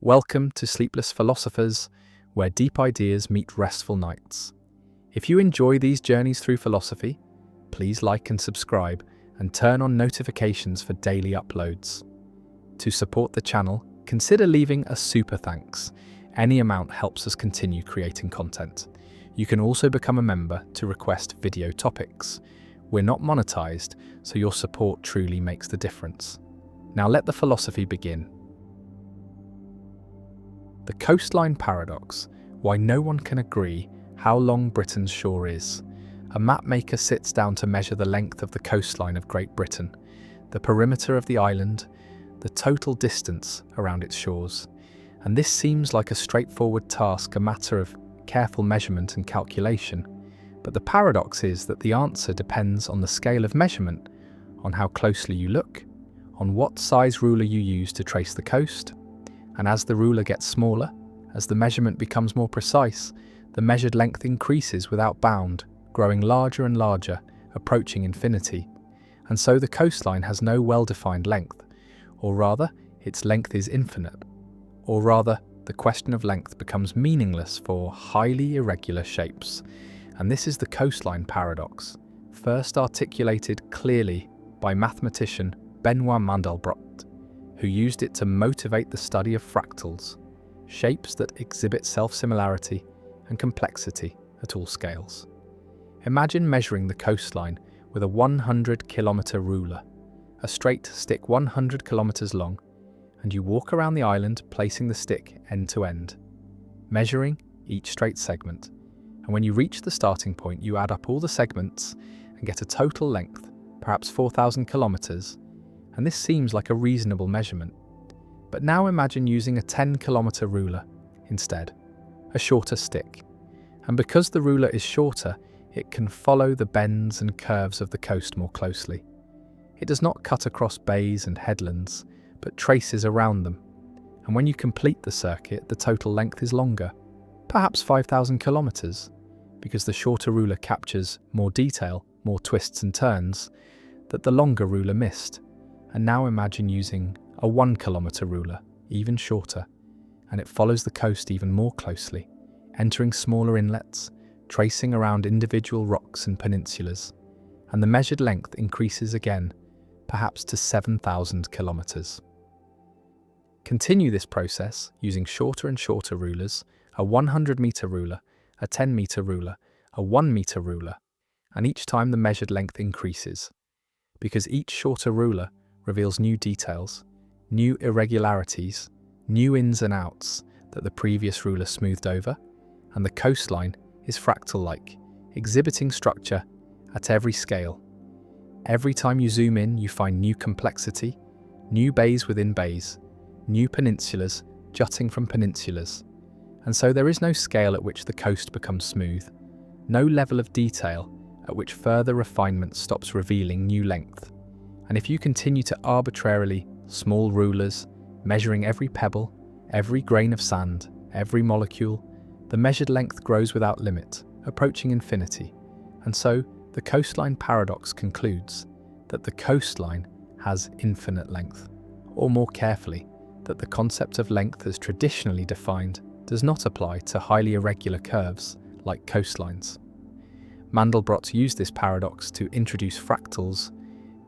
Welcome to Sleepless Philosophers, where deep ideas meet restful nights. If you enjoy these journeys through philosophy, please like and subscribe and turn on notifications for daily uploads. To support the channel, consider leaving a super thanks. Any amount helps us continue creating content. You can also become a member to request video topics. We're not monetized, so your support truly makes the difference. Now let the philosophy begin. The coastline paradox, why no one can agree how long Britain's shore is. A mapmaker sits down to measure the length of the coastline of Great Britain, the perimeter of the island, the total distance around its shores. And this seems like a straightforward task, a matter of careful measurement and calculation. But the paradox is that the answer depends on the scale of measurement, on how closely you look, on what size ruler you use to trace the coast. And as the ruler gets smaller, as the measurement becomes more precise, the measured length increases without bound, growing larger and larger, approaching infinity. And so the coastline has no well-defined length, or rather, its length is infinite. Or rather, the question of length becomes meaningless for highly irregular shapes. And this is the coastline paradox, first articulated clearly by mathematician Benoit Mandelbrot, who used it to motivate the study of fractals, shapes that exhibit self-similarity and complexity at all scales. Imagine measuring the coastline with a 100-kilometer ruler, a straight stick 100 kilometers long, and you walk around the island placing the stick end to end, measuring each straight segment. And when you reach the starting point, you add up all the segments and get a total length, perhaps 4,000 kilometers, and this seems like a reasonable measurement. But now imagine using a 10-kilometer ruler instead, a shorter stick. And because the ruler is shorter, it can follow the bends and curves of the coast more closely. It does not cut across bays and headlands, but traces around them. And when you complete the circuit, the total length is longer, perhaps 5,000 kilometers, because the shorter ruler captures more detail, more twists and turns, that the longer ruler missed. And now imagine using a 1-kilometer ruler, even shorter, and it follows the coast even more closely, entering smaller inlets, tracing around individual rocks and peninsulas, and the measured length increases again, perhaps to 7,000 kilometers. Continue this process using shorter and shorter rulers, a 100-meter ruler, a 10-meter ruler, a 1-meter ruler, and each time the measured length increases, because each shorter ruler reveals new details, new irregularities, new ins and outs that the previous ruler smoothed over, and the coastline is fractal-like, exhibiting structure at every scale. Every time you zoom in, you find new complexity, new bays within bays, new peninsulas jutting from peninsulas. And so there is no scale at which the coast becomes smooth, no level of detail at which further refinement stops revealing new length. And if you continue to arbitrarily, small rulers, measuring every pebble, every grain of sand, every molecule, the measured length grows without limit, approaching infinity. And so, the coastline paradox concludes that the coastline has infinite length. Or more carefully, that the concept of length as traditionally defined does not apply to highly irregular curves like coastlines. Mandelbrot used this paradox to introduce fractals,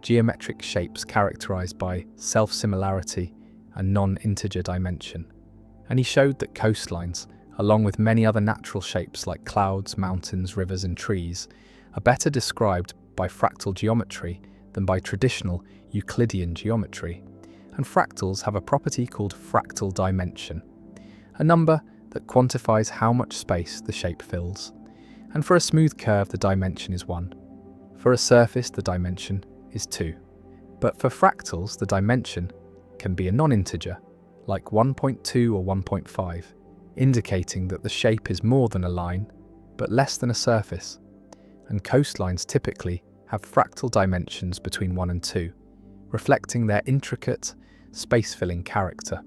geometric shapes characterized by self-similarity and non-integer dimension. And he showed that coastlines, along with many other natural shapes like clouds, mountains, rivers, and trees, are better described by fractal geometry than by traditional Euclidean geometry. And fractals have a property called fractal dimension, a number that quantifies how much space the shape fills. And for a smooth curve, the dimension is 1. For a surface, the dimension is 2. But for fractals, the dimension can be a non-integer, like 1.2 or 1.5, indicating that the shape is more than a line, but less than a surface. And coastlines typically have fractal dimensions between 1 and 2, reflecting their intricate, space-filling character.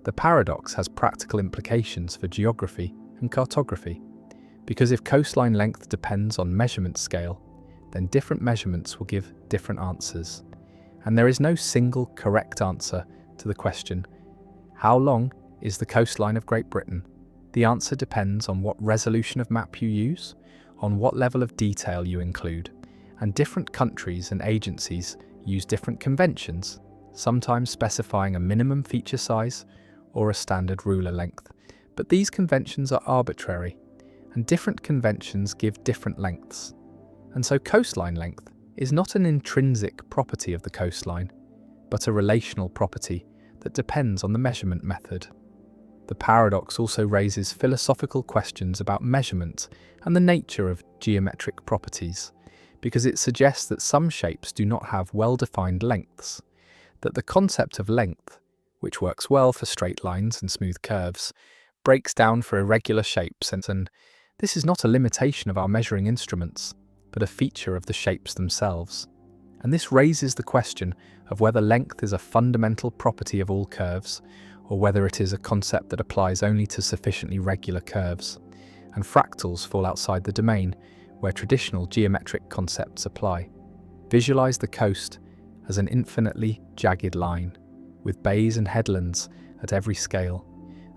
The paradox has practical implications for geography and cartography, because if coastline length depends on measurement scale, then different measurements will give different answers. And there is no single correct answer to the question, How long is the coastline of Great Britain? The answer depends on what resolution of map you use, on what level of detail you include, and different countries and agencies use different conventions, sometimes specifying a minimum feature size or a standard ruler length. But these conventions are arbitrary, and different conventions give different lengths. And so coastline length is not an intrinsic property of the coastline, but a relational property that depends on the measurement method. The paradox also raises philosophical questions about measurement and the nature of geometric properties, because it suggests that some shapes do not have well-defined lengths, that the concept of length, which works well for straight lines and smooth curves, breaks down for irregular shapes, and this is not a limitation of our measuring instruments, but a feature of the shapes themselves. And this raises the question of whether length is a fundamental property of all curves, or whether it is a concept that applies only to sufficiently regular curves. And fractals fall outside the domain where traditional geometric concepts apply. Visualize the coast as an infinitely jagged line, with bays and headlands at every scale.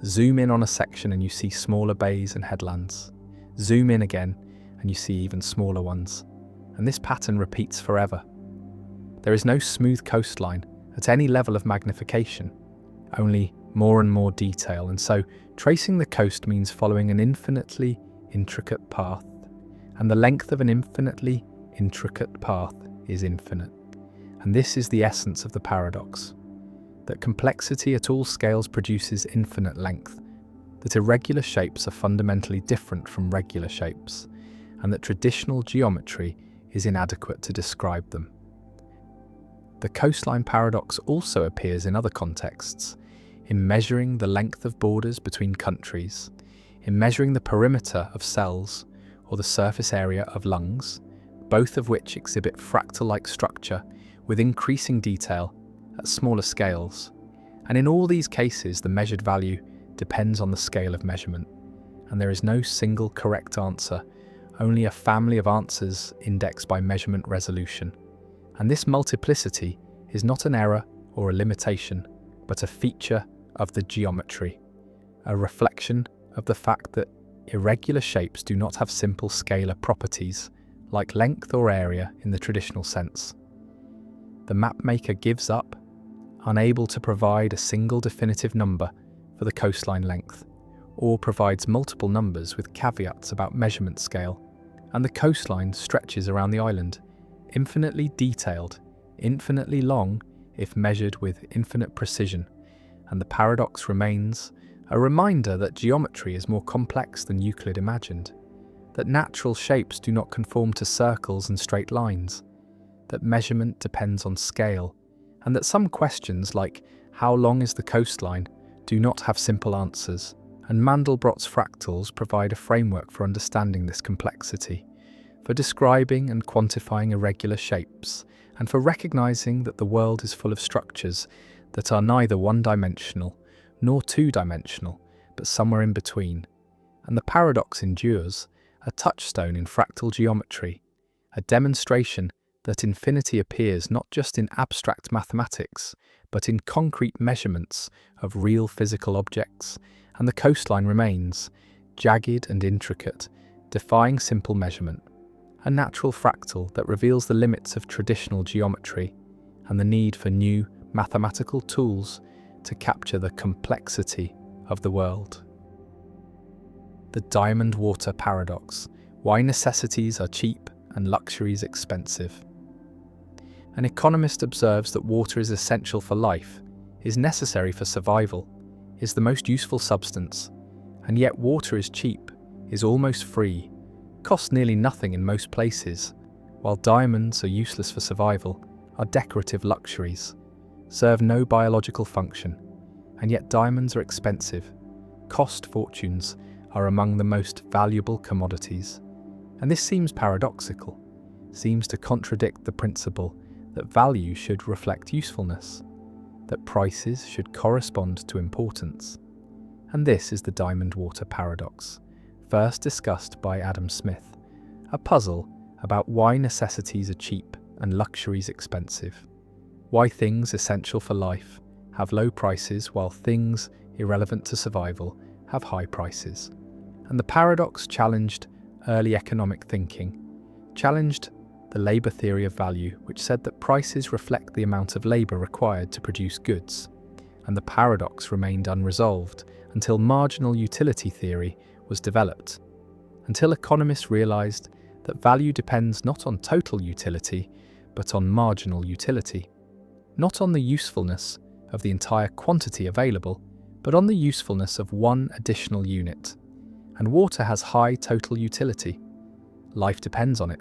Zoom in on a section and you see smaller bays and headlands. Zoom in again and you see even smaller ones. And this pattern repeats forever. There is no smooth coastline at any level of magnification, only more and more detail, and so tracing the coast means following an infinitely intricate path, and the length of an infinitely intricate path is infinite. And this is the essence of the paradox, that complexity at all scales produces infinite length, that irregular shapes are fundamentally different from regular shapes, and that traditional geometry is inadequate to describe them. The coastline paradox also appears in other contexts, in measuring the length of borders between countries, in measuring the perimeter of cells or the surface area of lungs, both of which exhibit fractal-like structure with increasing detail at smaller scales. And in all these cases, the measured value depends on the scale of measurement, and there is no single correct answer, only a family of answers indexed by measurement resolution. And this multiplicity is not an error or a limitation, but a feature of the geometry, a reflection of the fact that irregular shapes do not have simple scalar properties like length or area in the traditional sense. The mapmaker gives up, unable to provide a single definitive number for the coastline length, or provides multiple numbers with caveats about measurement scale, and the coastline stretches around the island, infinitely detailed, infinitely long if measured with infinite precision. And the paradox remains a reminder that geometry is more complex than Euclid imagined, that natural shapes do not conform to circles and straight lines, that measurement depends on scale, and that some questions like how long is the coastline do not have simple answers, and Mandelbrot's fractals provide a framework for understanding this complexity, for describing and quantifying irregular shapes, and for recognizing that the world is full of structures that are neither one-dimensional nor two-dimensional, but somewhere in between. And the paradox endures, a touchstone in fractal geometry, a demonstration that infinity appears not just in abstract mathematics, but in concrete measurements of real physical objects, and the coastline remains, jagged and intricate, defying simple measurement, a natural fractal that reveals the limits of traditional geometry and the need for new mathematical tools to capture the complexity of the world. The diamond water paradox: why necessities are cheap and luxuries expensive. An economist observes that water is essential for life, is necessary for survival, is the most useful substance, and yet water is cheap, is almost free, costs nearly nothing in most places, while diamonds are useless for survival, are decorative luxuries, serve no biological function, and yet diamonds are expensive. Cost fortunes are among the most valuable commodities. And this seems paradoxical, seems to contradict the principle that value should reflect usefulness, that prices should correspond to importance. And this is the diamond water paradox, first discussed by Adam Smith, a puzzle about why necessities are cheap and luxuries expensive, why things essential for life have low prices while things irrelevant to survival have high prices. And the paradox challenged early economic thinking, challenged the labour theory of value, which said that prices reflect the amount of labour required to produce goods. And the paradox remained unresolved until marginal utility theory was developed, until economists realised that value depends not on total utility, but on marginal utility, not on the usefulness of the entire quantity available, but on the usefulness of one additional unit. And water has high total utility. Life depends on it,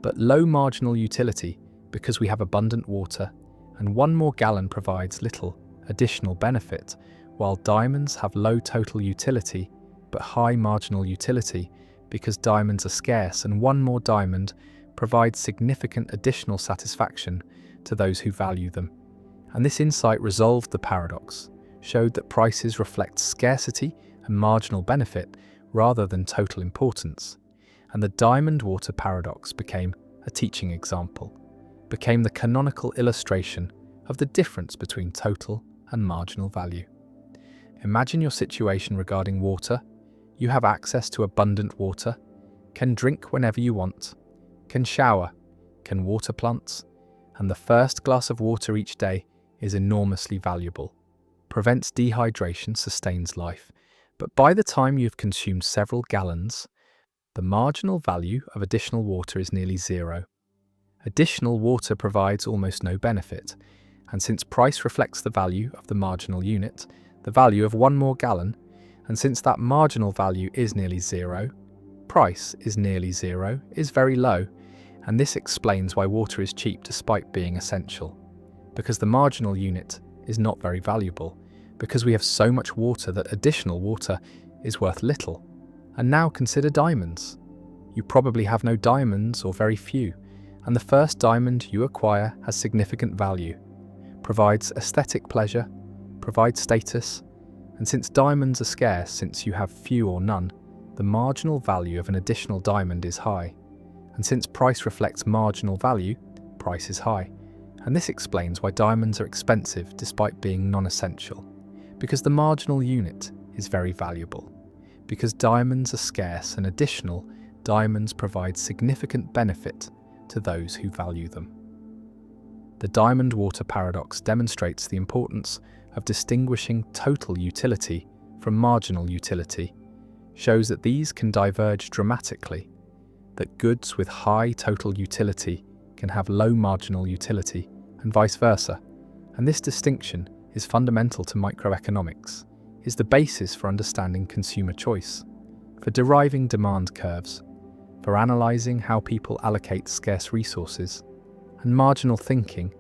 but low marginal utility because we have abundant water, and one more gallon provides little additional benefit, while diamonds have low total utility but high marginal utility because diamonds are scarce, and one more diamond provides significant additional satisfaction to those who value them. And this insight resolved the paradox, showed that prices reflect scarcity and marginal benefit rather than total importance. And the diamond water paradox became a teaching example, became the canonical illustration of the difference between total and marginal value. Imagine your situation regarding water. You have access to abundant water, can drink whenever you want, can shower, can water plants, and the first glass of water each day is enormously valuable. Prevents dehydration, sustains life. But by the time you've consumed several gallons, the marginal value of additional water is nearly zero. Additional water provides almost no benefit, and since price reflects the value of the marginal unit, the value of one more gallon, and since that marginal value is nearly zero, price is nearly zero, is very low, and this explains why water is cheap despite being essential. Because the marginal unit is not very valuable, because we have so much water that additional water is worth little. And now consider diamonds. You probably have no diamonds or very few, and the first diamond you acquire has significant value, provides aesthetic pleasure, provides status, and since diamonds are scarce, since you have few or none, the marginal value of an additional diamond is high. And since price reflects marginal value, price is high. And this explains why diamonds are expensive despite being non-essential. Because the marginal unit is very valuable. Because diamonds are scarce and additional, diamonds provide significant benefit to those who value them. The diamond water paradox demonstrates the importance of distinguishing total utility from marginal utility, shows that these can diverge dramatically, that goods with high total utility can have low marginal utility, and vice versa. And this distinction is fundamental to microeconomics, is the basis for understanding consumer choice, for deriving demand curves, for analysing how people allocate scarce resources, and marginal thinking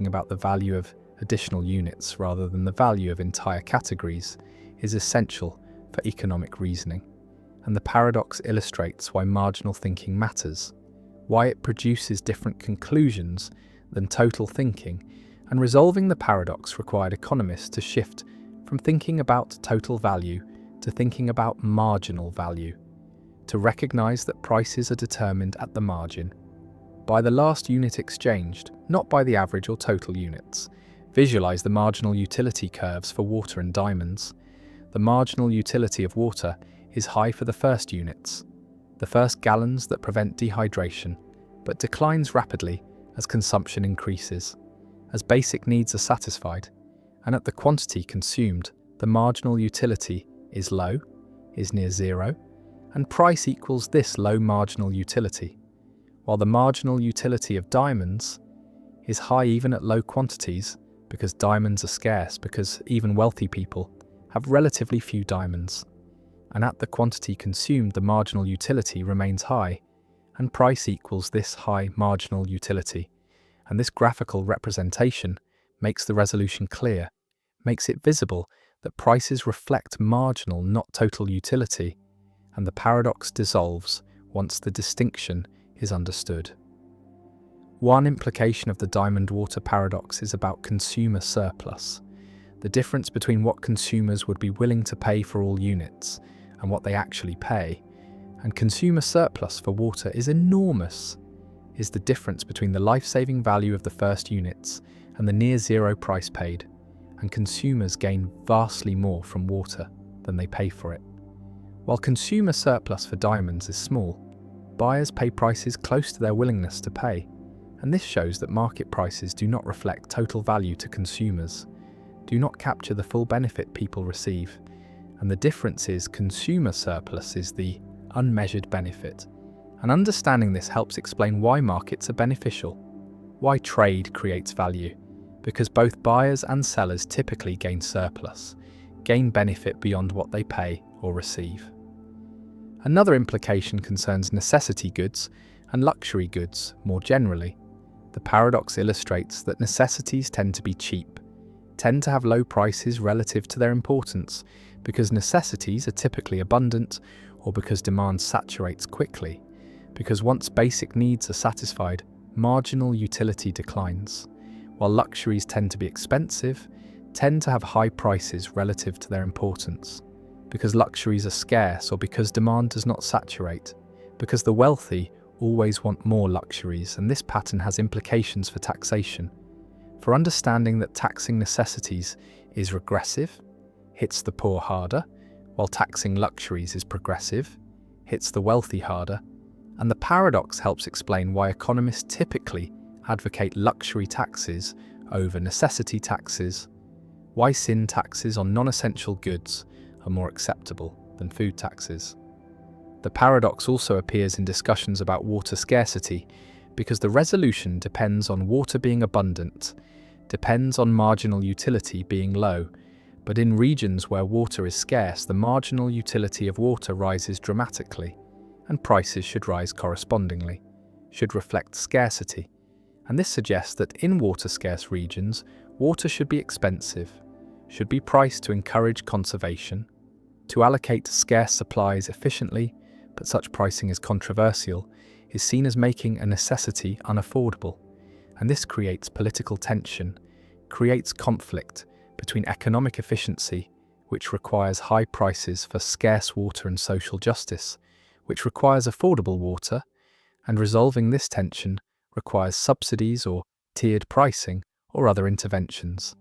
about the value of additional units rather than the value of entire categories, is essential for economic reasoning. And the paradox illustrates why marginal thinking matters, why it produces different conclusions than total thinking, and resolving the paradox required economists to shift from thinking about total value to thinking about marginal value, to recognise that prices are determined at the margin, by the last unit exchanged, not by the average or total units. Visualise the marginal utility curves for water and diamonds. The marginal utility of water is high for the first units, the first gallons that prevent dehydration, but declines rapidly as consumption increases, as basic needs are satisfied, and at the quantity consumed, the marginal utility is low, is near zero, and price equals this low marginal utility, while the marginal utility of diamonds is high even at low quantities, because diamonds are scarce, because even wealthy people have relatively few diamonds, and at the quantity consumed the marginal utility remains high, and price equals this high marginal utility. And this graphical representation makes the resolution clear, makes it visible that prices reflect marginal, not total utility, and the paradox dissolves once the distinction is understood. One implication of the diamond water paradox is about consumer surplus, the difference between what consumers would be willing to pay for all units and what they actually pay. And consumer surplus for water is enormous, is the difference between the life-saving value of the first units and the near zero price paid. and consumers gain vastly more from water than they pay for it. While consumer surplus for diamonds is small, buyers pay prices close to their willingness to pay, and this shows that market prices do not reflect total value to consumers, do not capture the full benefit people receive, and the difference is consumer surplus is the unmeasured benefit. And understanding this helps explain why markets are beneficial, why trade creates value, because both buyers and sellers typically gain surplus, gain benefit beyond what they pay or receive. Another implication concerns necessity goods and luxury goods more generally. The paradox illustrates that necessities tend to be cheap, tend to have low prices relative to their importance, because necessities are typically abundant or because demand saturates quickly, because once basic needs are satisfied, marginal utility declines, while luxuries tend to be expensive, tend to have high prices relative to their importance, because luxuries are scarce or because demand does not saturate, because the wealthy always want more luxuries, and this pattern has implications for taxation. For understanding that taxing necessities is regressive, hits the poor harder, while taxing luxuries is progressive, hits the wealthy harder, and the paradox helps explain why economists typically advocate luxury taxes over necessity taxes, why sin taxes on non-essential goods are more acceptable than food taxes. The paradox also appears in discussions about water scarcity because the resolution depends on water being abundant, depends on marginal utility being low, but in regions where water is scarce, the marginal utility of water rises dramatically, and prices should rise correspondingly, should reflect scarcity. And this suggests that in water-scarce regions, water should be expensive, should be priced to encourage conservation, to allocate scarce supplies efficiently, but such pricing is controversial, is seen as making a necessity unaffordable. And this creates political tension, creates conflict between economic efficiency, which requires high prices for scarce water, and social justice, which requires affordable water, and resolving this tension requires subsidies or tiered pricing or other interventions.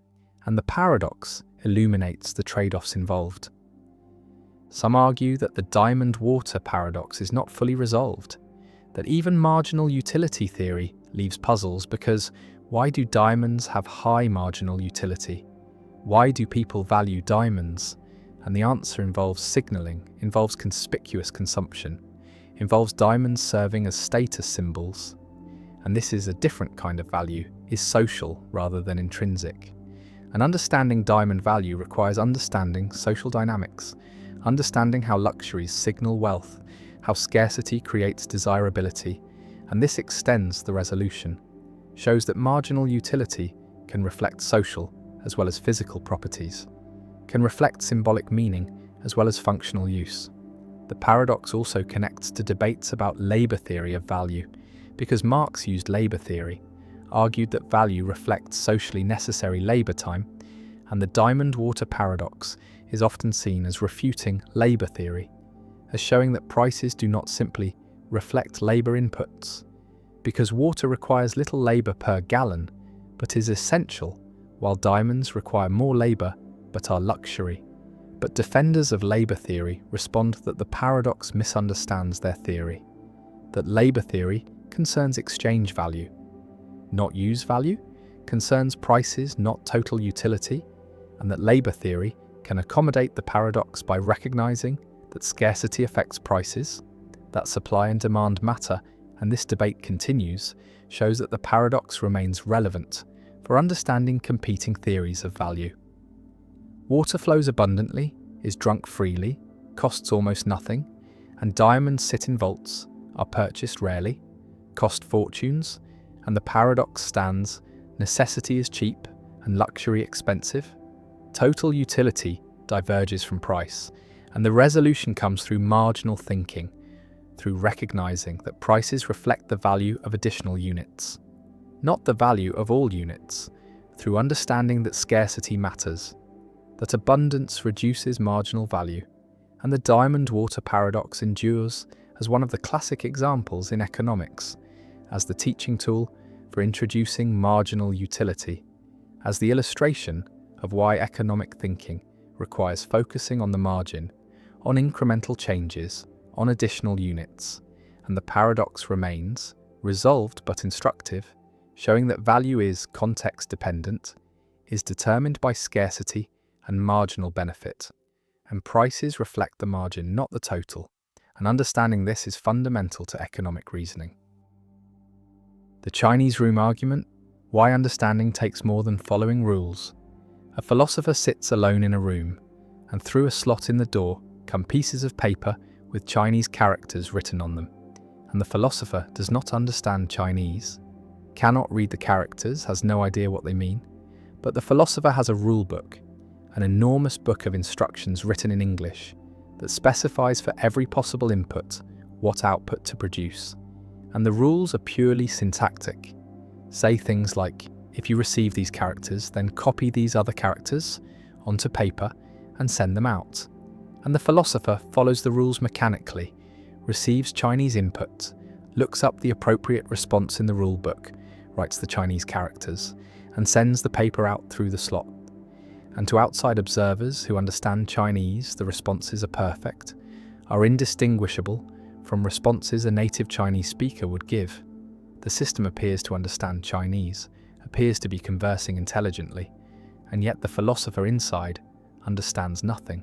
And the paradox illuminates the trade-offs involved. Some argue that the diamond water paradox is not fully resolved, that even marginal utility theory leaves puzzles because why do diamonds have high marginal utility? Why do people value diamonds? And the answer involves signaling, involves conspicuous consumption, involves diamonds serving as status symbols. And this is a different kind of value, is social rather than intrinsic. And understanding diamond value requires understanding social dynamics, understanding how luxuries signal wealth, how scarcity creates desirability, and this extends the resolution, shows that marginal utility can reflect social as well as physical properties, can reflect symbolic meaning as well as functional use. The paradox also connects to debates about labor theory of value, because Marx used labor theory, argued that value reflects socially necessary labor time, and the diamond water paradox is often seen as refuting labor theory, as showing that prices do not simply reflect labor inputs, because water requires little labor per gallon, but is essential, while diamonds require more labor but are luxury. But defenders of labor theory respond that the paradox misunderstands their theory, that labor theory concerns exchange value, not use value, concerns prices, not total utility, and that labor theory can accommodate the paradox by recognizing that scarcity affects prices, that supply and demand matter, and this debate continues, shows that the paradox remains relevant for understanding competing theories of value. Water flows abundantly, is drunk freely, costs almost nothing, and diamonds sit in vaults, are purchased rarely, cost fortunes, and the paradox stands: necessity is cheap and luxury expensive. Total utility diverges from price, and the resolution comes through marginal thinking, through recognizing that prices reflect the value of additional units, not the value of all units, through understanding that scarcity matters, that abundance reduces marginal value, and the diamond water paradox endures as one of the classic examples in economics, as the teaching tool for introducing marginal utility, as the illustration of why economic thinking requires focusing on the margin, on incremental changes, on additional units, and the paradox remains, resolved but instructive, showing that value is context-dependent, is determined by scarcity and marginal benefit, and prices reflect the margin, not the total, and understanding this is fundamental to economic reasoning. The Chinese room argument: why understanding takes more than following rules. A philosopher sits alone in a room, and through a slot in the door come pieces of paper with Chinese characters written on them, and the philosopher does not understand Chinese, cannot read the characters, has no idea what they mean, but the philosopher has a rule book, an enormous book of instructions written in English that specifies for every possible input what output to produce, and the rules are purely syntactic. Say things like, if you receive these characters, then copy these other characters onto paper and send them out. And the philosopher follows the rules mechanically, receives Chinese input, looks up the appropriate response in the rule book, writes the Chinese characters, and sends the paper out through the slot. And to outside observers who understand Chinese, the responses are perfect, are indistinguishable from responses a native Chinese speaker would give. The system appears to understand Chinese, appears to be conversing intelligently, and yet the philosopher inside understands nothing,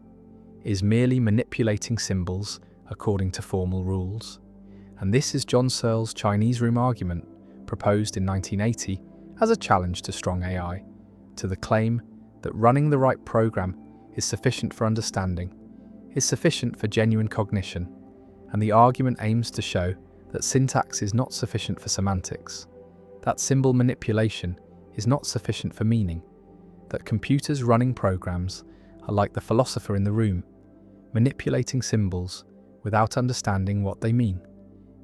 is merely manipulating symbols according to formal rules. And this is John Searle's Chinese room argument, proposed in 1980 as a challenge to strong AI, to the claim that running the right program is sufficient for understanding, is sufficient for genuine cognition, and the argument aims to show that syntax is not sufficient for semantics, that symbol manipulation is not sufficient for meaning, that computers running programs are like the philosopher in the room, manipulating symbols without understanding what they mean.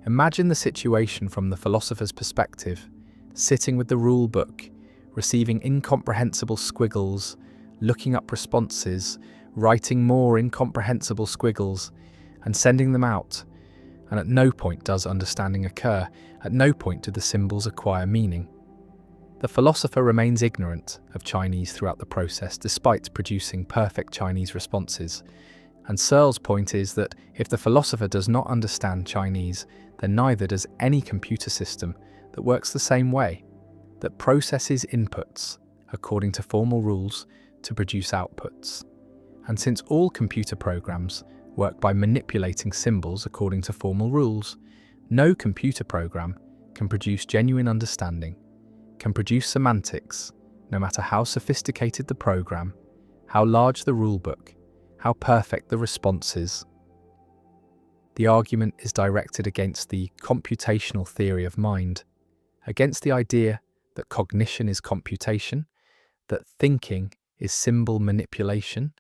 Imagine the situation from the philosopher's perspective, sitting with the rule book, receiving incomprehensible squiggles, looking up responses, writing more incomprehensible squiggles, and sending them out. And at no point does understanding occur, at no point do the symbols acquire meaning. The philosopher remains ignorant of Chinese throughout the process despite producing perfect Chinese responses. And Searle's point is that if the philosopher does not understand Chinese, then neither does any computer system that works the same way, that processes inputs according to formal rules to produce outputs. And since all computer programs work by manipulating symbols according to formal rules, no computer program can produce genuine understanding, can produce semantics, no matter how sophisticated the program, how large the rulebook, how perfect the responses. The argument is directed against the computational theory of mind, against the idea that cognition is computation, that thinking is symbol manipulation,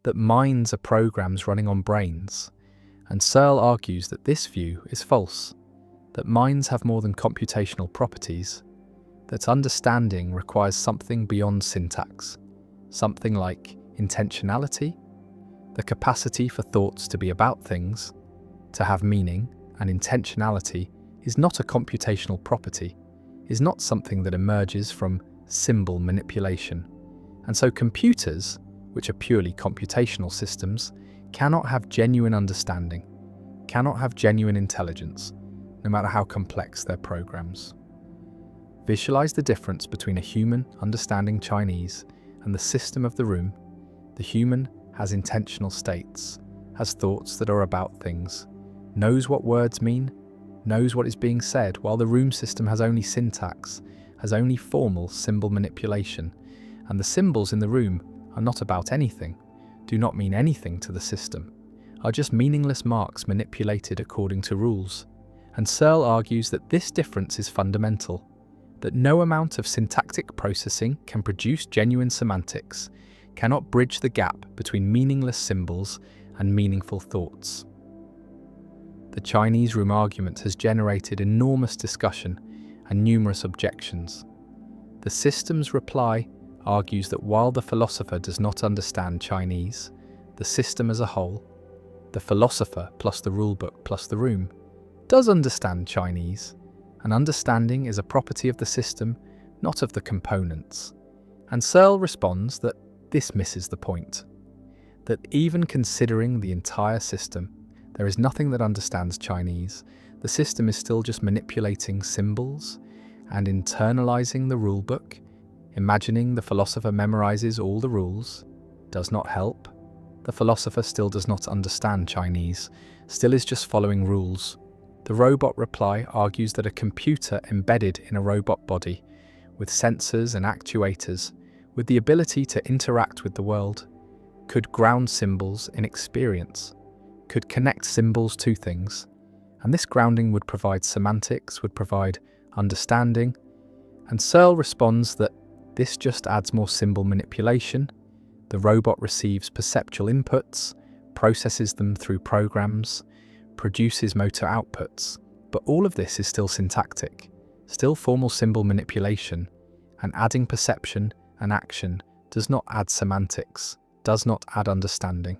that minds are programs running on brains. And Searle argues that this view is false, that minds have more than computational properties, that understanding requires something beyond syntax, something like intentionality, the capacity for thoughts to be about things, to have meaning, and intentionality is not a computational property, is not something that emerges from symbol manipulation. And so computers, which are purely computational systems, cannot have genuine understanding, cannot have genuine intelligence, no matter how complex their programs. Visualize the difference between a human understanding Chinese and the system of the room. The human has intentional states, has thoughts that are about things, knows what words mean, knows what is being said, while the room system has only syntax, has only formal symbol manipulation, and the symbols in the room are not about anything, do not mean anything to the system, are just meaningless marks manipulated according to rules. And Searle argues that this difference is fundamental, that no amount of syntactic processing can produce genuine semantics, cannot bridge the gap between meaningless symbols and meaningful thoughts. The Chinese room argument has generated enormous discussion and numerous objections. The system's reply argues that while the philosopher does not understand Chinese, the system as a whole, the philosopher plus the rulebook plus the room, does understand Chinese, and understanding is a property of the system, not of the components. And Searle responds that this misses the point. That even considering the entire system, there is nothing that understands Chinese. The system is still just manipulating symbols and internalizing the rulebook. Imagining the philosopher memorizes all the rules does not help. The philosopher still does not understand Chinese, still is just following rules. The robot reply argues that a computer embedded in a robot body, with sensors and actuators, with the ability to interact with the world, could ground symbols in experience, could connect symbols to things, and this grounding would provide semantics, would provide understanding, and Searle responds that this just adds more symbol manipulation. The robot receives perceptual inputs, processes them through programs, produces motor outputs, but all of this is still syntactic, still formal symbol manipulation, and adding perception and action does not add semantics, does not add understanding.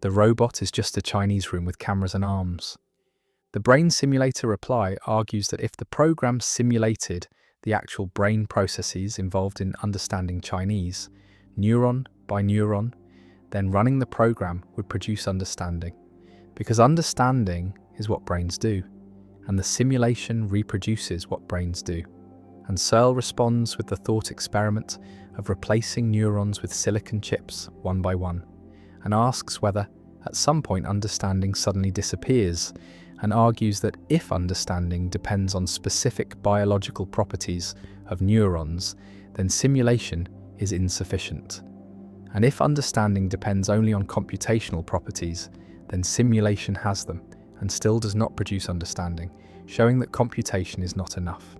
The robot is just a Chinese room with cameras and arms. The brain simulator reply argues that if the program simulated the actual brain processes involved in understanding Chinese, neuron by neuron, then running the program would produce understanding. Because understanding is what brains do, and the simulation reproduces what brains do. And Searle responds with the thought experiment of replacing neurons with silicon chips one by one, and asks whether, at some point, understanding suddenly disappears, and argues that if understanding depends on specific biological properties of neurons, then simulation is insufficient. And if understanding depends only on computational properties, then simulation has them and still does not produce understanding, showing that computation is not enough.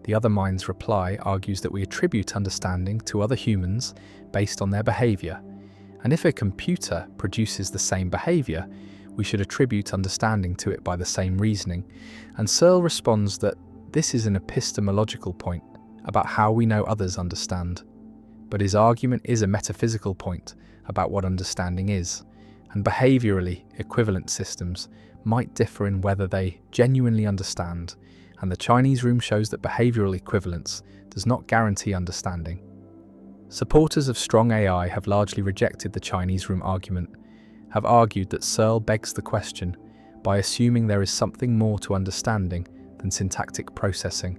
The Other Minds reply argues that we attribute understanding to other humans based on their behavior, and if a computer produces the same behavior, we should attribute understanding to it by the same reasoning. And Searle responds that this is an epistemological point about how we know others understand. But his argument is a metaphysical point about what understanding is, and behaviourally equivalent systems might differ in whether they genuinely understand, and the Chinese room shows that behavioural equivalence does not guarantee understanding. Supporters of strong AI have largely rejected the Chinese room argument, have argued that Searle begs the question by assuming there is something more to understanding than syntactic processing,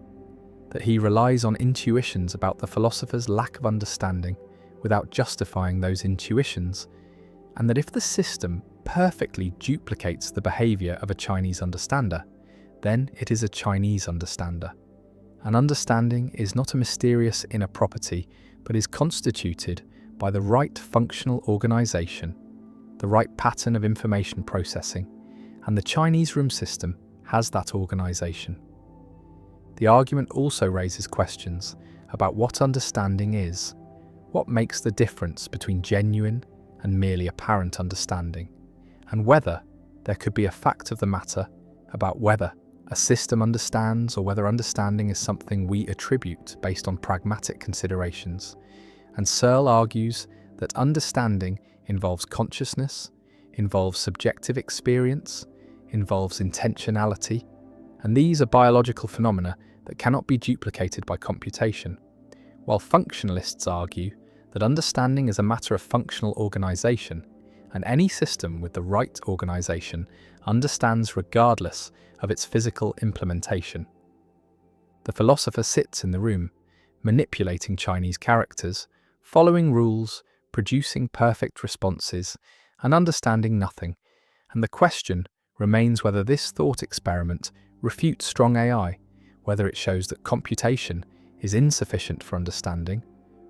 that he relies on intuitions about the philosopher's lack of understanding without justifying those intuitions, and that if the system perfectly duplicates the behaviour of a Chinese understander, then it is a Chinese understander. An understanding is not a mysterious inner property, but is constituted by the right functional organisation, the right pattern of information processing, and the Chinese room system has that organisation. The argument also raises questions about what understanding is, what makes the difference between genuine and merely apparent understanding, and whether there could be a fact of the matter about whether a system understands or whether understanding is something we attribute based on pragmatic considerations. And Searle argues that understanding involves consciousness, involves subjective experience, involves intentionality, and these are biological phenomena that cannot be duplicated by computation, while functionalists argue that understanding is a matter of functional organisation, and any system with the right organisation understands regardless of its physical implementation. The philosopher sits in the room, manipulating Chinese characters, following rules, producing perfect responses, and understanding nothing, and the question remains whether this thought experiment refutes strong AI, whether it shows that computation is insufficient for understanding,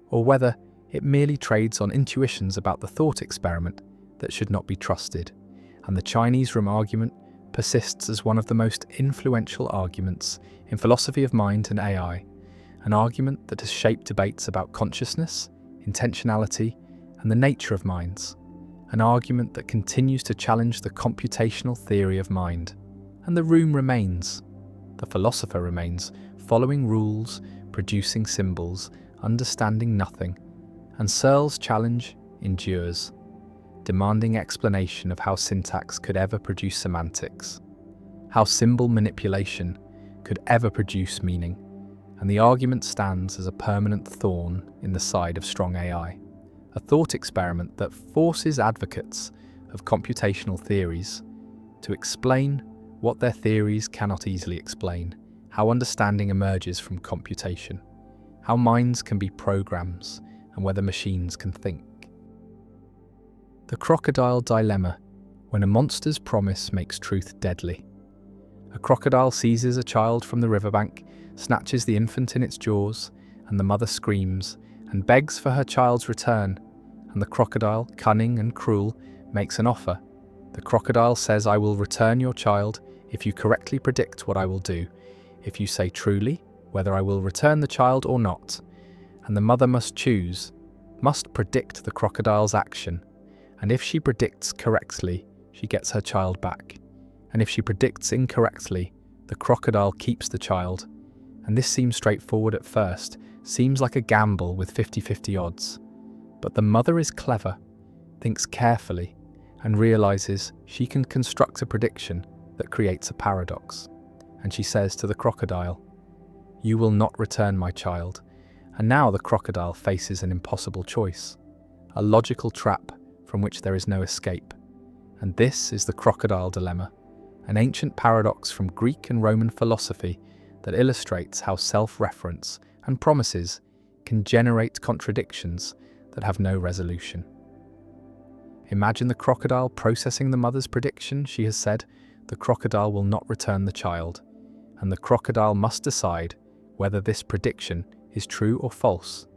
or whether it merely trades on intuitions about the thought experiment that should not be trusted. And the Chinese room argument persists as one of the most influential arguments in philosophy of mind and AI, an argument that has shaped debates about consciousness, intentionality, and the nature of minds, an argument that continues to challenge the computational theory of mind. And the room remains. The philosopher remains, following rules, producing symbols, understanding nothing, and Searle's challenge endures, demanding explanation of how syntax could ever produce semantics, how symbol manipulation could ever produce meaning, and the argument stands as a permanent thorn in the side of strong AI, a thought experiment that forces advocates of computational theories to explain what their theories cannot easily explain, how understanding emerges from computation, how minds can be programs, and whether machines can think. The crocodile dilemma, when a monster's promise makes truth deadly. A crocodile seizes a child from the riverbank, snatches the infant in its jaws, and the mother screams and begs for her child's return, and the crocodile, cunning and cruel, makes an offer. The crocodile says, "I will return your child if you correctly predict what I will do, if you say truly whether I will return the child or not." And the mother must choose, must predict the crocodile's action, and if she predicts correctly, she gets her child back. And if she predicts incorrectly, the crocodile keeps the child. And this seems straightforward at first, seems like a gamble with 50-50 odds. But the mother is clever, thinks carefully, and realizes she can construct a prediction that creates a paradox. And she says to the crocodile, "You will not return my child." And now the crocodile faces an impossible choice, a logical trap from which there is no escape. And this is the crocodile dilemma, an ancient paradox from Greek and Roman philosophy that illustrates how self-reference and promises can generate contradictions that have no resolution. Imagine the crocodile processing the mother's prediction. She has said, the crocodile will not return the child, and the crocodile must decide whether this prediction is true or false.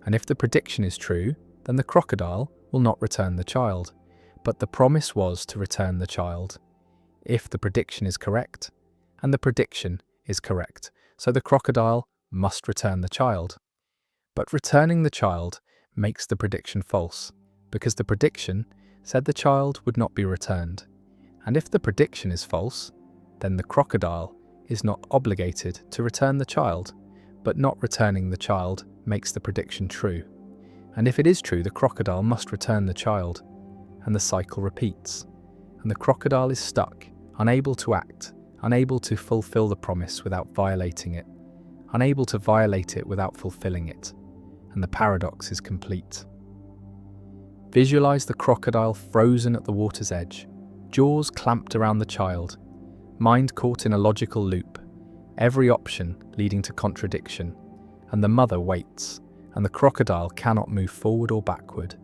And if the prediction is true, then the crocodile will not return the child, but the promise was to return the child. If the prediction is correct, and the prediction is correct, so the crocodile must return the child. But returning the child makes the prediction false, because the prediction said the child would not be returned. And if the prediction is false, then the crocodile is not obligated to return the child, but not returning the child makes the prediction true. And if it is true, the crocodile must return the child, and the cycle repeats. And the crocodile is stuck, unable to act, unable to fulfill the promise without violating it, unable to violate it without fulfilling it, and the paradox is complete. Visualize the crocodile frozen at the water's edge, jaws clamped around the child, mind caught in a logical loop, every option leading to contradiction, and the mother waits, and the crocodile cannot move forward or backward,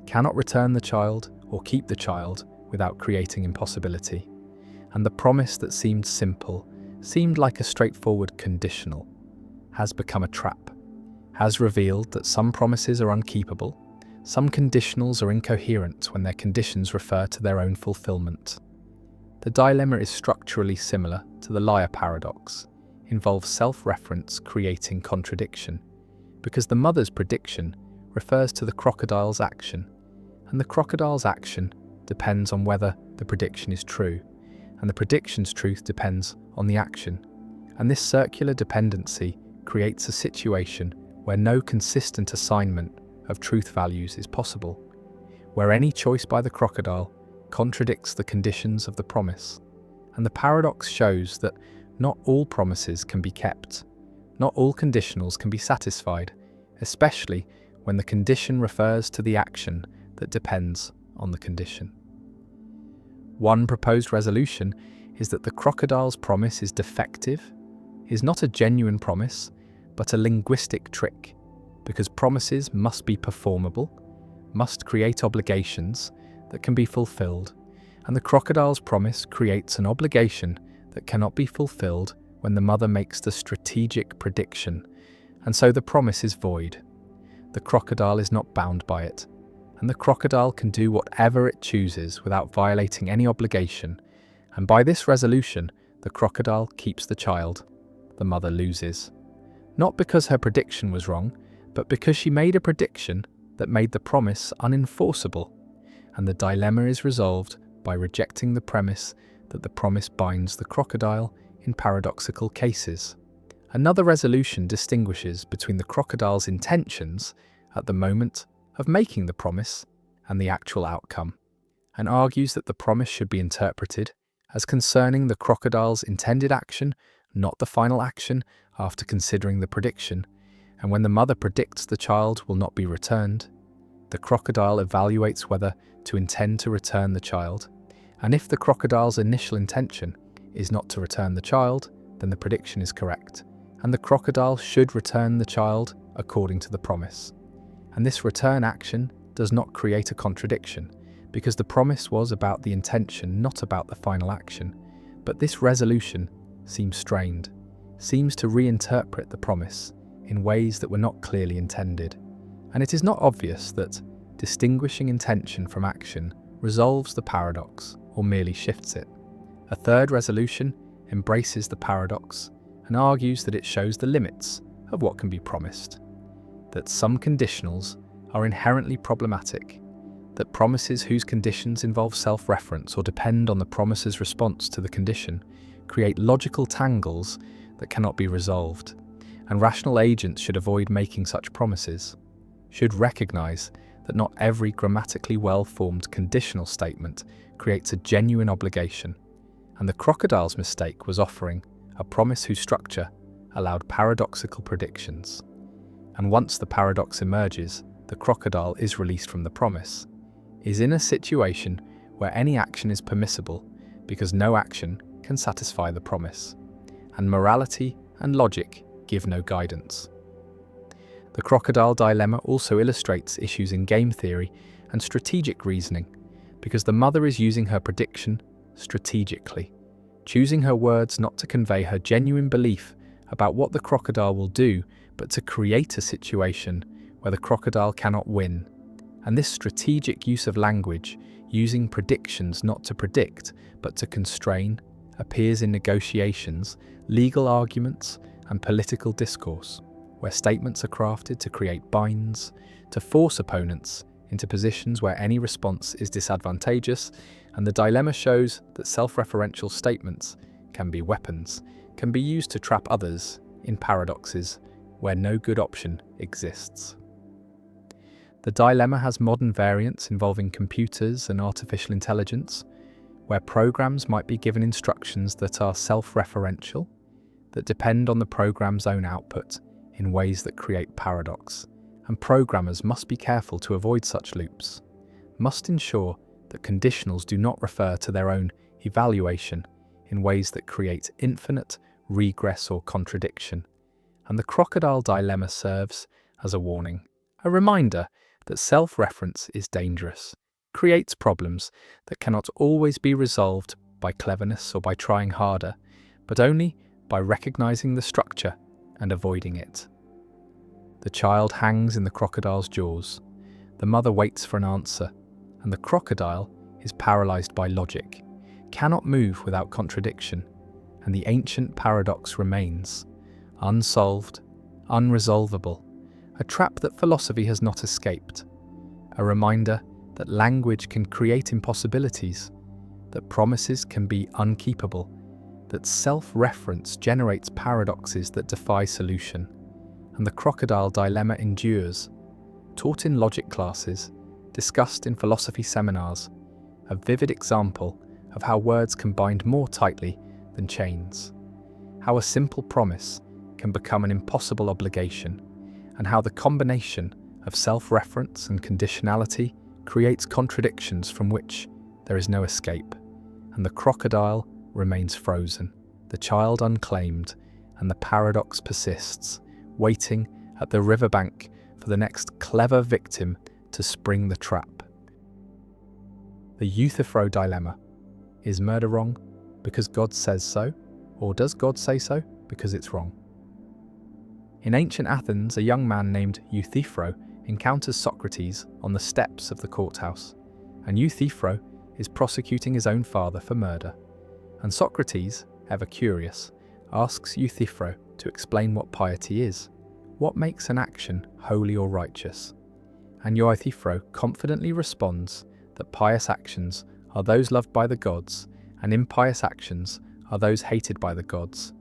cannot return the child or keep the child without creating impossibility. And the promise that seemed simple, seemed like a straightforward conditional, has become a trap, has revealed that some promises are unkeepable, some conditionals are incoherent when their conditions refer to their own fulfillment. The dilemma is structurally similar to the liar paradox, involves self-reference creating contradiction, because the mother's prediction refers to the crocodile's action, and the crocodile's action depends on whether the prediction is true, and the prediction's truth depends on the action. And this circular dependency creates a situation where no consistent assignment of truth values is possible, where any choice by the crocodile contradicts the conditions of the promise. And the paradox shows that not all promises can be kept, not all conditionals can be satisfied, especially when the condition refers to the action that depends on the condition. One proposed resolution is that the crocodile's promise is defective, is not a genuine promise, but a linguistic trick, because promises must be performable, must create obligations that can be fulfilled, and the crocodile's promise creates an obligation that cannot be fulfilled when the mother makes the strategic prediction, and so the promise is void. The crocodile is not bound by it, and the crocodile can do whatever it chooses without violating any obligation, and by this resolution, the crocodile keeps the child. The mother loses. Not because her prediction was wrong, but because she made a prediction that made the promise unenforceable, and the dilemma is resolved by rejecting the premise that the promise binds the crocodile in paradoxical cases. Another resolution distinguishes between the crocodile's intentions at the moment of making the promise and the actual outcome, and argues that the promise should be interpreted as concerning the crocodile's intended action, not the final action after considering the prediction, and when the mother predicts the child will not be returned, The crocodile evaluates whether to intend to return the child, and if the crocodile's initial intention is not to return the child, then the prediction is correct, and the crocodile should return the child according to the promise. And this return action does not create a contradiction, because the promise was about the intention, not about the final action. But this resolution seems strained, seems to reinterpret the promise in ways that were not clearly intended. And it is not obvious that distinguishing intention from action resolves the paradox or merely shifts it. A third resolution embraces the paradox and argues that it shows the limits of what can be promised, that some conditionals are inherently problematic, that promises whose conditions involve self-reference or depend on the promiser's response to the condition create logical tangles that cannot be resolved, and rational agents should avoid making such promises, should recognize that not every grammatically well-formed conditional statement creates a genuine obligation, and the crocodile's mistake was offering a promise whose structure allowed paradoxical predictions. And once the paradox emerges, the crocodile is released from the promise, is in a situation where any action is permissible because no action can satisfy the promise, and morality and logic give no guidance. The crocodile dilemma also illustrates issues in game theory and strategic reasoning, because the mother is using her prediction strategically, choosing her words not to convey her genuine belief about what the crocodile will do, but to create a situation where the crocodile cannot win. And this strategic use of language, using predictions not to predict, but to constrain, appears in negotiations, legal arguments, and political discourse, where statements are crafted to create binds, to force opponents into positions where any response is disadvantageous, and the dilemma shows that self-referential statements can be weapons, can be used to trap others in paradoxes where no good option exists. The dilemma has modern variants involving computers and artificial intelligence, where programs might be given instructions that are self-referential, that depend on the program's own output in ways that create paradox, and programmers must be careful to avoid such loops, must ensure that conditionals do not refer to their own evaluation in ways that create infinite regress or contradiction. And the crocodile dilemma serves as a warning, a reminder that self-reference is dangerous, creates problems that cannot always be resolved by cleverness or by trying harder, but only by recognizing the structure and avoiding it. The child hangs in the crocodile's jaws. The mother waits for an answer, and the crocodile is paralyzed by logic, cannot move without contradiction, and the ancient paradox remains, unsolved, unresolvable, a trap that philosophy has not escaped, a reminder that language can create impossibilities, that promises can be unkeepable, that self-reference generates paradoxes that defy solution, and the crocodile dilemma endures, taught in logic classes, discussed in philosophy seminars, a vivid example of how words can bind more tightly than chains, how a simple promise can become an impossible obligation, and how the combination of self-reference and conditionality creates contradictions from which there is no escape, and the crocodile remains frozen, the child unclaimed, and the paradox persists, waiting at the riverbank for the next clever victim to spring the trap. The Euthyphro dilemma. Is murder wrong because God says so, or does God say so because it's wrong? In ancient Athens, a young man named Euthyphro encounters Socrates on the steps of the courthouse, and Euthyphro is prosecuting his own father for murder. And Socrates, ever curious, asks Euthyphro to explain what piety is, what makes an action holy or righteous. And Euthyphro confidently responds that pious actions are those loved by the gods, and impious actions are those hated by the gods.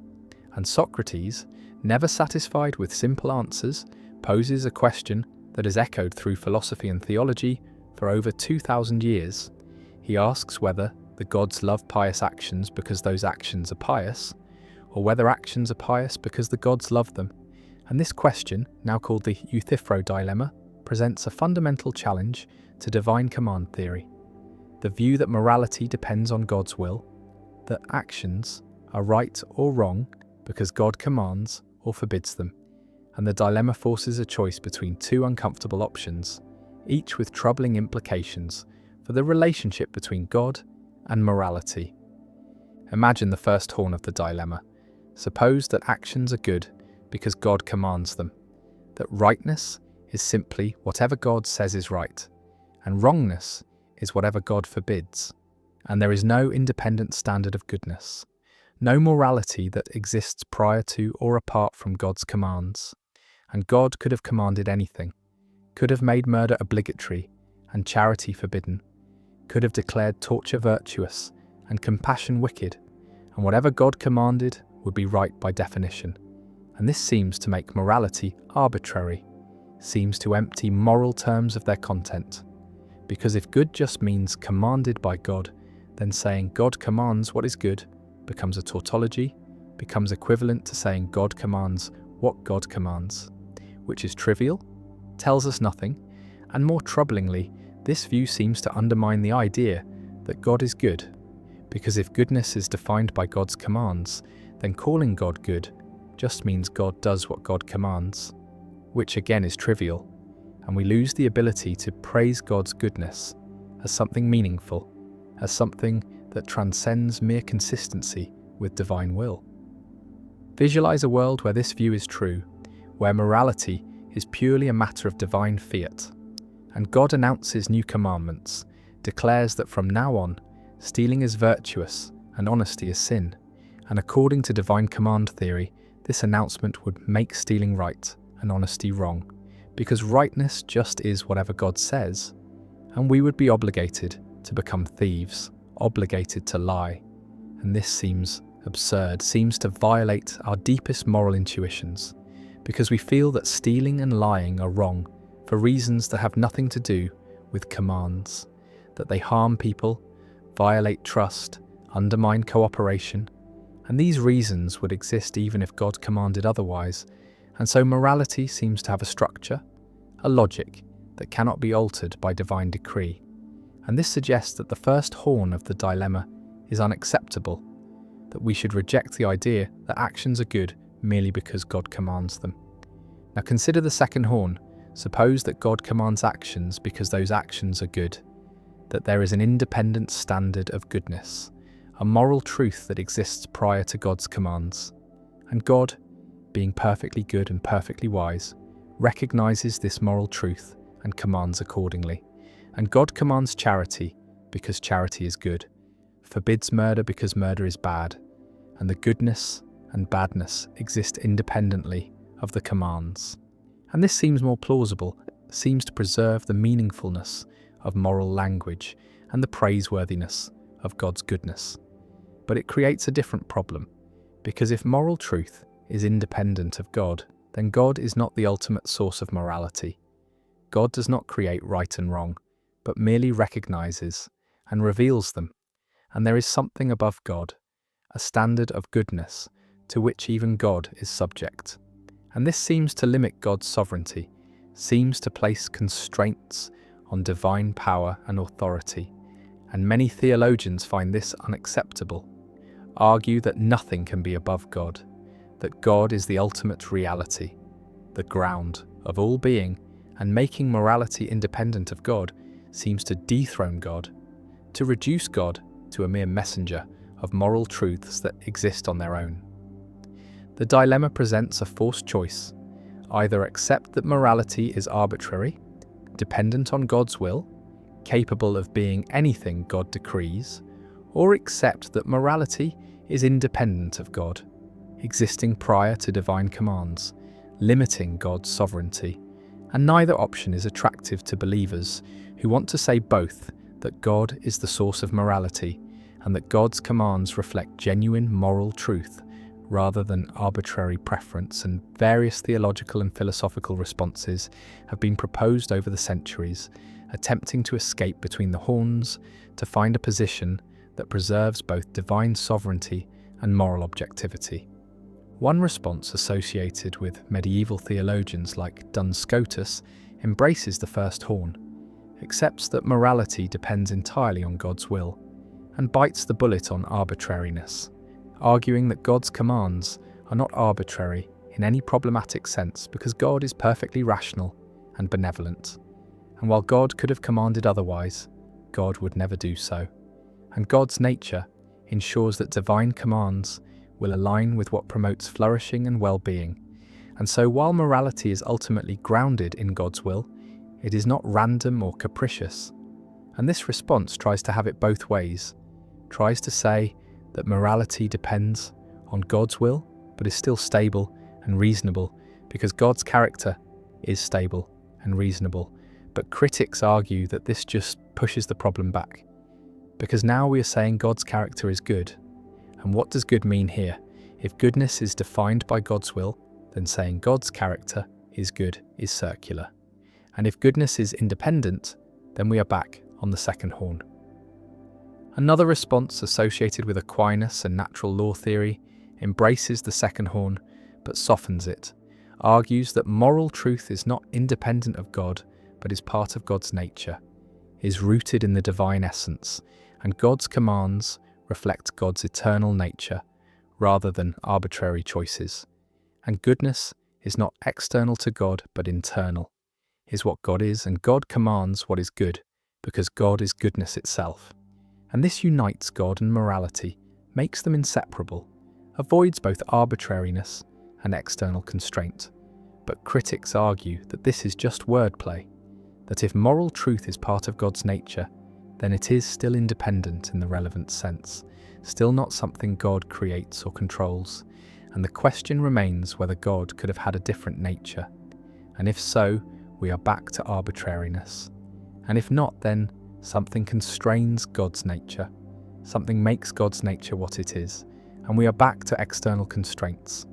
And Socrates, never satisfied with simple answers, poses a question that has echoed through philosophy and theology for over 2,000 years. He asks whether the gods love pious actions because those actions are pious, or whether actions are pious because the gods love them. And this question, now called the Euthyphro dilemma, presents a fundamental challenge to divine command theory, the view that morality depends on God's will, that actions are right or wrong because God commands or forbids them, and the dilemma forces a choice between two uncomfortable options, each with troubling implications for the relationship between God and morality. Imagine the first horn of the dilemma. Suppose that actions are good because God commands them, that rightness is simply whatever God says is right, and wrongness is whatever God forbids, and there is no independent standard of goodness, no morality that exists prior to or apart from God's commands, and God could have commanded anything, could have made murder obligatory and charity forbidden, could have declared torture virtuous and compassion wicked, and whatever God commanded would be right by definition. And this seems to make morality arbitrary, seems to empty moral terms of their content. Because if good just means commanded by God, then saying God commands what is good becomes a tautology, becomes equivalent to saying God commands what God commands, which is trivial, tells us nothing, and more troublingly, this view seems to undermine the idea that God is good. Because if goodness is defined by God's commands, then calling God good just means God does what God commands, which again is trivial, and we lose the ability to praise God's goodness as something meaningful, as something that transcends mere consistency with divine will. Visualize a world where this view is true, where morality is purely a matter of divine fiat, and God announces new commandments, declares that from now on, stealing is virtuous and honesty is sin, and according to divine command theory, this announcement would make stealing right and honesty wrong, because rightness just is whatever God says, and we would be obligated to become thieves, obligated to lie. And this seems absurd, seems to violate our deepest moral intuitions, because we feel that stealing and lying are wrong for reasons that have nothing to do with commands, that they harm people, violate trust, undermine cooperation, and these reasons would exist even if God commanded otherwise, and so morality seems to have a structure, a logic that cannot be altered by divine decree. And this suggests that the first horn of the dilemma is unacceptable, that we should reject the idea that actions are good merely because God commands them. Now consider the second horn. Suppose that God commands actions because those actions are good, that there is an independent standard of goodness, a moral truth that exists prior to God's commands. And God, being perfectly good and perfectly wise, recognizes this moral truth and commands accordingly. And God commands charity because charity is good, forbids murder because murder is bad, and the goodness and badness exist independently of the commands. And this seems more plausible, seems to preserve the meaningfulness of moral language and the praiseworthiness of God's goodness. But it creates a different problem, because if moral truth is independent of God, then God is not the ultimate source of morality. God does not create right and wrong, but merely recognizes and reveals them, and there is something above God, a standard of goodness to which even God is subject. And this seems to limit God's sovereignty, seems to place constraints on divine power and authority, and many theologians find this unacceptable, argue that nothing can be above God, that God is the ultimate reality, the ground of all being, and making morality independent of God seems to dethrone God, to reduce God to a mere messenger of moral truths that exist on their own. The dilemma presents a forced choice: either accept that morality is arbitrary, dependent on God's will, capable of being anything God decrees, or accept that morality is independent of God, existing prior to divine commands, limiting God's sovereignty. And neither option is attractive to believers who want to say both that God is the source of morality and that God's commands reflect genuine moral truth rather than arbitrary preference, and various theological and philosophical responses have been proposed over the centuries, attempting to escape between the horns to find a position that preserves both divine sovereignty and moral objectivity. One response associated with medieval theologians like Duns Scotus embraces the first horn, accepts that morality depends entirely on God's will, and bites the bullet on arbitrariness, arguing that God's commands are not arbitrary in any problematic sense because God is perfectly rational and benevolent. And while God could have commanded otherwise, God would never do so. And God's nature ensures that divine commands will align with what promotes flourishing and well-being. And so while morality is ultimately grounded in God's will, it is not random or capricious. And this response tries to have it both ways, tries to say that morality depends on God's will, but is still stable and reasonable because God's character is stable and reasonable. But critics argue that this just pushes the problem back, because now we are saying God's character is good. And what does good mean here? If goodness is defined by God's will, then saying God's character is good is circular. And if goodness is independent, then we are back on the second horn. Another response associated with Aquinas and natural law theory embraces the second horn but softens it, argues that moral truth is not independent of God but is part of God's nature, is rooted in the divine essence, and God's commands reflect God's eternal nature rather than arbitrary choices. And goodness is not external to God but internal, is what God is, and God commands what is good because God is goodness itself. And this unites God and morality, makes them inseparable, avoids both arbitrariness and external constraint. But critics argue that this is just wordplay, that if moral truth is part of God's nature, then it is still independent in the relevant sense, still not something God creates or controls, and the question remains whether God could have had a different nature. And if so, we are back to arbitrariness. And if not, then something constrains God's nature, something makes God's nature what it is, and we are back to external constraints.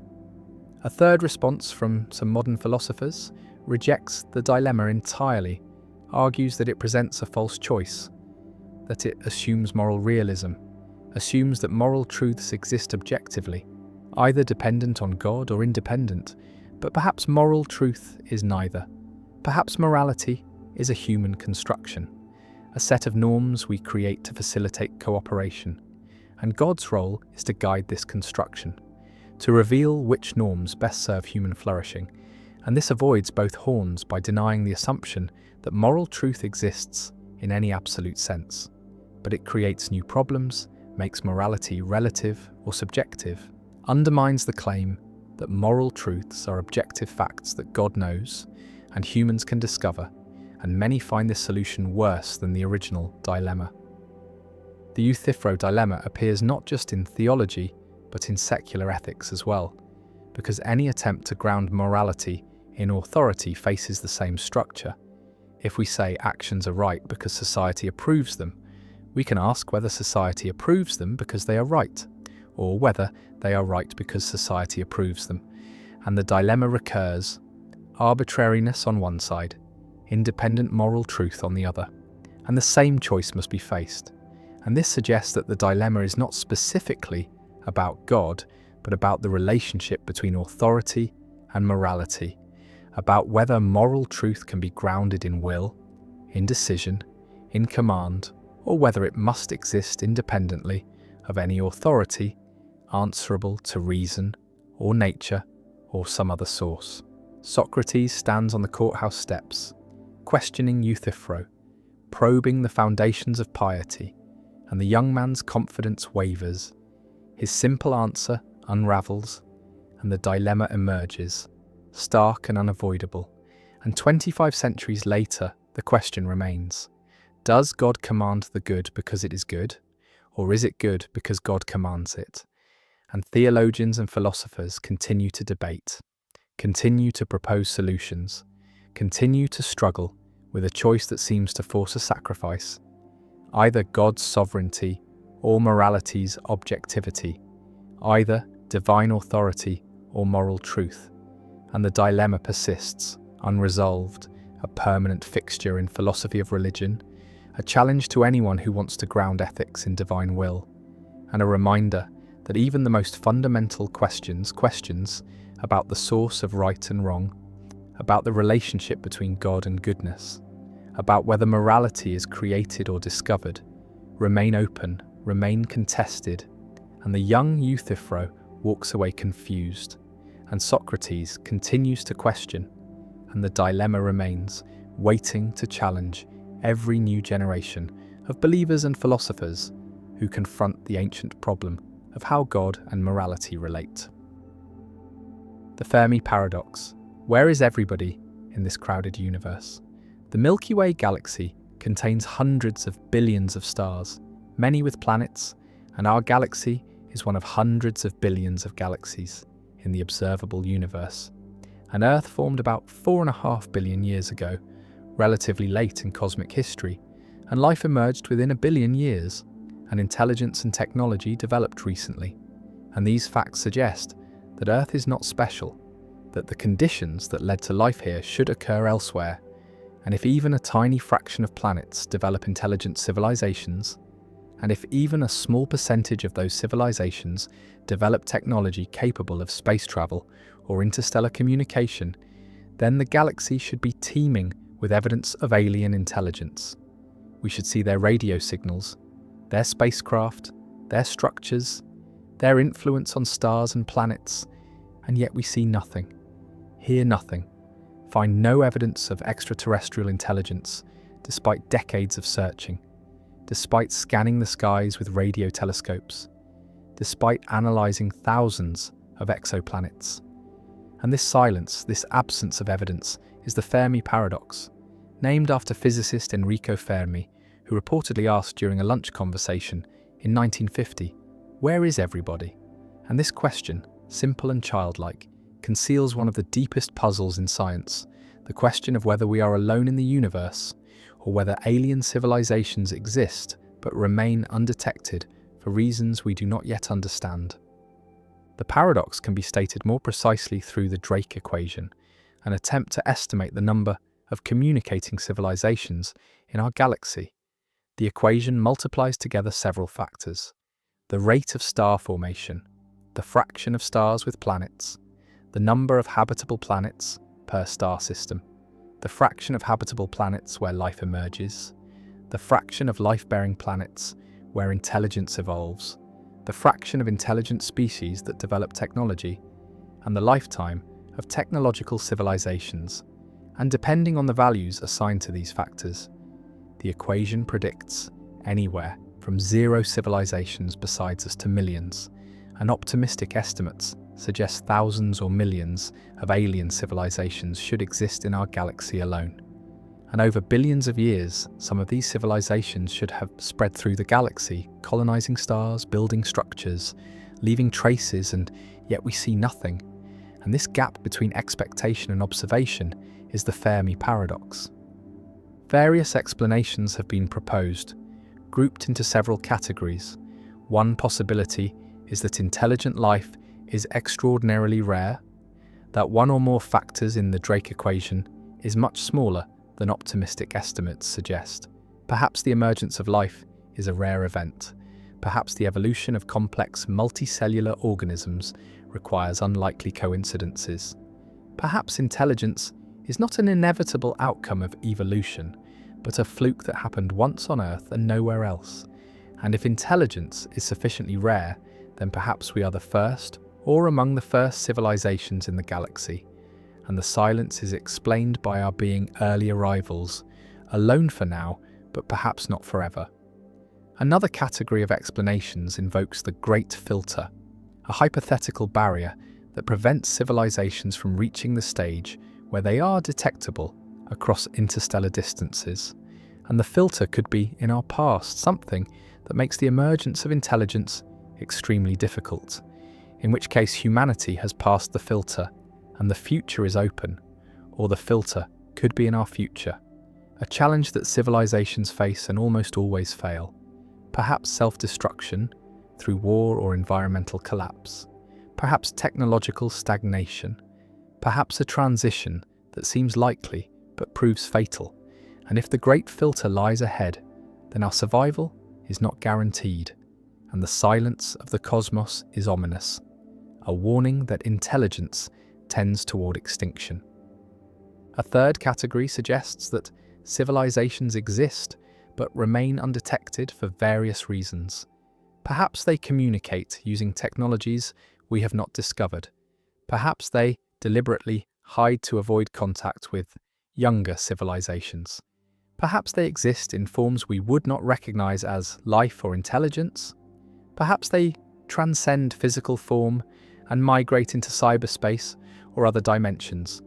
A third response from some modern philosophers rejects the dilemma entirely, argues that it presents a false choice, that it assumes moral realism, assumes that moral truths exist objectively, either dependent on God or independent, but perhaps moral truth is neither. Perhaps morality is a human construction, a set of norms we create to facilitate cooperation, and God's role is to guide this construction, to reveal which norms best serve human flourishing, and this avoids both horns by denying the assumption that moral truth exists in any absolute sense, but it creates new problems, makes morality relative or subjective, undermines the claim that moral truths are objective facts that God knows and humans can discover, and many find this solution worse than the original dilemma. The Euthyphro dilemma appears not just in theology, but in secular ethics as well, because any attempt to ground morality in authority faces the same structure. If we say actions are right because society approves them, we can ask whether society approves them because they are right, or whether they are right because society approves them. And the dilemma recurs: arbitrariness on one side, independent moral truth on the other, and the same choice must be faced. And this suggests that the dilemma is not specifically about God, but about the relationship between authority and morality, about whether moral truth can be grounded in will, in decision, in command, or whether it must exist independently of any authority, answerable to reason or nature or some other source. Socrates stands on the courthouse steps, questioning Euthyphro, probing the foundations of piety, and the young man's confidence wavers. His simple answer unravels, and the dilemma emerges, stark and unavoidable. And 25 centuries later, the question remains: does God command the good because it is good, or is it good because God commands it? And theologians and philosophers continue to debate, continue to propose solutions, continue to struggle with a choice that seems to force a sacrifice, either God's sovereignty or morality's objectivity, either divine authority or moral truth. And the dilemma persists, unresolved, a permanent fixture in philosophy of religion, a challenge to anyone who wants to ground ethics in divine will, and a reminder that even the most fundamental questions about the source of right and wrong, about the relationship between God and goodness, about whether morality is created or discovered, remain open, remain contested, and the young Euthyphro walks away confused, and Socrates continues to question, and the dilemma remains, waiting to challenge every new generation of believers and philosophers who confront the ancient problem of how God and morality relate. The Fermi Paradox. Where is everybody in this crowded universe? The Milky Way galaxy contains hundreds of billions of stars, many with planets, and our galaxy is one of hundreds of billions of galaxies in the observable universe. And Earth formed about 4.5 billion years ago, relatively late in cosmic history, and life emerged within 1 billion years, and intelligence and technology developed recently. And these facts suggest that Earth is not special, that the conditions that led to life here should occur elsewhere, and if even a tiny fraction of planets develop intelligent civilizations, and if even a small percentage of those civilizations develop technology capable of space travel or interstellar communication, then the galaxy should be teeming with evidence of alien intelligence. We should see their radio signals, their spacecraft, their structures, their influence on stars and planets, and yet we see nothing, hear nothing, find no evidence of extraterrestrial intelligence despite decades of searching, despite scanning the skies with radio telescopes, despite analysing thousands of exoplanets. And this silence, this absence of evidence, is the Fermi Paradox, named after physicist Enrico Fermi, who reportedly asked during a lunch conversation in 1950, "Where is everybody?" And this question, simple and childlike, conceals one of the deepest puzzles in science, the question of whether we are alone in the universe, or whether alien civilizations exist but remain undetected for reasons we do not yet understand. The paradox can be stated more precisely through the Drake equation, an attempt to estimate the number of communicating civilizations in our galaxy. The equation multiplies together several factors: the rate of star formation, the fraction of stars with planets, the number of habitable planets per star system, the fraction of habitable planets where life emerges, the fraction of life-bearing planets where intelligence evolves, the fraction of intelligent species that develop technology, and the lifetime of technological civilizations. And depending on the values assigned to these factors, the equation predicts anywhere from 0 civilizations besides us to millions, and optimistic estimates suggest thousands or millions of alien civilizations should exist in our galaxy alone. And over billions of years, some of these civilizations should have spread through the galaxy, colonizing stars, building structures, leaving traces, and yet we see nothing. And this gap between expectation and observation is the Fermi Paradox. Various explanations have been proposed, grouped into several categories. One possibility is that intelligent life is extraordinarily rare, that one or more factors in the Drake equation is much smaller than optimistic estimates suggest. Perhaps the emergence of life is a rare event. Perhaps the evolution of complex multicellular organisms requires unlikely coincidences. Perhaps intelligence is not an inevitable outcome of evolution, but a fluke that happened once on Earth and nowhere else. And if intelligence is sufficiently rare, then perhaps we are the first or among the first civilizations in the galaxy, and the silence is explained by our being early arrivals, alone for now, but perhaps not forever. Another category of explanations invokes the Great Filter, a hypothetical barrier that prevents civilizations from reaching the stage where they are detectable across interstellar distances. And the filter could be in our past, something that makes the emergence of intelligence extremely difficult, in which case humanity has passed the filter and the future is open, or the filter could be in our future, a challenge that civilizations face and almost always fail. Perhaps self-destruction through war or environmental collapse, perhaps technological stagnation, perhaps a transition that seems likely but proves fatal. And if the great filter lies ahead, then our survival is not guaranteed, and the silence of the cosmos is ominous, a warning that intelligence tends toward extinction. A third category suggests that civilizations exist but remain undetected for various reasons. Perhaps they communicate using technologies we have not discovered. Perhaps they deliberately hide to avoid contact with younger civilizations. Perhaps they exist in forms we would not recognize as life or intelligence. Perhaps they transcend physical form and migrate into cyberspace or other dimensions.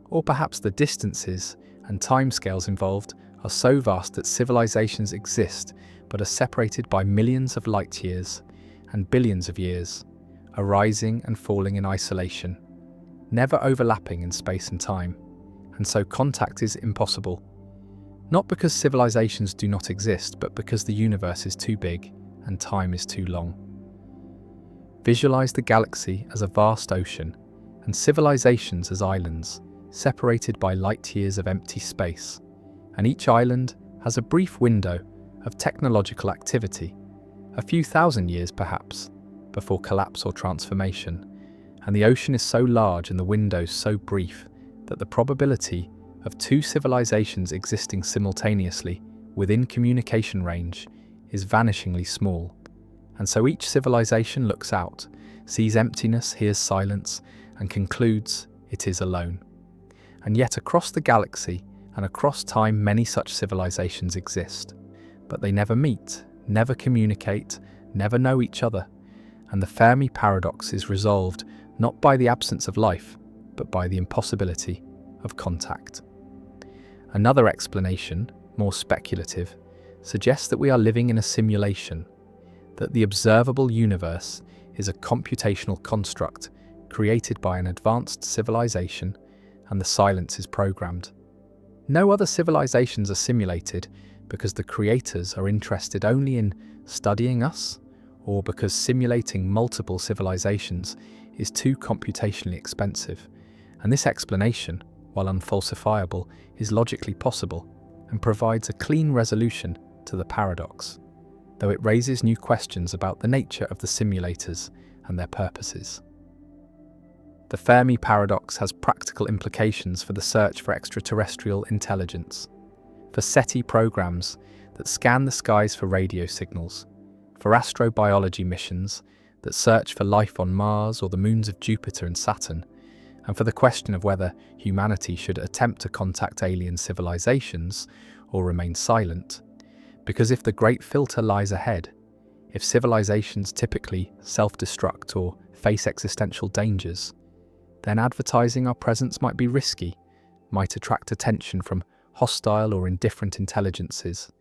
Or perhaps the distances and timescales involved are so vast that civilizations exist but are separated by millions of light years and billions of years, arising and falling in isolation, never overlapping in space and time, and so contact is impossible. Not because civilizations do not exist, but because the universe is too big and time is too long. Visualize the galaxy as a vast ocean and civilizations as islands, separated by light years of empty space, and each island has a brief window of technological activity, a few thousand years perhaps, before collapse or transformation, and the ocean is so large and the windows so brief that the probability of two civilizations existing simultaneously within communication range is vanishingly small. And so each civilization looks out, sees emptiness, hears silence, and concludes it is alone. And yet across the galaxy and across time many such civilizations exist, but they never meet, never communicate, never know each other, and the Fermi paradox is resolved not by the absence of life, but by the impossibility of contact. Another explanation, more speculative, suggests that we are living in a simulation, that the observable universe is a computational construct created by an advanced civilization and the silence is programmed. No other civilizations are simulated because the creators are interested only in studying us, or because simulating multiple civilizations is too computationally expensive. And this explanation, while unfalsifiable, is logically possible and provides a clean resolution to the paradox, though it raises new questions about the nature of the simulators and their purposes. The Fermi paradox has practical implications for the search for extraterrestrial intelligence, for SETI programs that scan the skies for radio signals, for astrobiology missions that search for life on Mars or the moons of Jupiter and Saturn, and for the question of whether humanity should attempt to contact alien civilizations or remain silent. Because if the great filter lies ahead, if civilizations typically self-destruct or face existential dangers, then advertising our presence might be risky, might attract attention from hostile or indifferent intelligences,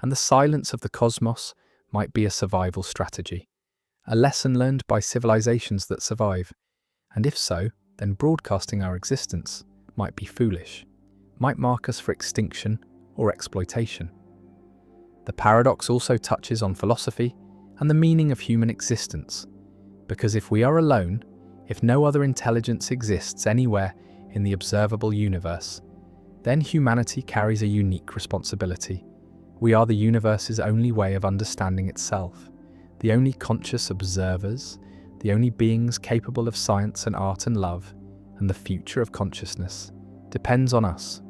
and the silence of the cosmos might be a survival strategy, a lesson learned by civilizations that survive, and if so, then broadcasting our existence might be foolish, might mark us for extinction or exploitation. The paradox also touches on philosophy and the meaning of human existence, because if we are alone, if no other intelligence exists anywhere in the observable universe, then humanity carries a unique responsibility. We are the universe's only way of understanding itself, the only conscious observers, the only beings capable of science and art and love, and the future of consciousness depends on us,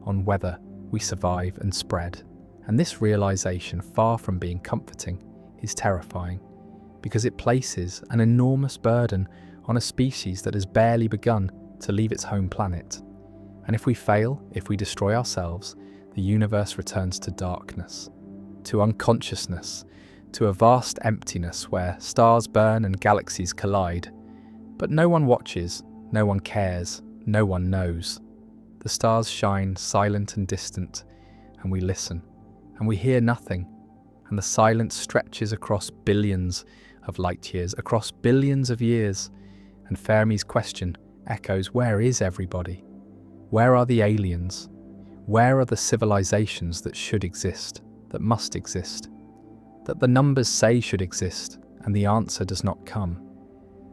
on whether we survive and spread. And this realization, far from being comforting, is terrifying, because it places an enormous burden on a species that has barely begun to leave its home planet. And if we fail, if we destroy ourselves, the universe returns to darkness, to unconsciousness, to a vast emptiness where stars burn and galaxies collide. But no one watches, no one cares, no one knows. The stars shine silent and distant, and we listen, and we hear nothing, and the silence stretches across billions of light years, across billions of years, and Fermi's question echoes, where is everybody? Where are the aliens? Where are the civilizations that should exist, that must exist, that the numbers say should exist, and the answer does not come?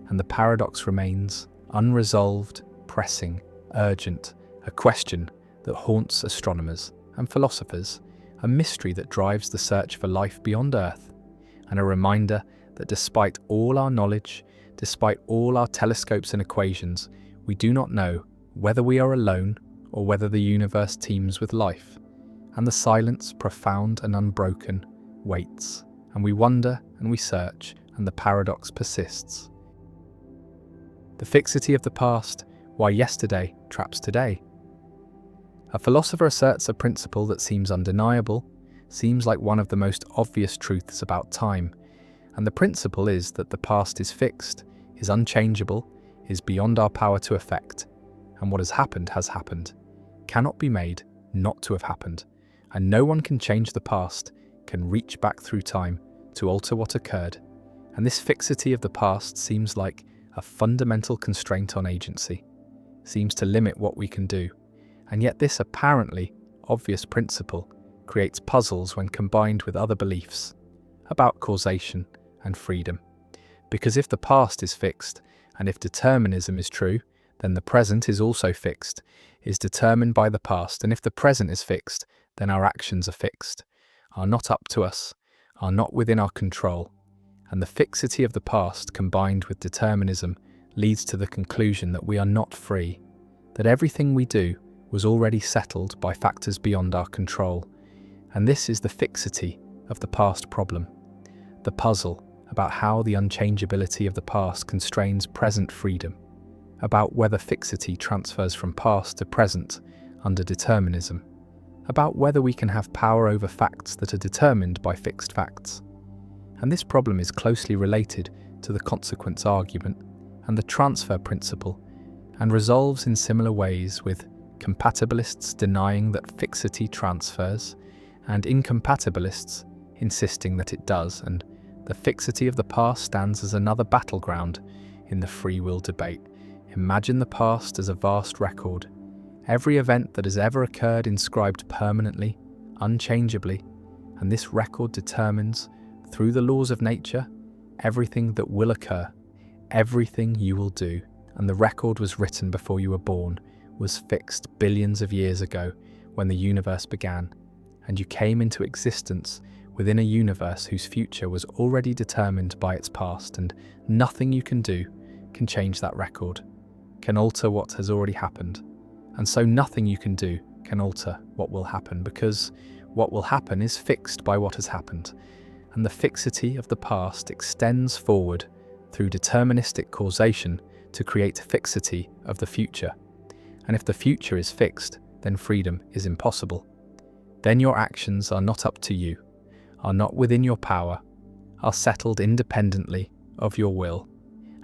And the paradox remains unresolved, pressing, urgent, a question that haunts astronomers and philosophers, a mystery that drives the search for life beyond Earth, and a reminder that despite all our knowledge, despite all our telescopes and equations, we do not know whether we are alone or whether the universe teems with life, and the silence, profound and unbroken, waits, and we wonder and we search, and the paradox persists. The fixity of the past, why yesterday traps today. A philosopher asserts a principle that seems undeniable, seems like one of the most obvious truths about time, and the principle is that the past is fixed, is unchangeable, is beyond our power to affect, and what has happened, cannot be made not to have happened, and no one can change the past, can reach back through time to alter what occurred, and this fixity of the past seems like a fundamental constraint on agency, seems to limit what we can do, and yet this apparently obvious principle creates puzzles when combined with other beliefs about causation and freedom. Because if the past is fixed, and if determinism is true, then the present is also fixed, is determined by the past, and if the present is fixed, then our actions are fixed, are not up to us, are not within our control, and the fixity of the past combined with determinism leads to the conclusion that we are not free, that everything we do was already settled by factors beyond our control, and this is the fixity of the past problem, the puzzle about how the unchangeability of the past constrains present freedom, about whether fixity transfers from past to present under determinism, about whether we can have power over facts that are determined by fixed facts. And this problem is closely related to the consequence argument and the transfer principle, and resolves in similar ways with compatibilists denying that fixity transfers and incompatibilists insisting that it does, and the fixity of the past stands as another battleground in the free will debate. Imagine the past as a vast record, every event that has ever occurred inscribed permanently, unchangeably, and this record determines, through the laws of nature, everything that will occur, everything you will do, and the record was written before you were born, was fixed billions of years ago when the universe began, and you came into existence within a universe whose future was already determined by its past, and nothing you can do can change that record, can alter what has already happened, and so nothing you can do can alter what will happen, because what will happen is fixed by what has happened, and the fixity of the past extends forward through deterministic causation to create fixity of the future. And if the future is fixed, then freedom is impossible. Then your actions are not up to you, are not within your power, are settled independently of your will.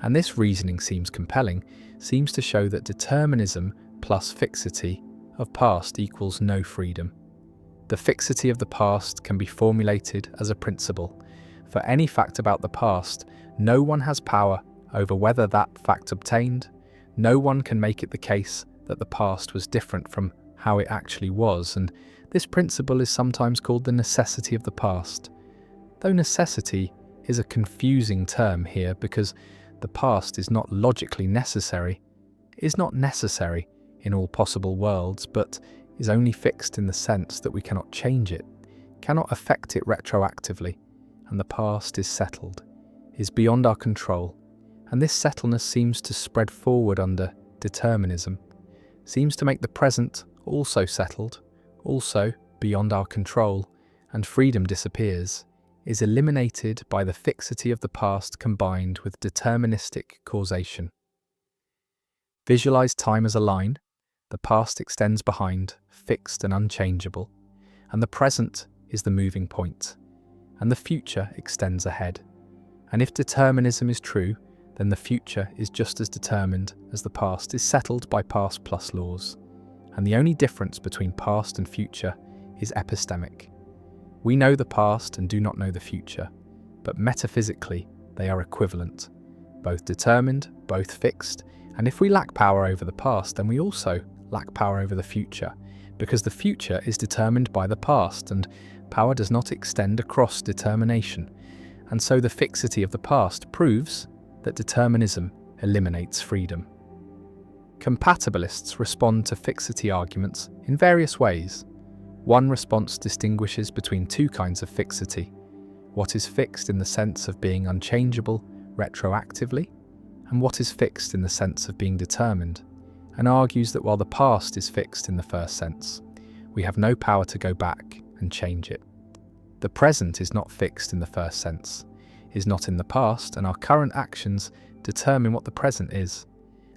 And this reasoning seems compelling, seems to show that determinism plus fixity of past equals no freedom. The fixity of the past can be formulated as a principle. For any fact about the past, no one has power over whether that fact obtained. No one can make it the case that the past was different from how it actually was, and this principle is sometimes called the necessity of the past. Though necessity is a confusing term here because the past is not logically necessary, is not necessary in all possible worlds, but is only fixed in the sense that we cannot change it, cannot affect it retroactively, and the past is settled, is beyond our control, and this settledness seems to spread forward under determinism, seems to make the present also settled, also beyond our control, and freedom disappears, is eliminated by the fixity of the past combined with deterministic causation. Visualize time as a line. The past extends behind, fixed and unchangeable, and the present is the moving point, and the future extends ahead. And if determinism is true, then the future is just as determined as the past is settled by past plus laws. And the only difference between past and future is epistemic. We know the past and do not know the future, but metaphysically they are equivalent, both determined, both fixed, and if we lack power over the past, then we also lack power over the future, because the future is determined by the past, and power does not extend across determination, and so the fixity of the past proves that determinism eliminates freedom. Compatibilists respond to fixity arguments in various ways. One response distinguishes between two kinds of fixity: what is fixed in the sense of being unchangeable retroactively, and what is fixed in the sense of being determined. and argues that while the past is fixed in the first sense, we have no power to go back and change it. The present is not fixed in the first sense, is not in the past, and our current actions determine what the present is.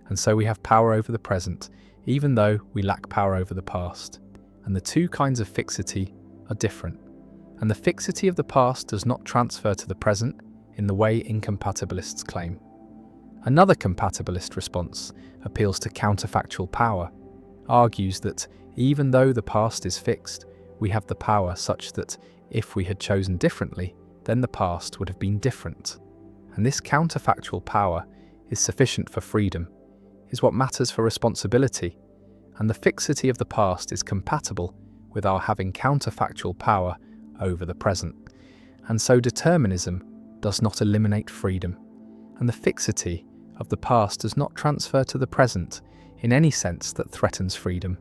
And so we have power over the present, even though we lack power over the past. And the two kinds of fixity are different. And the fixity of the past does not transfer to the present in the way incompatibilists claim. Another compatibilist response appeals to counterfactual power, argues that even though the past is fixed, we have the power such that if we had chosen differently, then the past would have been different. And this counterfactual power is sufficient for freedom, is what matters for responsibility, and the fixity of the past is compatible with our having counterfactual power over the present. And so determinism does not eliminate freedom, and the fixity of the past does not transfer to the present in any sense that threatens freedom.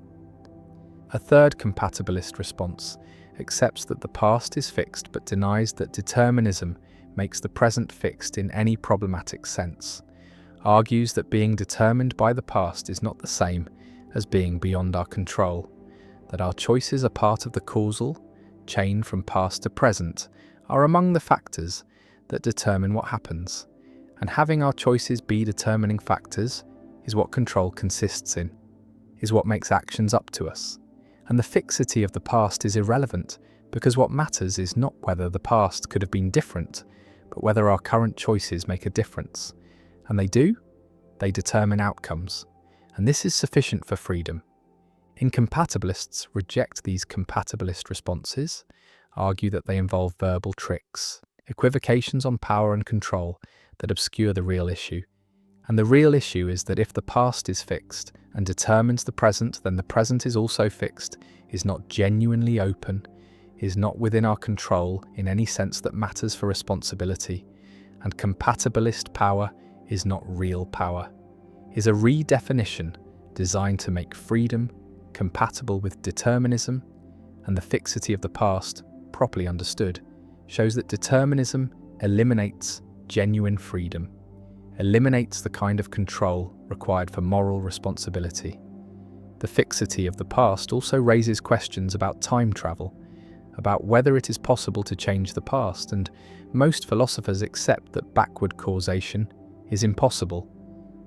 A third compatibilist response accepts that the past is fixed but denies that determinism makes the present fixed in any problematic sense, argues that being determined by the past is not the same as being beyond our control, that our choices are part of the causal chain from past to present, are among the factors that determine what happens, and having our choices be determining factors is what control consists in, is what makes actions up to us. And the fixity of the past is irrelevant, because what matters is not whether the past could have been different, but whether our current choices make a difference. And they do. They determine outcomes. And this is sufficient for freedom. Incompatibilists reject these compatibilist responses, argue that they involve verbal tricks, equivocations on power and control that obscure the real issue. And the real issue is that if the past is fixed and determines the present, then the present is also fixed, is not genuinely open, is not within our control in any sense that matters for responsibility, and compatibilist power is not real power, is a redefinition designed to make freedom compatible with determinism, and the fixity of the past, properly understood, shows that determinism eliminates genuine freedom, eliminates the kind of control required for moral responsibility. The fixity of the past also raises questions about time travel, about whether it is possible to change the past, and most philosophers accept that backward causation is impossible,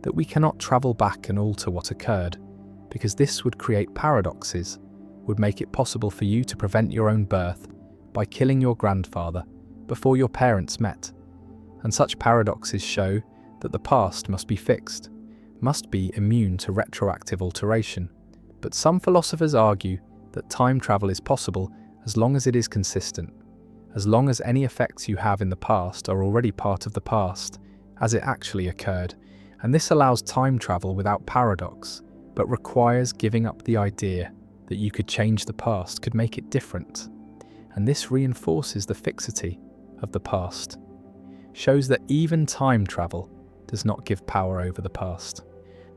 that we cannot travel back and alter what occurred, because this would create paradoxes, would make it possible for you to prevent your own birth by killing your grandfather before your parents met. And such paradoxes show that the past must be fixed, must be immune to retroactive alteration. But some philosophers argue that time travel is possible as long as it is consistent, as long as any effects you have in the past are already part of the past, as it actually occurred, and this allows time travel without paradox, but requires giving up the idea that you could change the past, could make it different. And this reinforces the fixity of the past, shows that even time travel does not give power over the past.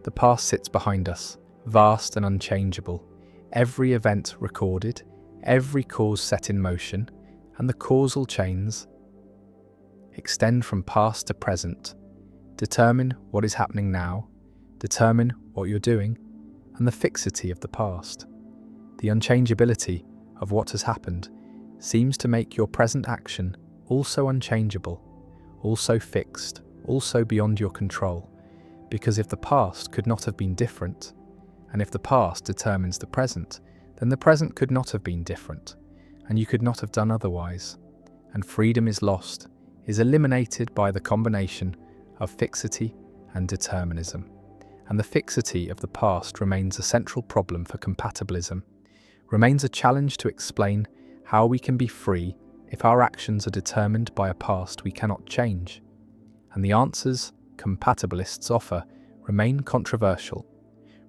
The past sits behind us, vast and unchangeable, every event recorded, every cause set in motion, and the causal chains extend from past to present, determine what is happening now, determine what you're doing, and the fixity of the past. The unchangeability of what has happened seems to make your present action also unchangeable, also fixed, also beyond your control, because if the past could not have been different, and if the past determines the present, then the present could not have been different, and you could not have done otherwise, and freedom is lost, is eliminated by the combination of fixity and determinism. And the fixity of the past remains a central problem for compatibilism, remains a challenge to explain how we can be free if our actions are determined by a past we cannot change. And the answers compatibilists offer remain controversial,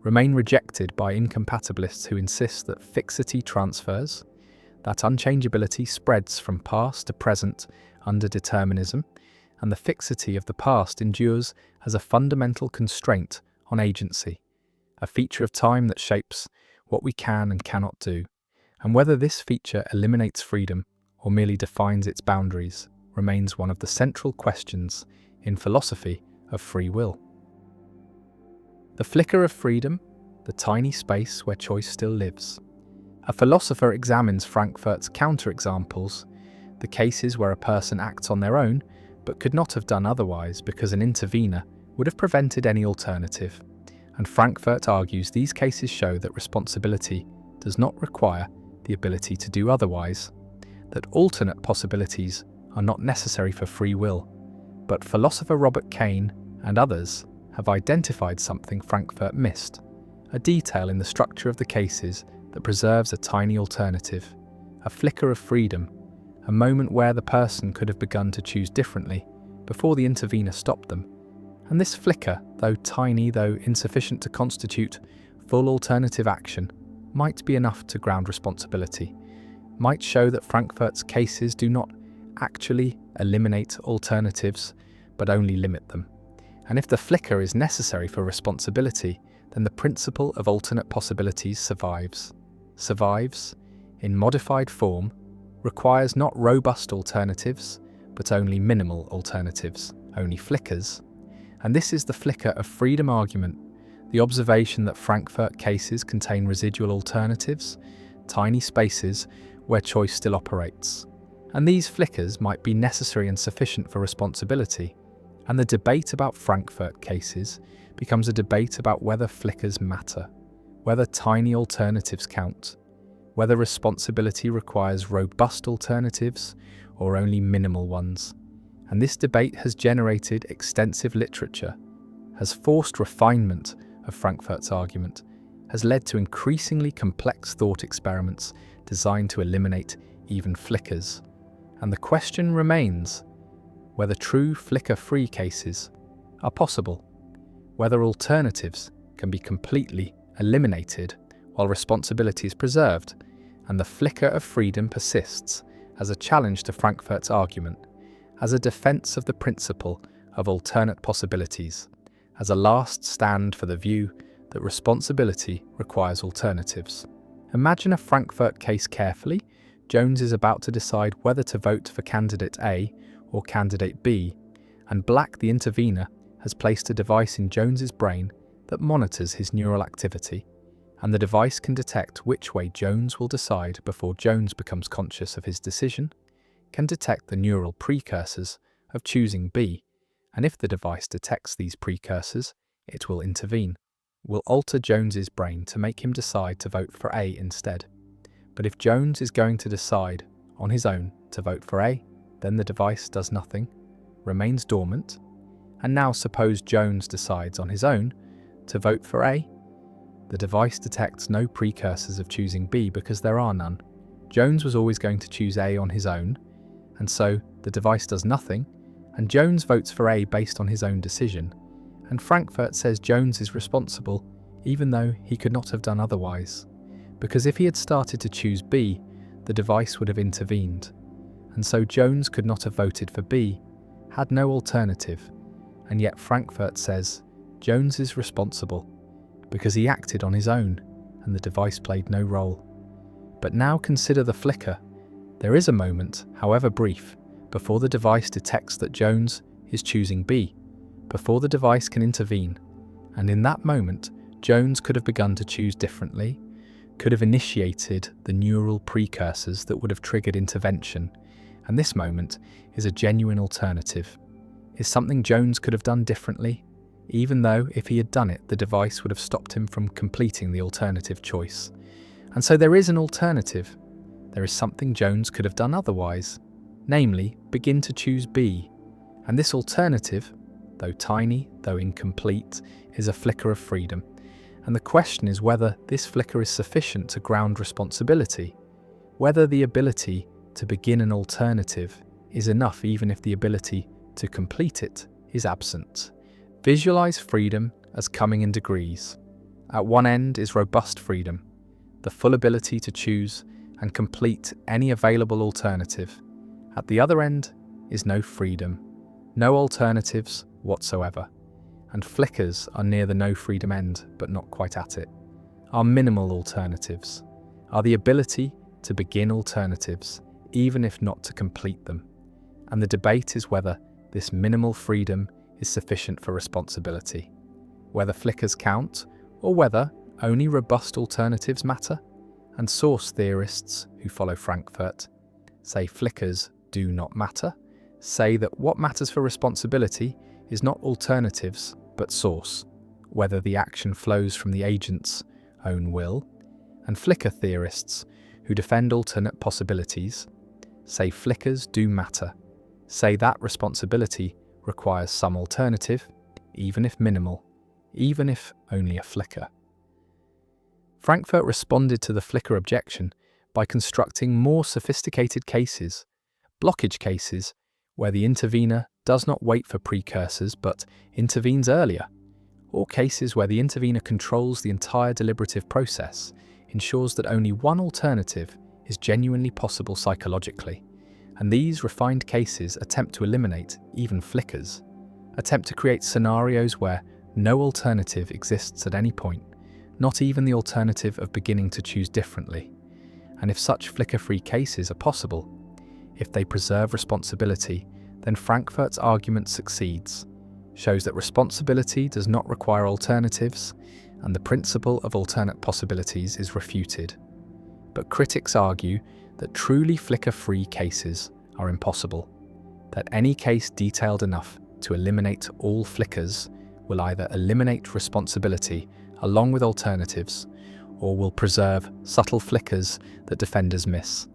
remain rejected by incompatibilists who insist that fixity transfers, that unchangeability spreads from past to present under determinism, and the fixity of the past endures as a fundamental constraint on agency, a feature of time that shapes what we can and cannot do. And whether this feature eliminates freedom or merely defines its boundaries remains one of the central questions in philosophy of free will. The flicker of freedom the tiny space where choice still lives. A philosopher examines Frankfurt's counterexamples, the cases where a person acts on their own but could not have done otherwise because an intervener would have prevented any alternative. And Frankfurt argues these cases show that responsibility does not require the ability to do otherwise, that alternate possibilities are not necessary for free will. But philosopher Robert Kane and others have identified something Frankfurt missed, a detail in the structure of the cases that preserves a tiny alternative, a flicker of freedom, a moment where the person could have begun to choose differently before the intervener stopped them. And this flicker, though tiny, though insufficient to constitute full alternative action, might be enough to ground responsibility, might show that Frankfurt's cases do not actually eliminate alternatives, but only limit them. And if the flicker is necessary for responsibility, then the principle of alternate possibilities survives. Survives, in modified form, requires not robust alternatives, but only minimal alternatives, only flickers. And this is the flicker of freedom argument, the observation that Frankfurt cases contain residual alternatives, tiny spaces where choice still operates. And these flickers might be necessary and sufficient for responsibility. And the debate about Frankfurt cases becomes a debate about whether flickers matter, whether tiny alternatives count, whether responsibility requires robust alternatives or only minimal ones. And this debate has generated extensive literature, has forced refinement of Frankfurt's argument, has led to increasingly complex thought experiments designed to eliminate even flickers. And the question remains whether true flicker-free cases are possible, whether alternatives can be completely eliminated while responsibility is preserved, and the flicker of freedom persists as a challenge to Frankfurt's argument, as a defense of the principle of alternate possibilities, as a last stand for the view that responsibility requires alternatives. Imagine a Frankfurt case carefully. Jones is about to decide whether to vote for candidate A or candidate B, and Black, the intervener, has placed a device in Jones's brain that monitors his neural activity, and the device can detect which way Jones will decide before Jones becomes conscious of his decision, can detect the neural precursors of choosing B, and if the device detects these precursors, it will intervene, will alter Jones's brain to make him decide to vote for A instead. But if Jones is going to decide on his own to vote for A, then the device does nothing, remains dormant, and now suppose Jones decides on his own to vote for A. The device detects no precursors of choosing B because there are none. Jones was always going to choose A on his own, and so the device does nothing, and Jones votes for A based on his own decision. And Frankfurt says Jones is responsible, even though he could not have done otherwise. Because if he had started to choose B, the device would have intervened. And so Jones could not have voted for B, had no alternative. And yet Frankfurt says Jones is responsible, because he acted on his own, and the device played no role. But now consider the flicker. There is a moment, however brief, before the device detects that Jones is choosing B, before the device can intervene. And in that moment, Jones could have begun to choose differently, could have initiated the neural precursors that would have triggered intervention. And this moment is a genuine alternative. Is something Jones could have done differently, even though if he had done it, the device would have stopped him from completing the alternative choice. And so there is an alternative. There is something Jones could have done otherwise, namely, begin to choose B. And this alternative, though tiny, though incomplete, is a flicker of freedom. And the question is whether this flicker is sufficient to ground responsibility, whether the ability to begin an alternative is enough even if the ability to complete it is absent. Visualize freedom as coming in degrees. At one end is robust freedom, the full ability to choose and complete any available alternative. At the other end is no freedom, no alternatives whatsoever. And flickers are near the no freedom end, but not quite at it. Are minimal alternatives, are the ability to begin alternatives, even if not to complete them. And the debate is whether this minimal freedom is sufficient for responsibility, whether flickers count, or whether only robust alternatives matter, and source theorists who follow Frankfurt say flickers do not matter, say that what matters for responsibility is not alternatives but source, whether the action flows from the agent's own will, and flicker theorists who defend alternate possibilities say flickers do matter, say that responsibility requires some alternative, even if minimal, even if only a flicker. Frankfurt responded to the flicker objection by constructing more sophisticated cases, blockage cases, where the intervener does not wait for precursors but intervenes earlier, or cases where the intervener controls the entire deliberative process, ensures that only one alternative is genuinely possible psychologically, and these refined cases attempt to eliminate even flickers, attempt to create scenarios where no alternative exists at any point, not even the alternative of beginning to choose differently. And if such flicker-free cases are possible, if they preserve responsibility, then Frankfurt's argument succeeds, shows that responsibility does not require alternatives, and the principle of alternate possibilities is refuted. But critics argue that truly flicker-free cases are impossible, that any case detailed enough to eliminate all flickers will either eliminate responsibility along with alternatives, or will preserve subtle flickers that defenders miss.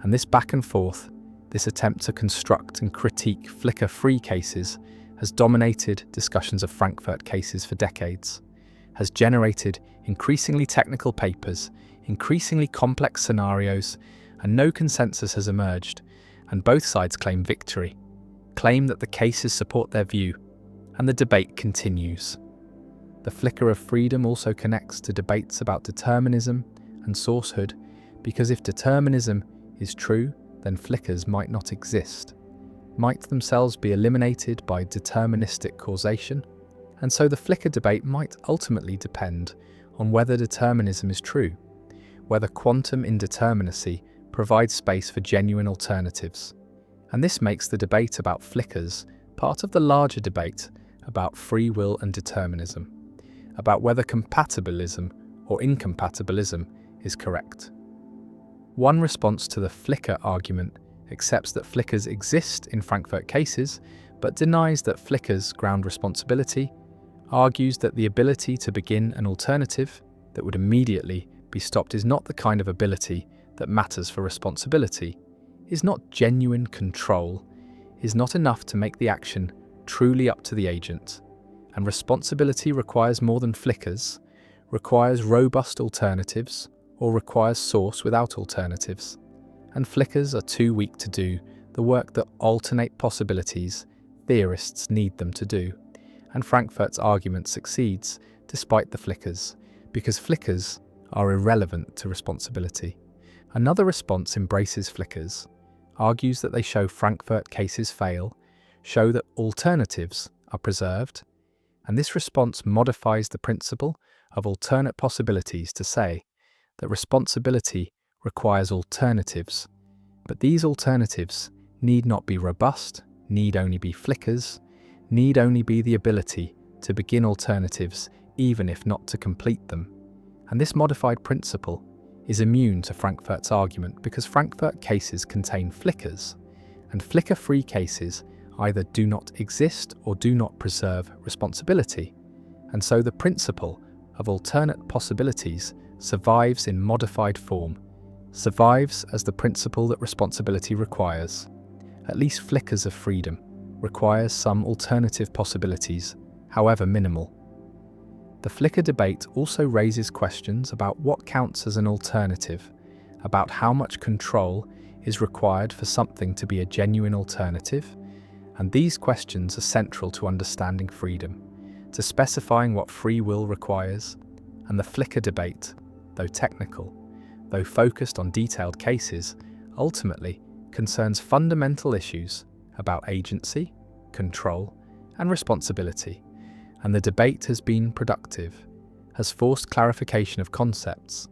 And this back and forth, this attempt to construct and critique flicker-free cases, has dominated discussions of Frankfurt cases for decades, has generated increasingly technical papers, increasingly complex scenarios, and no consensus has emerged, and both sides claim victory, claim that the cases support their view, and the debate continues. The flicker of freedom also connects to debates about determinism and sourcehood, because if determinism is true, then flickers might not exist, might themselves be eliminated by deterministic causation, and so the flicker debate might ultimately depend on whether determinism is true, whether quantum indeterminacy provides space for genuine alternatives. And this makes the debate about flickers part of the larger debate about free will and determinism, about whether compatibilism or incompatibilism is correct. One response to the flicker argument accepts that flickers exist in Frankfurt cases, but denies that flickers ground responsibility, argues that the ability to begin an alternative that would immediately be stopped is not the kind of ability that matters for responsibility, is not genuine control, is not enough to make the action truly up to the agent, and responsibility requires more than flickers, requires robust alternatives, or requires source without alternatives. And flickers are too weak to do the work that alternate possibilities theorists need them to do. And Frankfurt's argument succeeds despite the flickers, because flickers are irrelevant to responsibility. Another response embraces flickers, argues that they show Frankfurt cases fail, show that alternatives are preserved, and this response modifies the principle of alternate possibilities to say that responsibility requires alternatives, but these alternatives need not be robust, need only be flickers, need only be the ability to begin alternatives even if not to complete them. And this modified principle is immune to Frankfurt's argument because Frankfurt cases contain flickers, and flicker-free cases either do not exist or do not preserve responsibility, and so the principle of alternate possibilities survives in modified form, survives as the principle that responsibility requires. At least flickers of freedom requires some alternative possibilities, however minimal. The flicker debate also raises questions about what counts as an alternative, about how much control is required for something to be a genuine alternative, and these questions are central to understanding freedom, to specifying what free will requires, and the flicker debate, though technical, though focused on detailed cases, ultimately concerns fundamental issues about agency, control, and responsibility. And the debate has been productive, has forced clarification of concepts,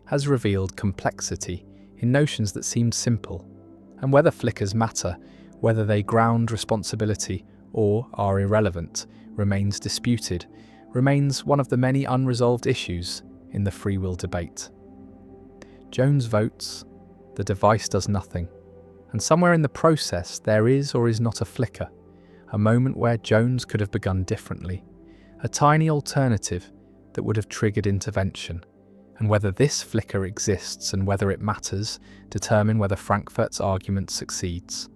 has revealed complexity in notions that seemed simple, and whether flickers matter, whether they ground responsibility or are irrelevant, remains disputed, remains one of the many unresolved issues in the free will debate. Jones votes, the device does nothing, and somewhere in the process there is or is not a flicker, a moment where Jones could have begun differently, a tiny alternative that would have triggered intervention. And whether this flicker exists and whether it matters determine whether Frankfurt's argument succeeds.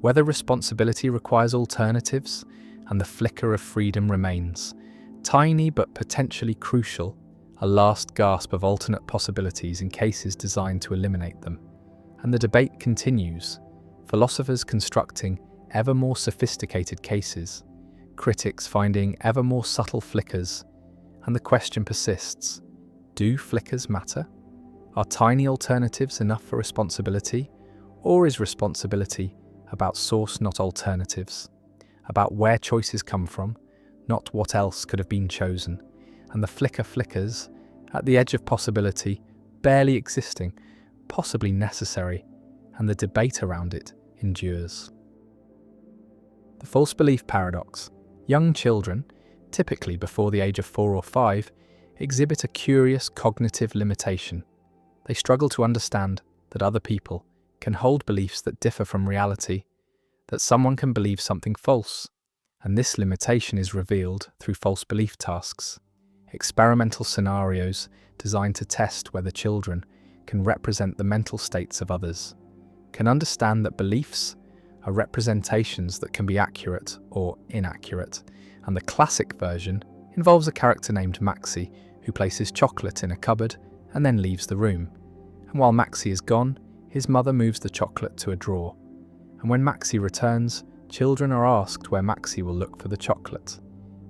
Whether responsibility requires alternatives and the flicker of freedom remains, tiny but potentially crucial, a last gasp of alternate possibilities in cases designed to eliminate them. And the debate continues, philosophers constructing ever more sophisticated cases, critics finding ever more subtle flickers, and the question persists, do flickers matter? Are tiny alternatives enough for responsibility? Or is responsibility about source, not alternatives? About where choices come from, not what else could have been chosen? And the flicker flickers, at the edge of possibility, barely existing, possibly necessary, and the debate around it endures. The false belief paradox. Young children, typically before the age of 4 or 5, exhibit a curious cognitive limitation. They struggle to understand that other people can hold beliefs that differ from reality, that someone can believe something false, and this limitation is revealed through false belief tasks, experimental scenarios designed to test whether children can represent the mental states of others, can understand that beliefs are representations that can be accurate or inaccurate, and the classic version involves a character named Maxie who places chocolate in a cupboard and then leaves the room. And while Maxie is gone, his mother moves the chocolate to a drawer. And when Maxie returns, children are asked where Maxie will look for the chocolate.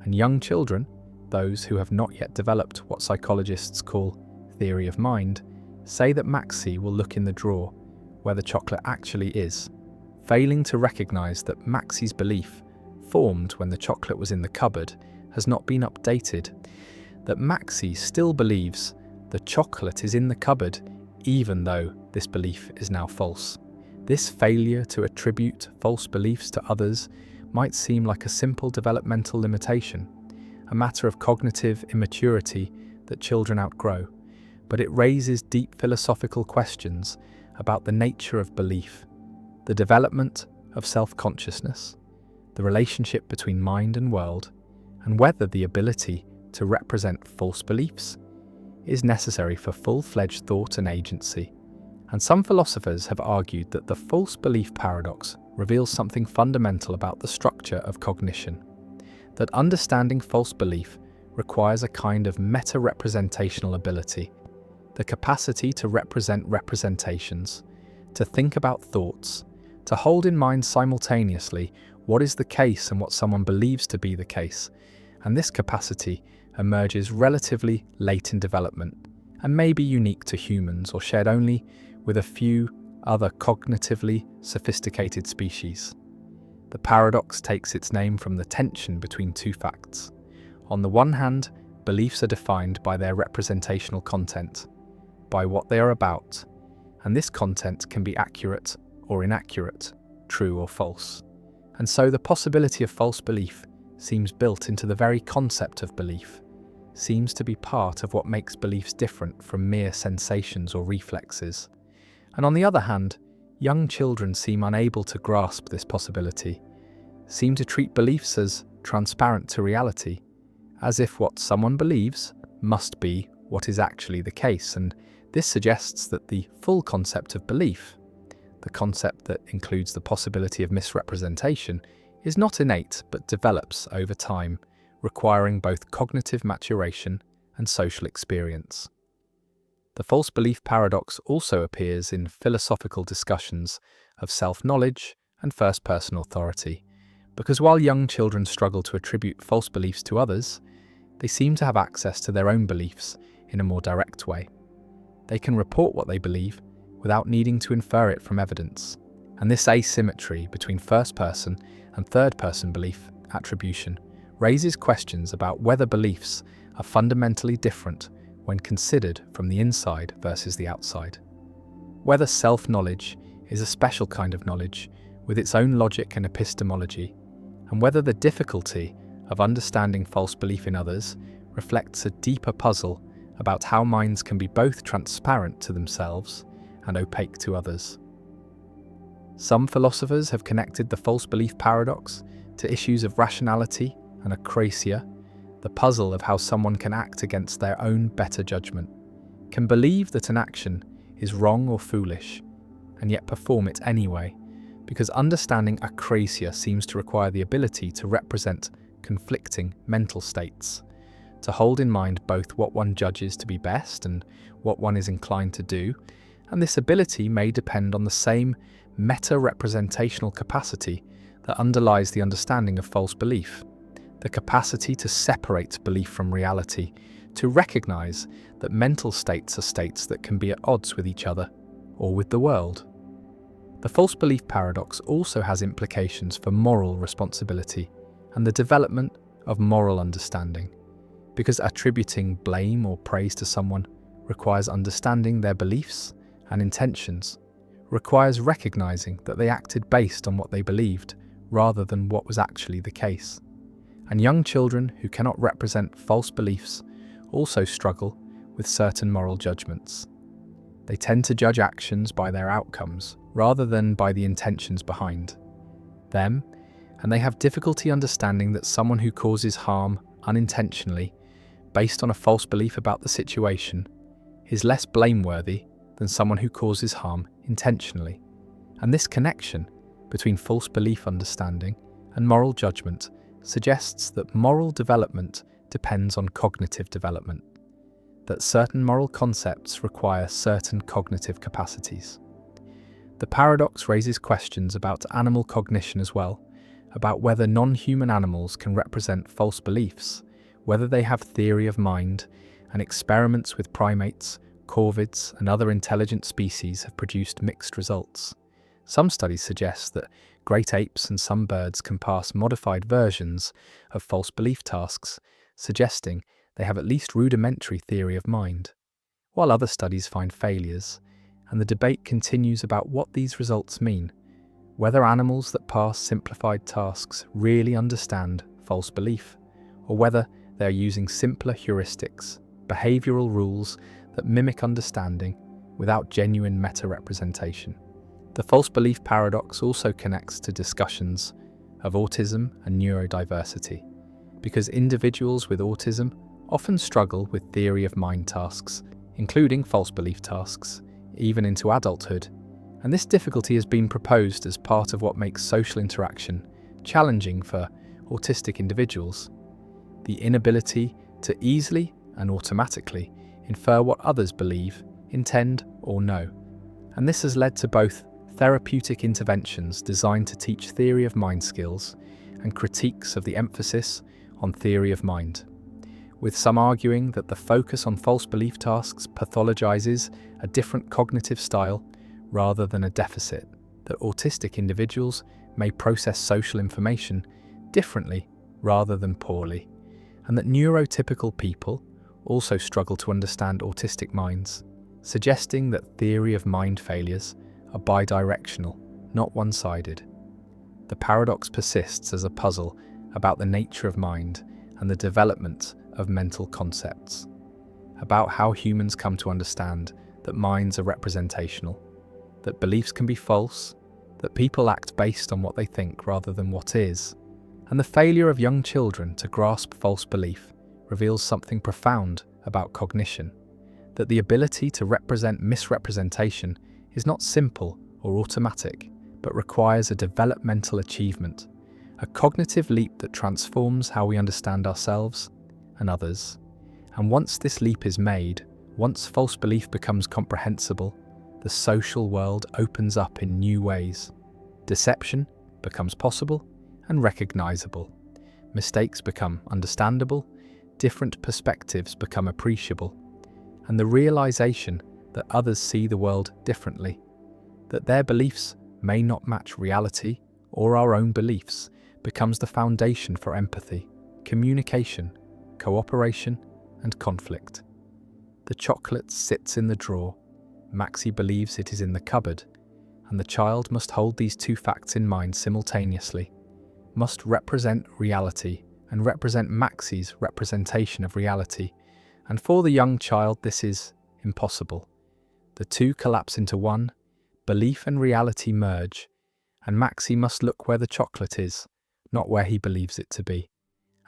And young children, those who have not yet developed what psychologists call theory of mind, say that Maxie will look in the drawer where the chocolate actually is, failing to recognize that Maxie's belief, formed when the chocolate was in the cupboard, has not been updated, that Maxie still believes the chocolate is in the cupboard even though this belief is now false. This failure to attribute false beliefs to others might seem like a simple developmental limitation, a matter of cognitive immaturity that children outgrow, but it raises deep philosophical questions about the nature of belief, the development of self-consciousness, the relationship between mind and world, and whether the ability to represent false beliefs is necessary for full-fledged thought and agency. And some philosophers have argued that the false belief paradox reveals something fundamental about the structure of cognition, that understanding false belief requires a kind of meta-representational ability, the capacity to represent representations, to think about thoughts, to hold in mind simultaneously what is the case and what someone believes to be the case, and this capacity emerges relatively late in development and may be unique to humans or shared only with a few other cognitively sophisticated species. The paradox takes its name from the tension between two facts. On the one hand, beliefs are defined by their representational content, by what they are about, and this content can be accurate or inaccurate, true or false. And so the possibility of false belief seems built into the very concept of belief, seems to be part of what makes beliefs different from mere sensations or reflexes. And on the other hand, young children seem unable to grasp this possibility, seem to treat beliefs as transparent to reality, as if what someone believes must be what is actually the case, and this suggests that the full concept of belief, the concept that includes the possibility of misrepresentation, is not innate but develops over time, requiring both cognitive maturation and social experience. The false belief paradox also appears in philosophical discussions of self-knowledge and first-person authority, because while young children struggle to attribute false beliefs to others, they seem to have access to their own beliefs in a more direct way. They can report what they believe without needing to infer it from evidence, and this asymmetry between first-person and third-person belief attribution raises questions about whether beliefs are fundamentally different when considered from the inside versus the outside. Whether self-knowledge is a special kind of knowledge with its own logic and epistemology, and whether the difficulty of understanding false belief in others reflects a deeper puzzle about how minds can be both transparent to themselves and opaque to others. Some philosophers have connected the false belief paradox to issues of rationality and akrasia, the puzzle of how someone can act against their own better judgment, can believe that an action is wrong or foolish, and yet perform it anyway, because understanding akrasia seems to require the ability to represent conflicting mental states, to hold in mind both what one judges to be best and what one is inclined to do, and this ability may depend on the same meta-representational capacity that underlies the understanding of false belief, the capacity to separate belief from reality, to recognize that mental states are states that can be at odds with each other or with the world. The false belief paradox also has implications for moral responsibility and the development of moral understanding, because attributing blame or praise to someone requires understanding their beliefs and intentions, requires recognizing that they acted based on what they believed rather than what was actually the case. And young children who cannot represent false beliefs also struggle with certain moral judgments. They tend to judge actions by their outcomes rather than by the intentions behind them, and they have difficulty understanding that someone who causes harm unintentionally, based on a false belief about the situation, is less blameworthy than someone who causes harm intentionally. And this connection between false belief understanding and moral judgment suggests that moral development depends on cognitive development, that certain moral concepts require certain cognitive capacities. The paradox raises questions about animal cognition as well, about whether non-human animals can represent false beliefs, whether they have theory of mind, and experiments with primates, corvids, and other intelligent species have produced mixed results. Some studies suggest that great apes and some birds can pass modified versions of false belief tasks, suggesting they have at least rudimentary theory of mind, while other studies find failures, and the debate continues about what these results mean, whether animals that pass simplified tasks really understand false belief, or whether they are using simpler heuristics, behavioral rules that mimic understanding without genuine meta-representation. The false belief paradox also connects to discussions of autism and neurodiversity, because individuals with autism often struggle with theory of mind tasks, including false belief tasks, even into adulthood, and this difficulty has been proposed as part of what makes social interaction challenging for autistic individuals: the inability to easily and automatically infer what others believe, intend, or know. And this has led to both therapeutic interventions designed to teach theory of mind skills and critiques of the emphasis on theory of mind, with some arguing that the focus on false belief tasks pathologizes a different cognitive style rather than a deficit, that autistic individuals may process social information differently rather than poorly, and that neurotypical people also struggle to understand autistic minds, suggesting that theory of mind failures are bidirectional, not one-sided. The paradox persists as a puzzle about the nature of mind and the development of mental concepts, about how humans come to understand that minds are representational, that beliefs can be false, that people act based on what they think rather than what is, and the failure of young children to grasp false belief reveals something profound about cognition, that the ability to represent misrepresentation is not simple or automatic, but requires a developmental achievement, a cognitive leap that transforms how we understand ourselves and others. And once this leap is made, once false belief becomes comprehensible, the social world opens up in new ways. Deception becomes possible and recognizable. Mistakes become understandable, different perspectives become appreciable, and the realization that others see the world differently, that their beliefs may not match reality or our own beliefs, becomes the foundation for empathy, communication, cooperation, and conflict. The chocolate sits in the drawer, Maxie believes it is in the cupboard, and the child must hold these two facts in mind simultaneously, must represent reality and represent Maxie's representation of reality, And for the young child, this is impossible. The two collapse into one, belief and reality merge, and Maxi must look where the chocolate is, not where he believes it to be.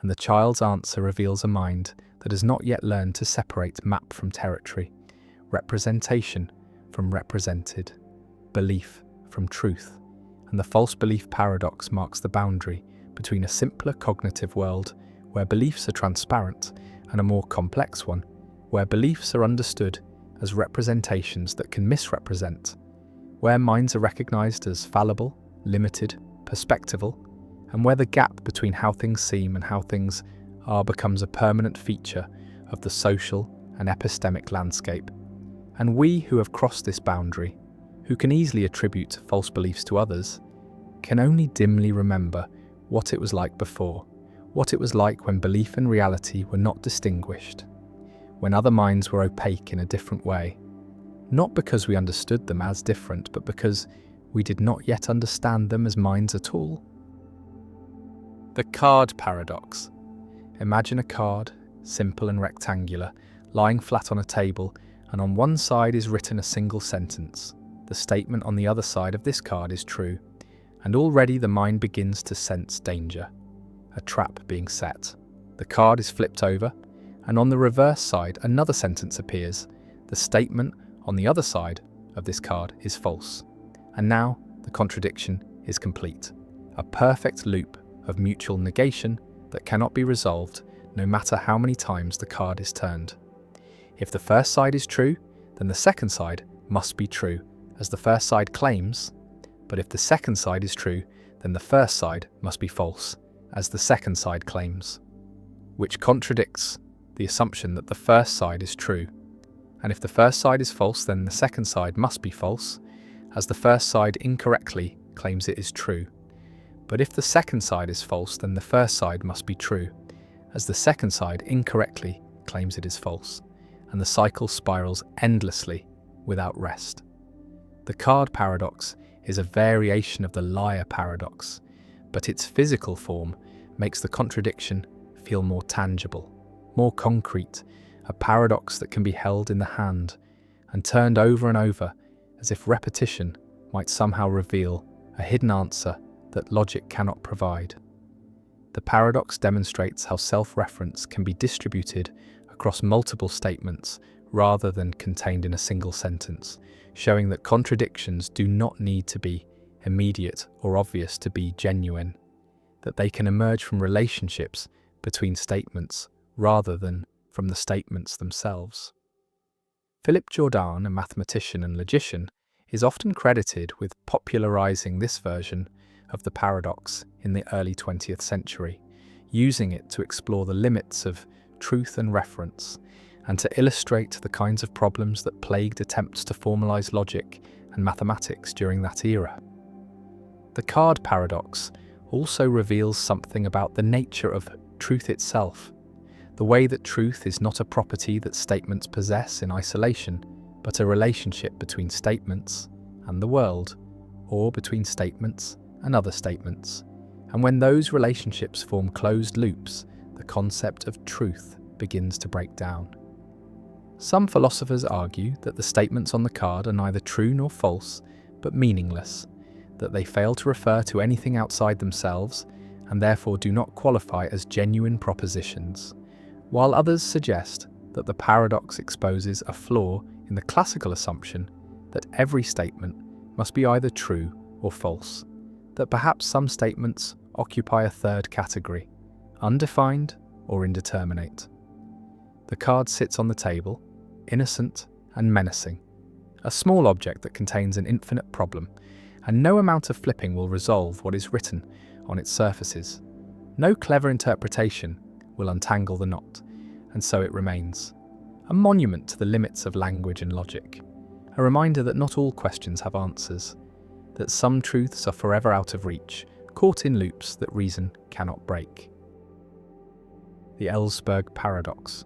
And the child's answer reveals a mind that has not yet learned to separate map from territory, representation from represented, belief from truth. And the false belief paradox marks the boundary between a simpler cognitive world where beliefs are transparent and a more complex one where beliefs are understood as representations that can misrepresent, where minds are recognized as fallible, limited, perspectival, and where the gap between how things seem and how things are becomes a permanent feature of the social and epistemic landscape. And we who have crossed this boundary, who can easily attribute false beliefs to others, can only dimly remember what it was like before, what it was like when belief and reality were not distinguished, when other minds were opaque in a different way, not because we understood them as different, but because we did not yet understand them as minds at all. The card paradox. Imagine a card, simple and rectangular, lying flat on a table, and on one side is written a single sentence. The statement on the other side of this card is true, and already the mind begins to sense danger, a trap being set. The card is flipped over, and on the reverse side another sentence appears. The statement on the other side of this card is false. And now the contradiction is complete. A perfect loop of mutual negation that cannot be resolved no matter how many times the card is turned. If the first side is true, then the second side must be true, as the first side claims. But if the second side is true, then the first side must be false, as the second side claims, which contradicts the assumption that the first side is true. And if the first side is false, then the second side must be false, as the first side incorrectly claims it is true. But if the second side is false, then the first side must be true, as the second side incorrectly claims it is false, and the cycle spirals endlessly without rest. The card paradox is a variation of the liar paradox, but its physical form makes the contradiction feel more tangible, more concrete, a paradox that can be held in the hand and turned over and over as if repetition might somehow reveal a hidden answer that logic cannot provide. The paradox demonstrates how self-reference can be distributed across multiple statements rather than contained in a single sentence, showing that contradictions do not need to be immediate or obvious to be genuine, that they can emerge from relationships between statements rather than from the statements themselves. Philip Jourdan, a mathematician and logician, is often credited with popularizing this version of the paradox in the early 20th century, using it to explore the limits of truth and reference, and to illustrate the kinds of problems that plagued attempts to formalize logic and mathematics during that era. The card paradox also reveals something about the nature of truth itself, the way that truth is not a property that statements possess in isolation, but a relationship between statements and the world, or between statements and other statements. And when those relationships form closed loops, the concept of truth begins to break down. Some philosophers argue that the statements on the card are neither true nor false, but meaningless, that they fail to refer to anything outside themselves and therefore do not qualify as genuine propositions, while others suggest that the paradox exposes a flaw in the classical assumption that every statement must be either true or false, that perhaps some statements occupy a third category, undefined or indeterminate. The card sits on the table, innocent and menacing, a small object that contains an infinite problem, and no amount of flipping will resolve what is written on its surfaces. No clever interpretation will untangle the knot, and so it remains, a monument to the limits of language and logic, a reminder that not all questions have answers, that some truths are forever out of reach, caught in loops that reason cannot break. The Ellsberg paradox.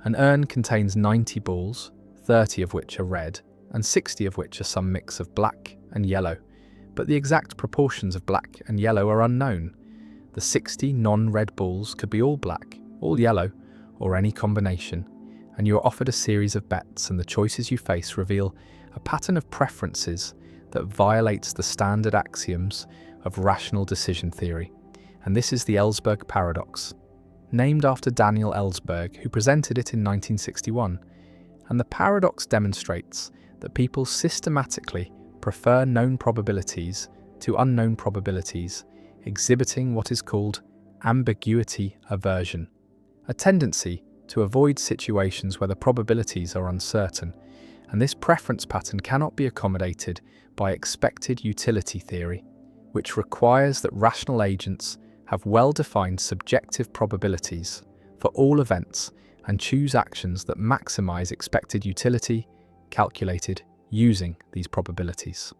An urn contains 90 balls, 30 of which are red, and 60 of which are some mix of black and yellow, but the exact proportions of black and yellow are unknown. The 60 non-red balls could be all black, all yellow, or any combination, and you are offered a series of bets, and the choices you face reveal a pattern of preferences that violates the standard axioms of rational decision theory. And this is the Ellsberg paradox, named after Daniel Ellsberg, who presented it in 1961. And the paradox demonstrates that people systematically prefer known probabilities to unknown probabilities, exhibiting what is called ambiguity aversion, a tendency to avoid situations where the probabilities are uncertain. And this preference pattern cannot be accommodated by expected utility theory, which requires that rational agents have well-defined subjective probabilities for all events and choose actions that maximize expected utility, calculated using these probabilities.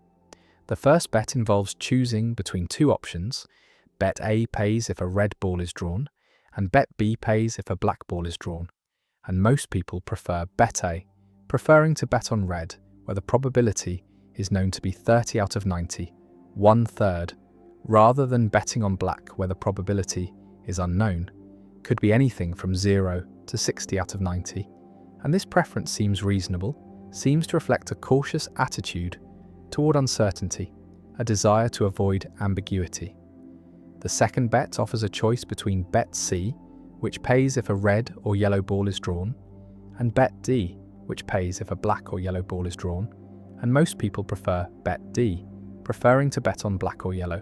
The first bet involves choosing between two options. Bet A pays if a red ball is drawn, and bet B pays if a black ball is drawn. And most people prefer bet A, preferring to bet on red, where the probability is known to be 30 out of 90, 1/3, rather than betting on black, where the probability is unknown, could be anything from 0 to 60 out of 90. And this preference seems reasonable, seems to reflect a cautious attitude toward uncertainty, a desire to avoid ambiguity. The second bet offers a choice between bet C, which pays if a red or yellow ball is drawn, and bet D, which pays if a black or yellow ball is drawn, and most people prefer bet D, preferring to bet on black or yellow,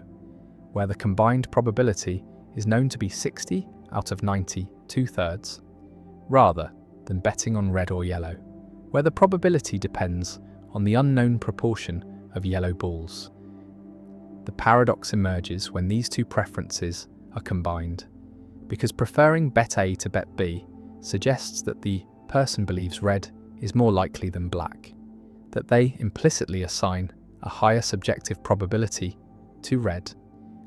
where the combined probability is known to be 60 out of 90, 2/3, rather than betting on red or yellow, where the probability depends on the unknown proportion of yellow balls. The paradox emerges when these two preferences are combined, because preferring bet A to bet B suggests that the person believes red is more likely than black, that they implicitly assign a higher subjective probability to red,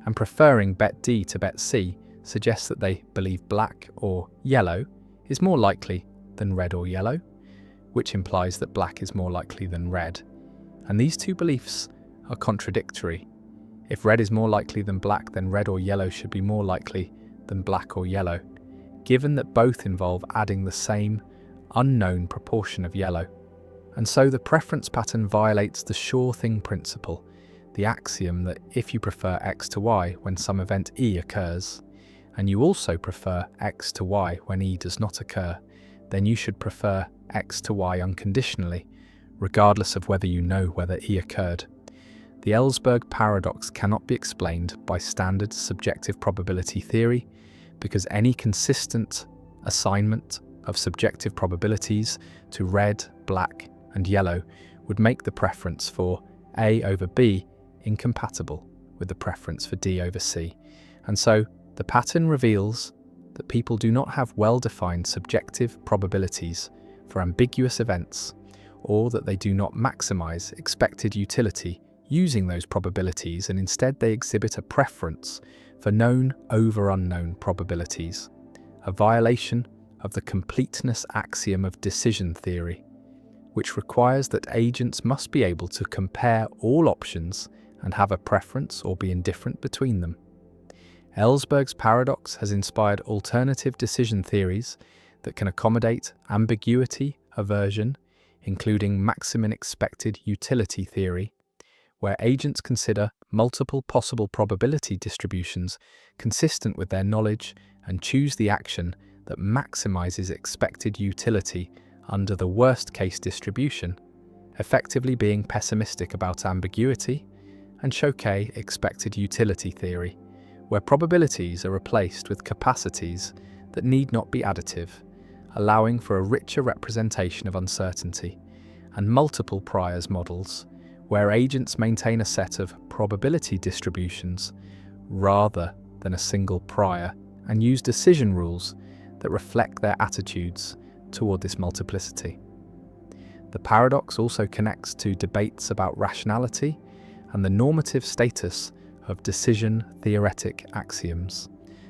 and preferring bet D to bet C suggests that they believe black or yellow is more likely than red or yellow, which implies that black is more likely than red. And these two beliefs are contradictory. If red is more likely than black, then red or yellow should be more likely than black or yellow, given that both involve adding the same unknown proportion of yellow. And so the preference pattern violates the sure thing principle, the axiom that if you prefer X to Y when some event E occurs, and you also prefer X to Y when E does not occur, then you should prefer X to Y unconditionally, regardless of whether you know whether E occurred. The Ellsberg paradox cannot be explained by standard subjective probability theory, because any consistent assignment of subjective probabilities to red, black, and yellow would make the preference for A over B incompatible with the preference for D over C. And so the pattern reveals that people do not have well-defined subjective probabilities for ambiguous events, or that they do not maximize expected utility using those probabilities, and instead they exhibit a preference for known over unknown probabilities, a violation of the completeness axiom of decision theory, which requires that agents must be able to compare all options and have a preference or be indifferent between them. Ellsberg's paradox has inspired alternative decision theories that can accommodate ambiguity aversion, including maximum expected utility theory, where agents consider multiple possible probability distributions consistent with their knowledge and choose the action that maximizes expected utility under the worst-case distribution, effectively being pessimistic about ambiguity, and Choquet expected utility theory, where probabilities are replaced with capacities that need not be additive, allowing for a richer representation of uncertainty, and multiple priors models, where agents maintain a set of probability distributions rather than a single prior, and use decision rules that reflect their attitudes toward this multiplicity. The paradox also connects to debates about rationality and the normative status of decision-theoretic axioms.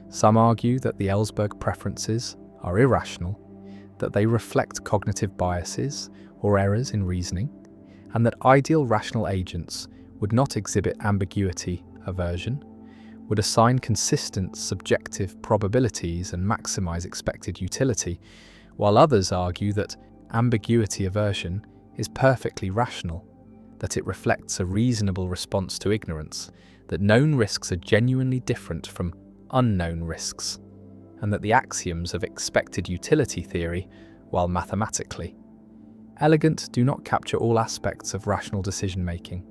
Some argue that the Ellsberg preferences are irrational, that they reflect cognitive biases or errors in reasoning, and that ideal rational agents would not exhibit ambiguity aversion, would assign consistent subjective probabilities and maximize expected utility, while others argue that ambiguity aversion is perfectly rational, that it reflects a reasonable response to ignorance, that known risks are genuinely different from unknown risks, and that the axioms of expected utility theory, while mathematically elegant, do not capture all aspects of rational decision-making.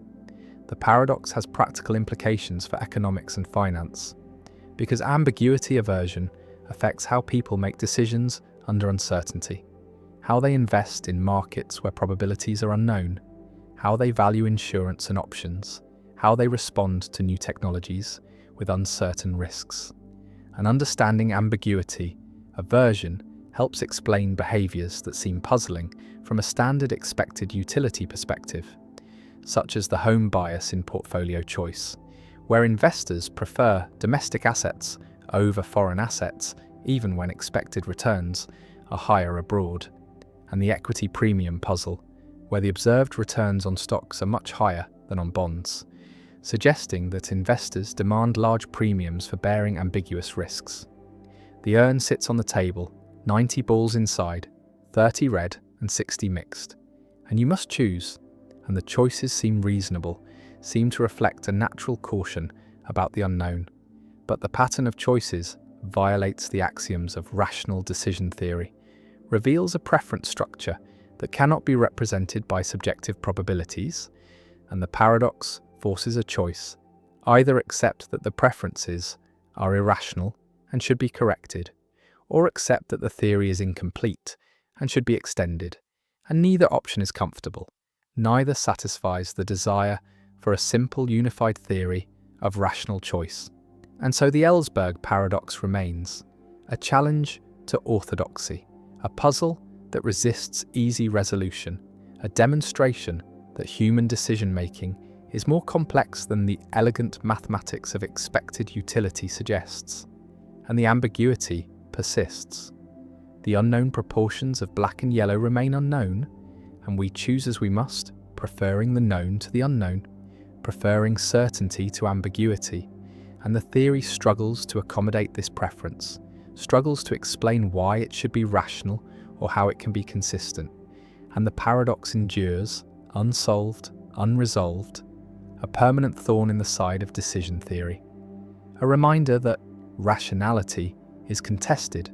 The paradox has practical implications for economics and finance, because ambiguity aversion affects how people make decisions under uncertainty, how they invest in markets where probabilities are unknown, how they value insurance and options, how they respond to new technologies with uncertain risks. And understanding ambiguity aversion helps explain behaviours that seem puzzling from a standard expected utility perspective, such as the home bias in portfolio choice, where investors prefer domestic assets over foreign assets even when expected returns are higher abroad, and the equity premium puzzle, where the observed returns on stocks are much higher than on bonds, suggesting that investors demand large premiums for bearing ambiguous risks. The urn sits on the table, 90 balls inside, 30 red and 60 mixed, and you must choose, and the choices seem reasonable, seem to reflect a natural caution about the unknown, but the pattern of choices violates the axioms of rational decision theory, reveals a preference structure that cannot be represented by subjective probabilities, and the paradox forces a choice: either accept that the preferences are irrational and should be corrected, or accept that the theory is incomplete and should be extended, and neither option is comfortable. Neither satisfies the desire for a simple unified theory of rational choice. And so the Ellsberg paradox remains, a challenge to orthodoxy, a puzzle that resists easy resolution, a demonstration that human decision-making is more complex than the elegant mathematics of expected utility suggests, and the ambiguity persists. The unknown proportions of black and yellow remain unknown, and we choose as we must, preferring the known to the unknown, preferring certainty to ambiguity, and the theory struggles to accommodate this preference, struggles to explain why it should be rational or how it can be consistent, and the paradox endures, unsolved, unresolved, a permanent thorn in the side of decision theory. A reminder that rationality is contested,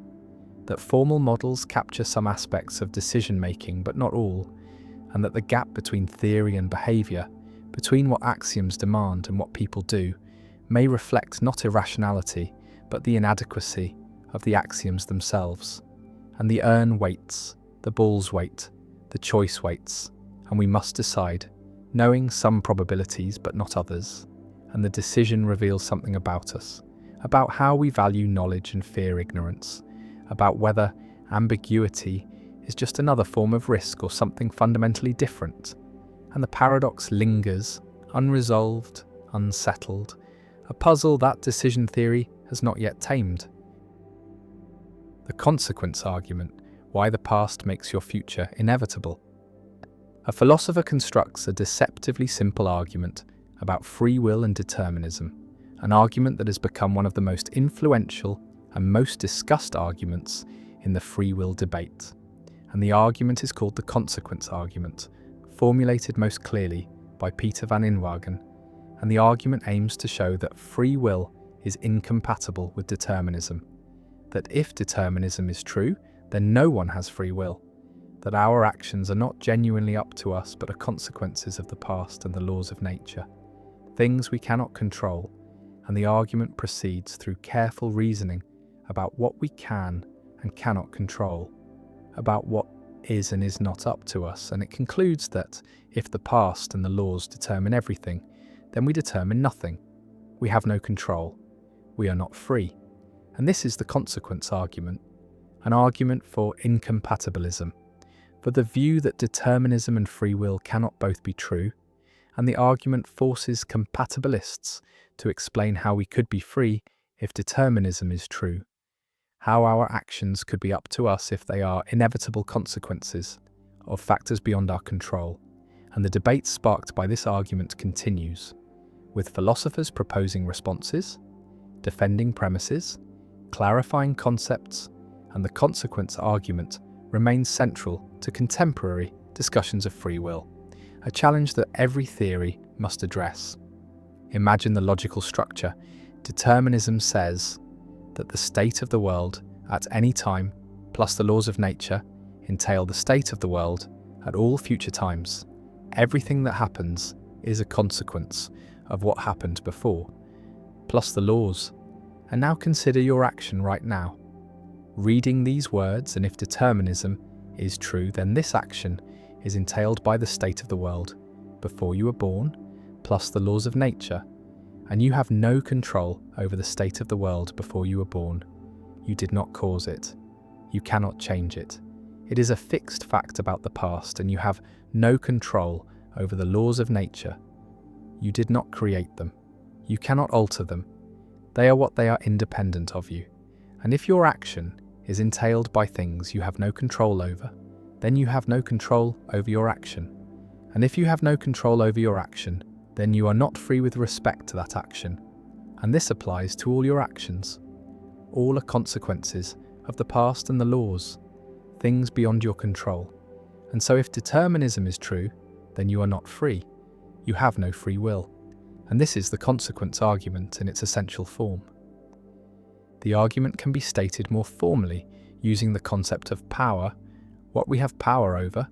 that formal models capture some aspects of decision-making but not all, and that the gap between theory and behaviour, between what axioms demand and what people do, may reflect not irrationality, but the inadequacy of the axioms themselves. And the urn waits, the balls wait, the choice waits, and we must decide, knowing some probabilities but not others. And the decision reveals something about us, about how we value knowledge and fear ignorance, about whether ambiguity is just another form of risk or something fundamentally different. And the paradox lingers, unresolved, unsettled, a puzzle that decision theory has not yet tamed. The consequence argument, why the past makes your future inevitable. A philosopher constructs a deceptively simple argument about free will and determinism, an argument that has become one of the most influential and most discussed arguments in the free will debate. And the argument is called the consequence argument, formulated most clearly by Peter van Inwagen, and the argument aims to show that free will is incompatible with determinism, that if determinism is true, then no one has free will, that our actions are not genuinely up to us but are consequences of the past and the laws of nature, things we cannot control, and the argument proceeds through careful reasoning about what we can and cannot control, about what is and is not up to us, and it concludes that if the past and the laws determine everything, then we determine nothing. We have no control. We are not free. And this is the consequence argument, an argument for incompatibilism, for the view that determinism and free will cannot both be true, and the argument forces compatibilists to explain how we could be free if determinism is true, how our actions could be up to us if they are inevitable consequences of factors beyond our control. And the debate sparked by this argument continues, with philosophers proposing responses, defending premises, clarifying concepts, and the consequence argument remains central to contemporary discussions of free will, a challenge that every theory must address. Imagine the logical structure. Determinism says that the state of the world at any time, plus the laws of nature, entail the state of the world at all future times. Everything that happens is a consequence of what happened before, plus the laws. And now consider your action right now. Reading these words, and if determinism is true, then this action is entailed by the state of the world before you were born, plus the laws of nature, and you have no control over the state of the world before you were born. You did not cause it. You cannot change it. It is a fixed fact about the past, and you have no control over the laws of nature. You did not create them. You cannot alter them. They are what they are, independent of you. And if your action is entailed by things you have no control over, then you have no control over your action. And if you have no control over your action, then you are not free with respect to that action. And this applies to all your actions. All are consequences of the past and the laws, things beyond your control. And so if determinism is true, then you are not free. You have no free will. And this is the consequence argument in its essential form. The argument can be stated more formally using the concept of power, what we have power over,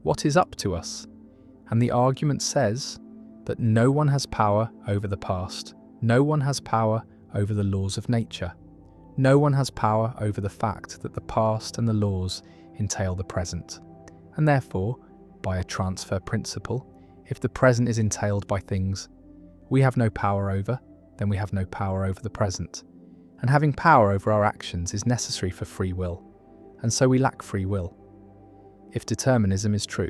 what is up to us. And the argument says that no one has power over the past, no one has power over the laws of nature, no one has power over the fact that the past and the laws entail the present. And therefore, by a transfer principle, if the present is entailed by things we have no power over, then we have no power over the present. And having power over our actions is necessary for free will, and so we lack free will. If determinism is true,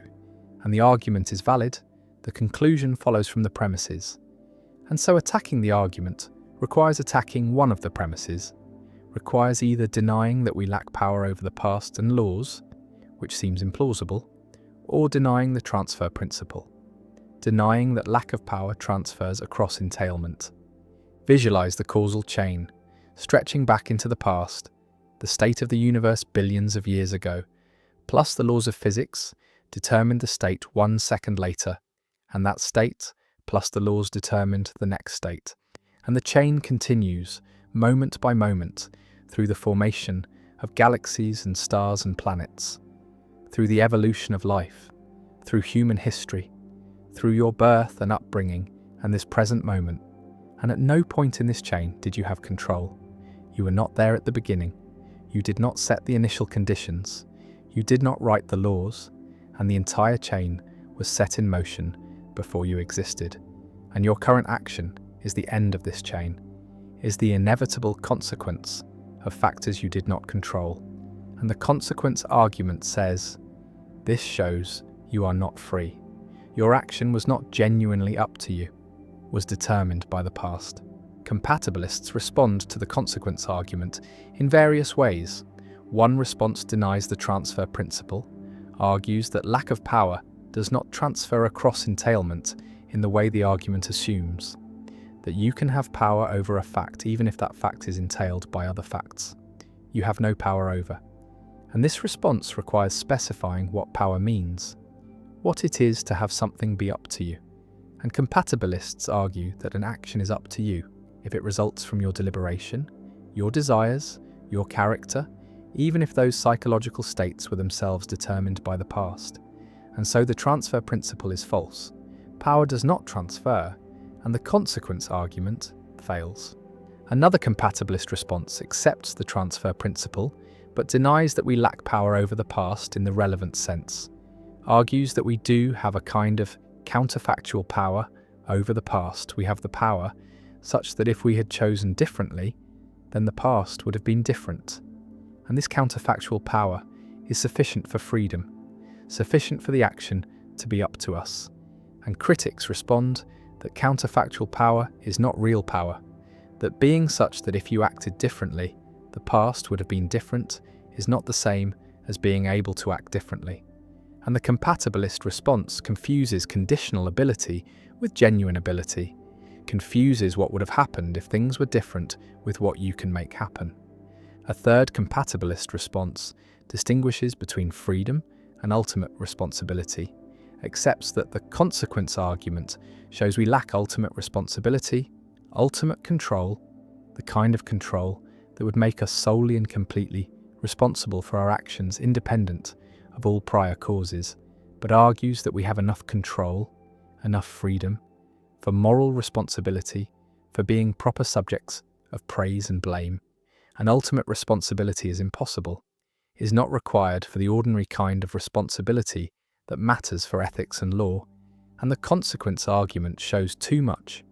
and the argument is valid, the conclusion follows from the premises. And so attacking the argument requires attacking one of the premises, requires either denying that we lack power over the past and laws, which seems implausible, or denying the transfer principle, denying that lack of power transfers across entailment. Visualize the causal chain, stretching back into the past, the state of the universe billions of years ago, plus the laws of physics, determined the state 1 second later, and that state, plus the laws determined the next state. And the chain continues, moment by moment, through the formation of galaxies and stars and planets, through the evolution of life, through human history, through your birth and upbringing and this present moment. And at no point in this chain did you have control. You were not there at the beginning. You did not set the initial conditions. You did not write the laws, and the entire chain was set in motion before you existed. And your current action is the end of this chain, is the inevitable consequence of factors you did not control. And the consequence argument says, this shows you are not free. Your action was not genuinely up to you, was determined by the past. Compatibilists respond to the consequence argument in various ways. One response denies the transfer principle, argues that lack of power does not transfer across entailment in the way the argument assumes, that you can have power over a fact even if that fact is entailed by other facts you have no power over. And this response requires specifying what power means, what it is to have something be up to you. And compatibilists argue that an action is up to you if it results from your deliberation, your desires, your character, even if those psychological states were themselves determined by the past. And so the transfer principle is false. Power does not transfer, and the consequence argument fails. Another compatibilist response accepts the transfer principle, but denies that we lack power over the past in the relevant sense, argues that we do have a kind of counterfactual power over the past. We have the power such that if we had chosen differently, then the past would have been different. And this counterfactual power is sufficient for freedom, sufficient for the action to be up to us. And critics respond that counterfactual power is not real power, that being such that if you acted differently, the past would have been different is not the same as being able to act differently. And the compatibilist response confuses conditional ability with genuine ability, confuses what would have happened if things were different with what you can make happen. A third compatibilist response distinguishes between freedom and ultimate responsibility, accepts that the consequence argument shows we lack ultimate responsibility, ultimate control, the kind of control that would make us solely and completely responsible for our actions independent of all prior causes, but argues that we have enough control, enough freedom, for moral responsibility, for being proper subjects of praise and blame, and ultimate responsibility is impossible, is not required for the ordinary kind of responsibility that matters for ethics and law, and the consequence argument shows too much,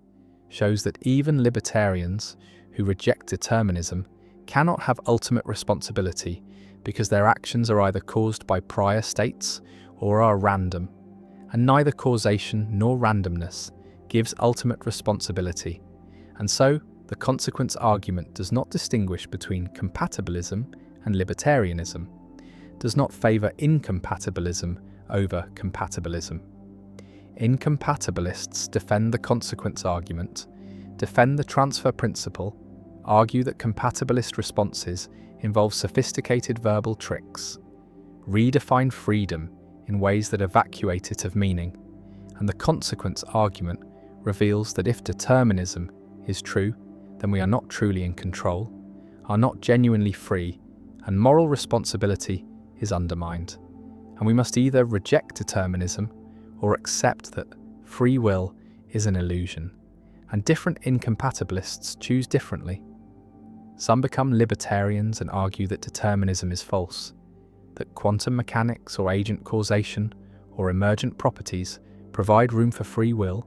shows that even libertarians who reject determinism cannot have ultimate responsibility because their actions are either caused by prior states or are random, and neither causation nor randomness gives ultimate responsibility, and so the consequence argument does not distinguish between compatibilism and libertarianism, does not favour incompatibilism over compatibilism. Incompatibilists defend the consequence argument, defend the transfer principle, argue that compatibilist responses involve sophisticated verbal tricks, redefine freedom in ways that evacuate it of meaning, and the consequence argument reveals that if determinism is true, then we are not truly in control, are not genuinely free, and moral responsibility is undermined. And we must either reject determinism or accept that free will is an illusion, and different incompatibilists choose differently. Some become libertarians and argue that determinism is false, that quantum mechanics or agent causation or emergent properties provide room for free will,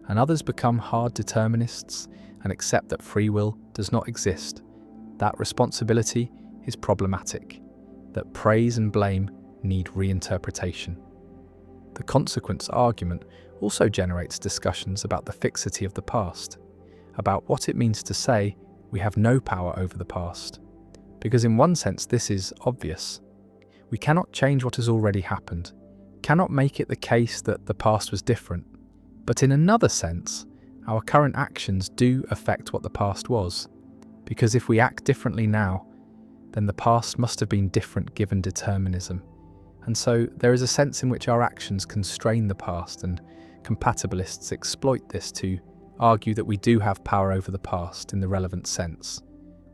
and others become hard determinists and accept that free will does not exist, that responsibility is problematic, that praise and blame need reinterpretation. The consequence argument also generates discussions about the fixity of the past, about what it means to say we have no power over the past. Because in one sense this is obvious. We cannot change what has already happened, cannot make it the case that the past was different. But in another sense, our current actions do affect what the past was, because if we act differently now, then the past must have been different given determinism. And so there is a sense in which our actions constrain the past, and compatibilists exploit this to argue that we do have power over the past in the relevant sense,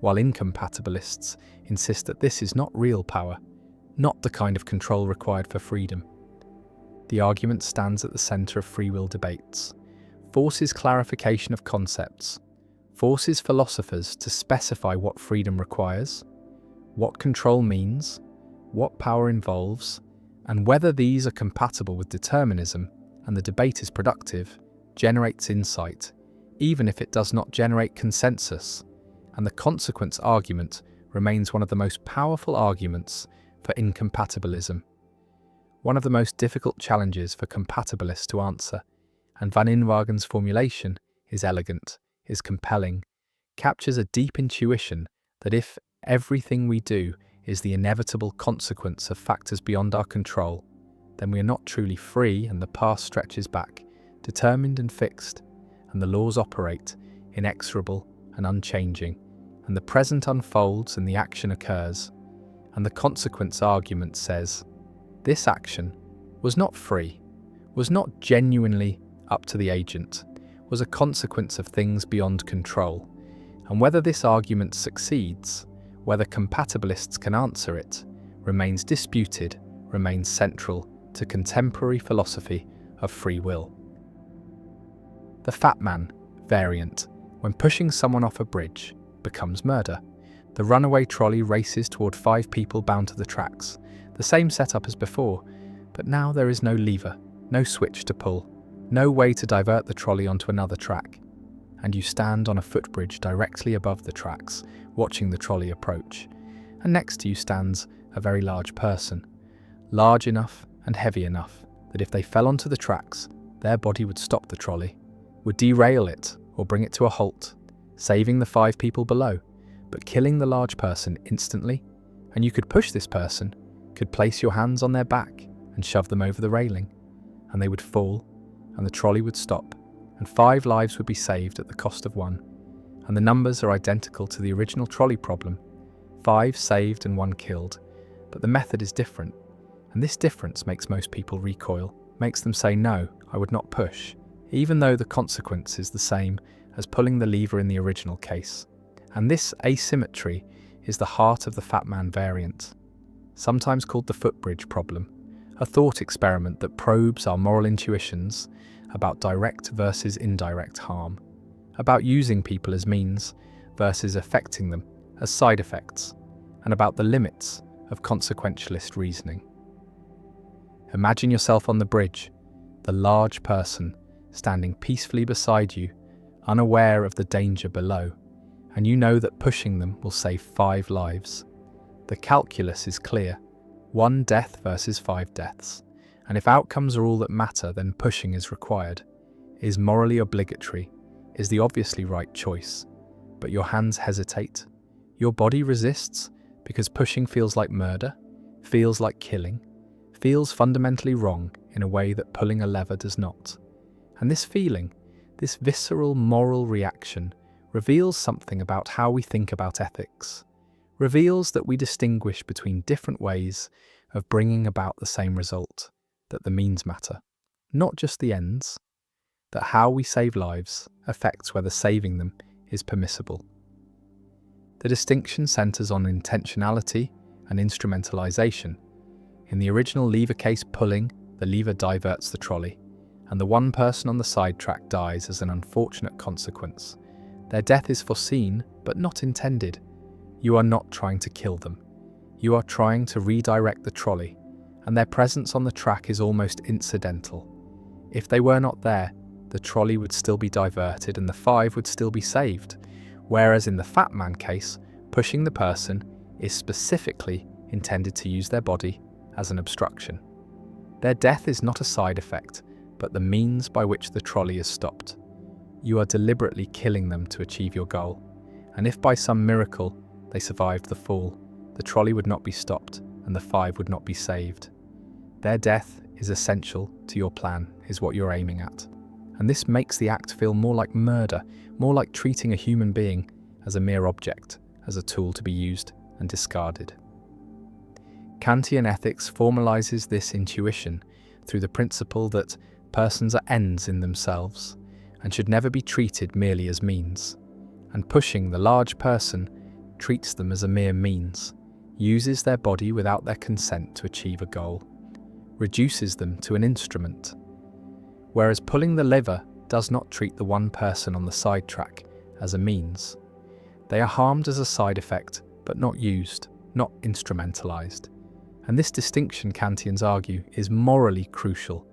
while incompatibilists insist that this is not real power, not the kind of control required for freedom. The argument stands at the centre of free will debates, forces clarification of concepts, forces philosophers to specify what freedom requires, what control means, what power involves, and whether these are compatible with determinism, and the debate is productive, generates insight, even if it does not generate consensus, and the consequence argument remains one of the most powerful arguments for incompatibilism. One of the most difficult challenges for compatibilists to answer, and Van Inwagen's formulation is elegant, is compelling, captures a deep intuition that if everything we do is the inevitable consequence of factors beyond our control, then we are not truly free and the past stretches back, determined and fixed, and the laws operate, inexorable and unchanging, and the present unfolds and the action occurs, and the consequence argument says, this action was not free, was not genuinely up to the agent, was a consequence of things beyond control, and whether this argument succeeds, whether compatibilists can answer it, remains disputed, remains central to contemporary philosophy of free will. The fat man variant, when pushing someone off a bridge, becomes murder. The runaway trolley races toward 5 people bound to the tracks, the same setup as before, but now there is no lever, no switch to pull, no way to divert the trolley onto another track, and you stand on a footbridge directly above the tracks, watching the trolley approach, and next to you stands a very large person, large enough and heavy enough that if they fell onto the tracks, their body would stop the trolley, would derail it or bring it to a halt, saving the 5 people below, but killing the large person instantly, and you could push this person, could place your hands on their back and shove them over the railing, and they would fall, and the trolley would stop, and 5 lives would be saved at the cost of 1, and the numbers are identical to the original trolley problem, 5 saved and 1 killed, but the method is different. And this difference makes most people recoil, makes them say, no, I would not push, even though the consequence is the same as pulling the lever in the original case. And this asymmetry is the heart of the Fat Man variant, sometimes called the footbridge problem, a thought experiment that probes our moral intuitions about direct versus indirect harm, about using people as means versus affecting them as side effects, and about the limits of consequentialist reasoning. Imagine yourself on the bridge, the large person standing peacefully beside you, unaware of the danger below, and you know that pushing them will save 5 lives. The calculus is clear: 1 death versus 5 deaths. And if outcomes are all that matter, then pushing is required, is morally obligatory, is the obviously right choice. But your hands hesitate, your body resists, because pushing feels like murder, feels like killing, feels fundamentally wrong in a way that pulling a lever does not. And this feeling, this visceral moral reaction, reveals something about how we think about ethics, reveals that we distinguish between different ways of bringing about the same result, that the means matter, not just the ends, that how we save lives affects whether saving them is permissible. The distinction centres on intentionality and instrumentalisation. In the original lever case, pulling, the lever diverts the trolley, and the one person on the sidetrack dies as an unfortunate consequence. Their death is foreseen, but not intended. You are not trying to kill them. You are trying to redirect the trolley, and their presence on the track is almost incidental. If they were not there, the trolley would still be diverted and the 5 would still be saved. Whereas in the Fat Man case, pushing the person is specifically intended to use their body as an obstruction. Their death is not a side effect, but the means by which the trolley is stopped. You are deliberately killing them to achieve your goal, and if by some miracle they survived the fall, the trolley would not be stopped and the 5 would not be saved. Their death is essential to your plan, is what you're aiming at. And this makes the act feel more like murder, more like treating a human being as a mere object, as a tool to be used and discarded. Kantian ethics formalizes this intuition through the principle that persons are ends in themselves and should never be treated merely as means. And pushing the large person treats them as a mere means, uses their body without their consent to achieve a goal, reduces them to an instrument. Whereas pulling the lever does not treat the one person on the sidetrack as a means. They are harmed as a side effect, but not used, not instrumentalized. And this distinction, Kantians argue, is morally crucial,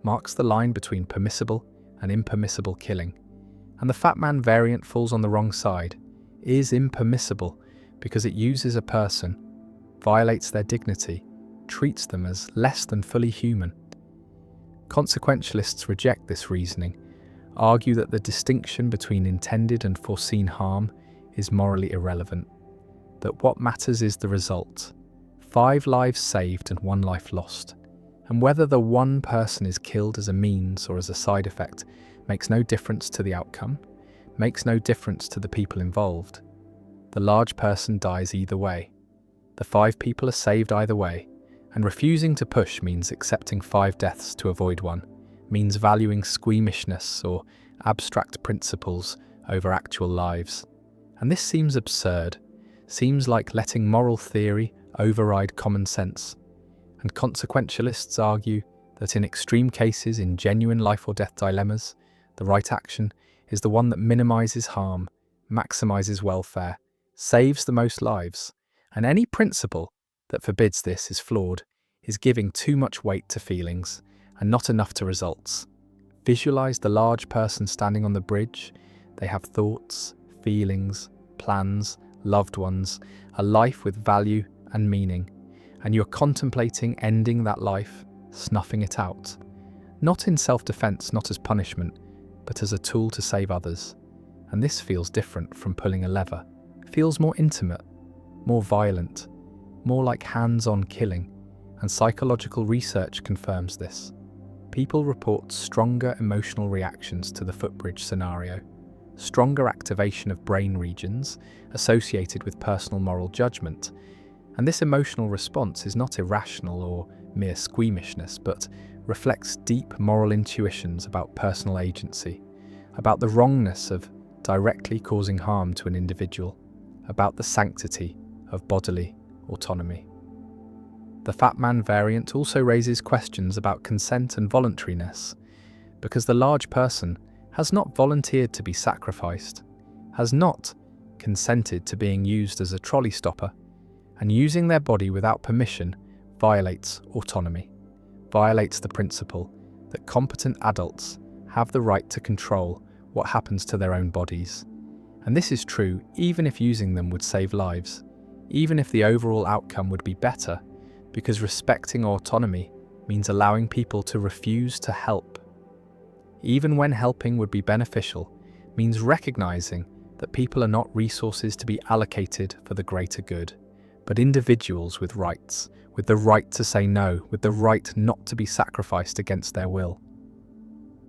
marks the line between permissible and impermissible killing. And the Fat Man variant falls on the wrong side, is impermissible because it uses a person, violates their dignity, treats them as less than fully human. Consequentialists reject this reasoning, argue that the distinction between intended and foreseen harm is morally irrelevant, that what matters is the result: 5 lives saved and 1 life lost. And whether the one person is killed as a means or as a side effect makes no difference to the outcome, makes no difference to the people involved. The large person dies either way. The 5 people are saved either way. And refusing to push means accepting 5 deaths to avoid 1, means valuing squeamishness or abstract principles over actual lives. And this seems absurd, seems like letting moral theory override common sense. And consequentialists argue that in extreme cases, in genuine life or death dilemmas, the right action is the one that minimizes harm, maximizes welfare, saves the most lives. And any principle that forbids this is flawed, is giving too much weight to feelings and not enough to results. Visualize the large person standing on the bridge. They have thoughts, feelings, plans, loved ones, a life with value and meaning, and you're contemplating ending that life, snuffing it out. Not in self-defense, not as punishment, but as a tool to save others. And this feels different from pulling a lever. It feels more intimate, more violent, more like hands-on killing, and psychological research confirms this. People report stronger emotional reactions to the footbridge scenario, stronger activation of brain regions associated with personal moral judgment, And this emotional response is not irrational or mere squeamishness, but reflects deep moral intuitions about personal agency, about the wrongness of directly causing harm to an individual, about the sanctity of bodily autonomy. The Fat Man variant also raises questions about consent and voluntariness, because the large person has not volunteered to be sacrificed, has not consented to being used as a trolley stopper, and using their body without permission violates autonomy, violates the principle that competent adults have the right to control what happens to their own bodies. And this is true even if using them would save lives, even if the overall outcome would be better, because respecting autonomy means allowing people to refuse to help. Even when helping would be beneficial, means recognizing that people are not resources to be allocated for the greater good, but individuals with rights, with the right to say no, with the right not to be sacrificed against their will.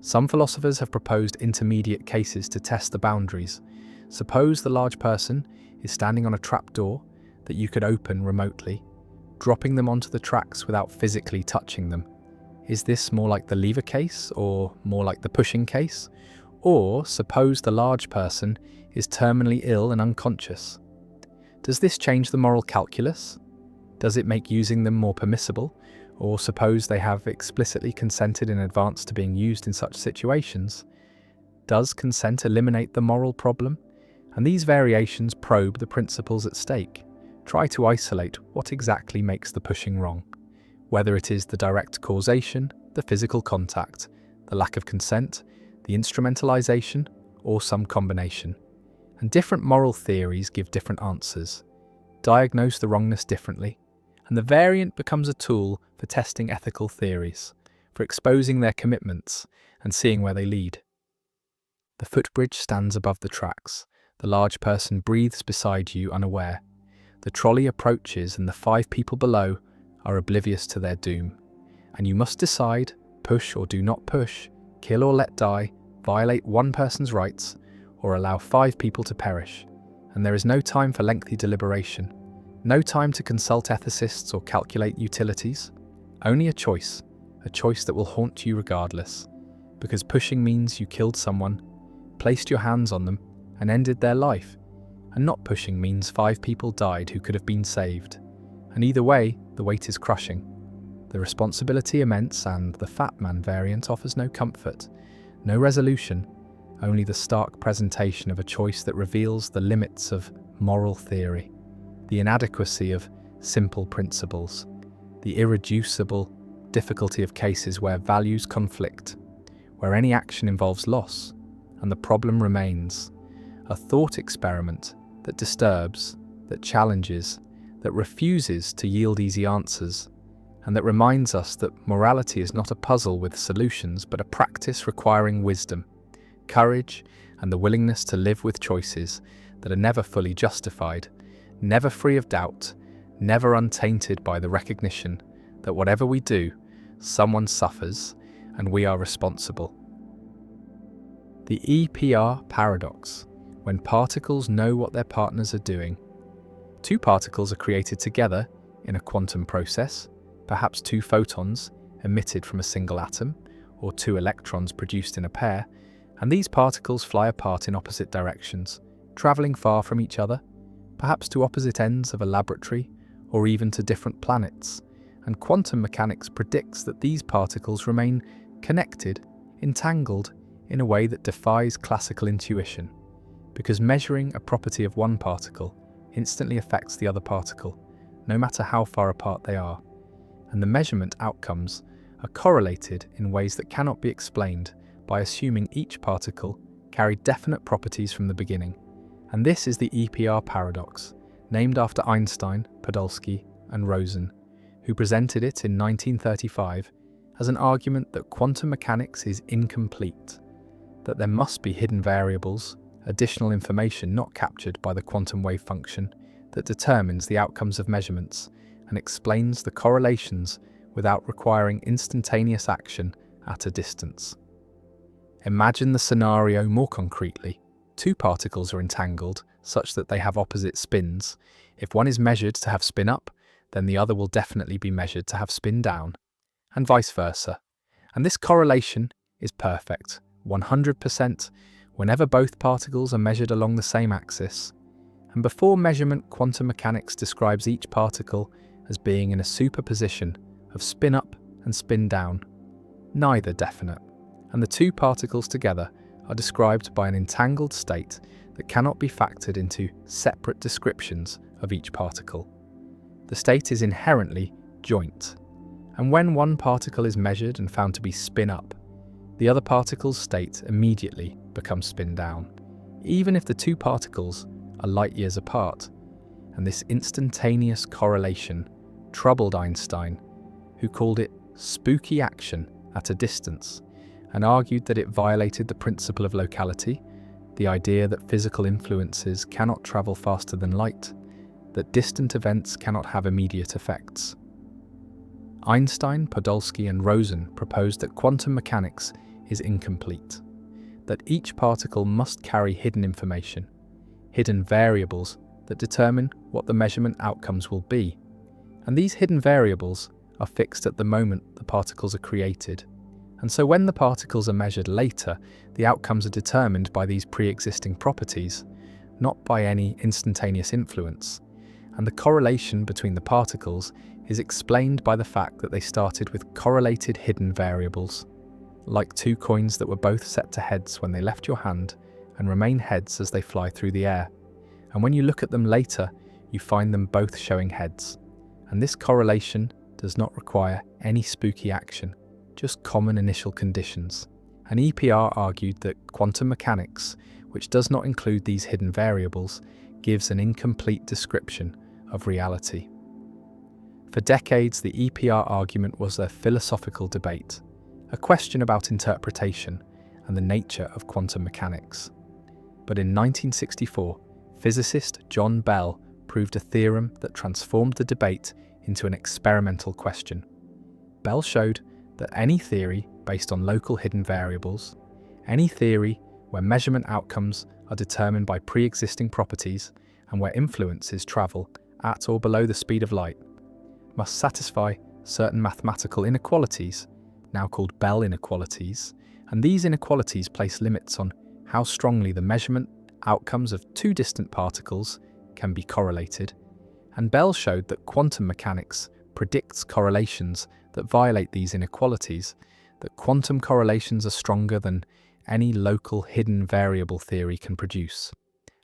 Some philosophers have proposed intermediate cases to test the boundaries. Suppose the large person is standing on a trapdoor that you could open remotely, dropping them onto the tracks without physically touching them. Is this more like the lever case or more like the pushing case? Or suppose the large person is terminally ill and unconscious. Does this change the moral calculus? Does it make using them more permissible? Or suppose they have explicitly consented in advance to being used in such situations? Does consent eliminate the moral problem? And these variations probe the principles at stake, try to isolate what exactly makes the pushing wrong, whether it is the direct causation, the physical contact, the lack of consent, the instrumentalization, or some combination. And different moral theories give different answers, diagnose the wrongness differently, and the variant becomes a tool for testing ethical theories, for exposing their commitments and seeing where they lead. The footbridge stands above the tracks. The large person breathes beside you unaware. The trolley approaches and the 5 people below are oblivious to their doom. And you must decide, push or do not push, kill or let die, violate one person's rights, or allow 5 people to perish. And there is no time for lengthy deliberation, no time to consult ethicists or calculate utilities. Only a choice that will haunt you regardless. Because pushing means you killed someone, placed your hands on them, and ended their life. And not pushing means 5 people died who could have been saved. And either way, the weight is crushing. The responsibility immense, and the Fat Man variant offers no comfort, no resolution, only the stark presentation of a choice that reveals the limits of moral theory, the inadequacy of simple principles, the irreducible difficulty of cases where values conflict, where any action involves loss, and the problem remains, a thought experiment that disturbs, that challenges, that refuses to yield easy answers, and that reminds us that morality is not a puzzle with solutions, but a practice requiring wisdom, courage, and the willingness to live with choices that are never fully justified, never free of doubt, never untainted by the recognition that whatever we do, someone suffers, and we are responsible. The EPR paradox, when particles know what their partners are doing. 2 particles are created together in a quantum process, perhaps 2 photons emitted from a single atom, or 2 electrons produced in a pair, and these particles fly apart in opposite directions, travelling far from each other, perhaps to opposite ends of a laboratory, or even to different planets, and quantum mechanics predicts that these particles remain connected, entangled, in a way that defies classical intuition, because measuring a property of one particle instantly affects the other particle, no matter how far apart they are, and the measurement outcomes are correlated in ways that cannot be explained by assuming each particle carried definite properties from the beginning. And this is the EPR paradox, named after Einstein, Podolsky, and Rosen, who presented it in 1935 as an argument that quantum mechanics is incomplete, that there must be hidden variables, additional information not captured by the quantum wave function that determines the outcomes of measurements and explains the correlations without requiring instantaneous action at a distance. Imagine the scenario more concretely. 2 particles are entangled such that they have opposite spins. If one is measured to have spin up, then the other will definitely be measured to have spin down, and vice versa. And this correlation is perfect, 100%, whenever both particles are measured along the same axis. And before measurement, quantum mechanics describes each particle as being in a superposition of spin up and spin down, neither definite, and the two particles together are described by an entangled state that cannot be factored into separate descriptions of each particle. The state is inherently joint, and when one particle is measured and found to be spin up, the other particle's state immediately becomes spin down, even if the two particles are light years apart. And this instantaneous correlation troubled Einstein, who called it spooky action at a distance, and argued that it violated the principle of locality, the idea that physical influences cannot travel faster than light, that distant events cannot have immediate effects. Einstein, Podolsky, and Rosen proposed that quantum mechanics is incomplete, that each particle must carry hidden information, hidden variables that determine what the measurement outcomes will be, and these hidden variables are fixed at the moment the particles are created. And so when the particles are measured later, the outcomes are determined by these pre-existing properties, not by any instantaneous influence. And the correlation between the particles is explained by the fact that they started with correlated hidden variables, like two coins that were both set to heads when they left your hand and remain heads as they fly through the air. And when you look at them later, you find them both showing heads. And this correlation does not require any spooky action, just common initial conditions. And EPR argued that quantum mechanics, which does not include these hidden variables, gives an incomplete description of reality. For decades, the EPR argument was a philosophical debate, a question about interpretation and the nature of quantum mechanics. But in 1964, physicist John Bell proved a theorem that transformed the debate into an experimental question. Bell showed that any theory based on local hidden variables, any theory where measurement outcomes are determined by pre-existing properties and where influences travel at or below the speed of light, must satisfy certain mathematical inequalities, now called Bell inequalities, and these inequalities place limits on how strongly the measurement outcomes of two distant particles can be correlated. And Bell showed that quantum mechanics predicts correlations that violate these inequalities, that quantum correlations are stronger than any local hidden variable theory can produce.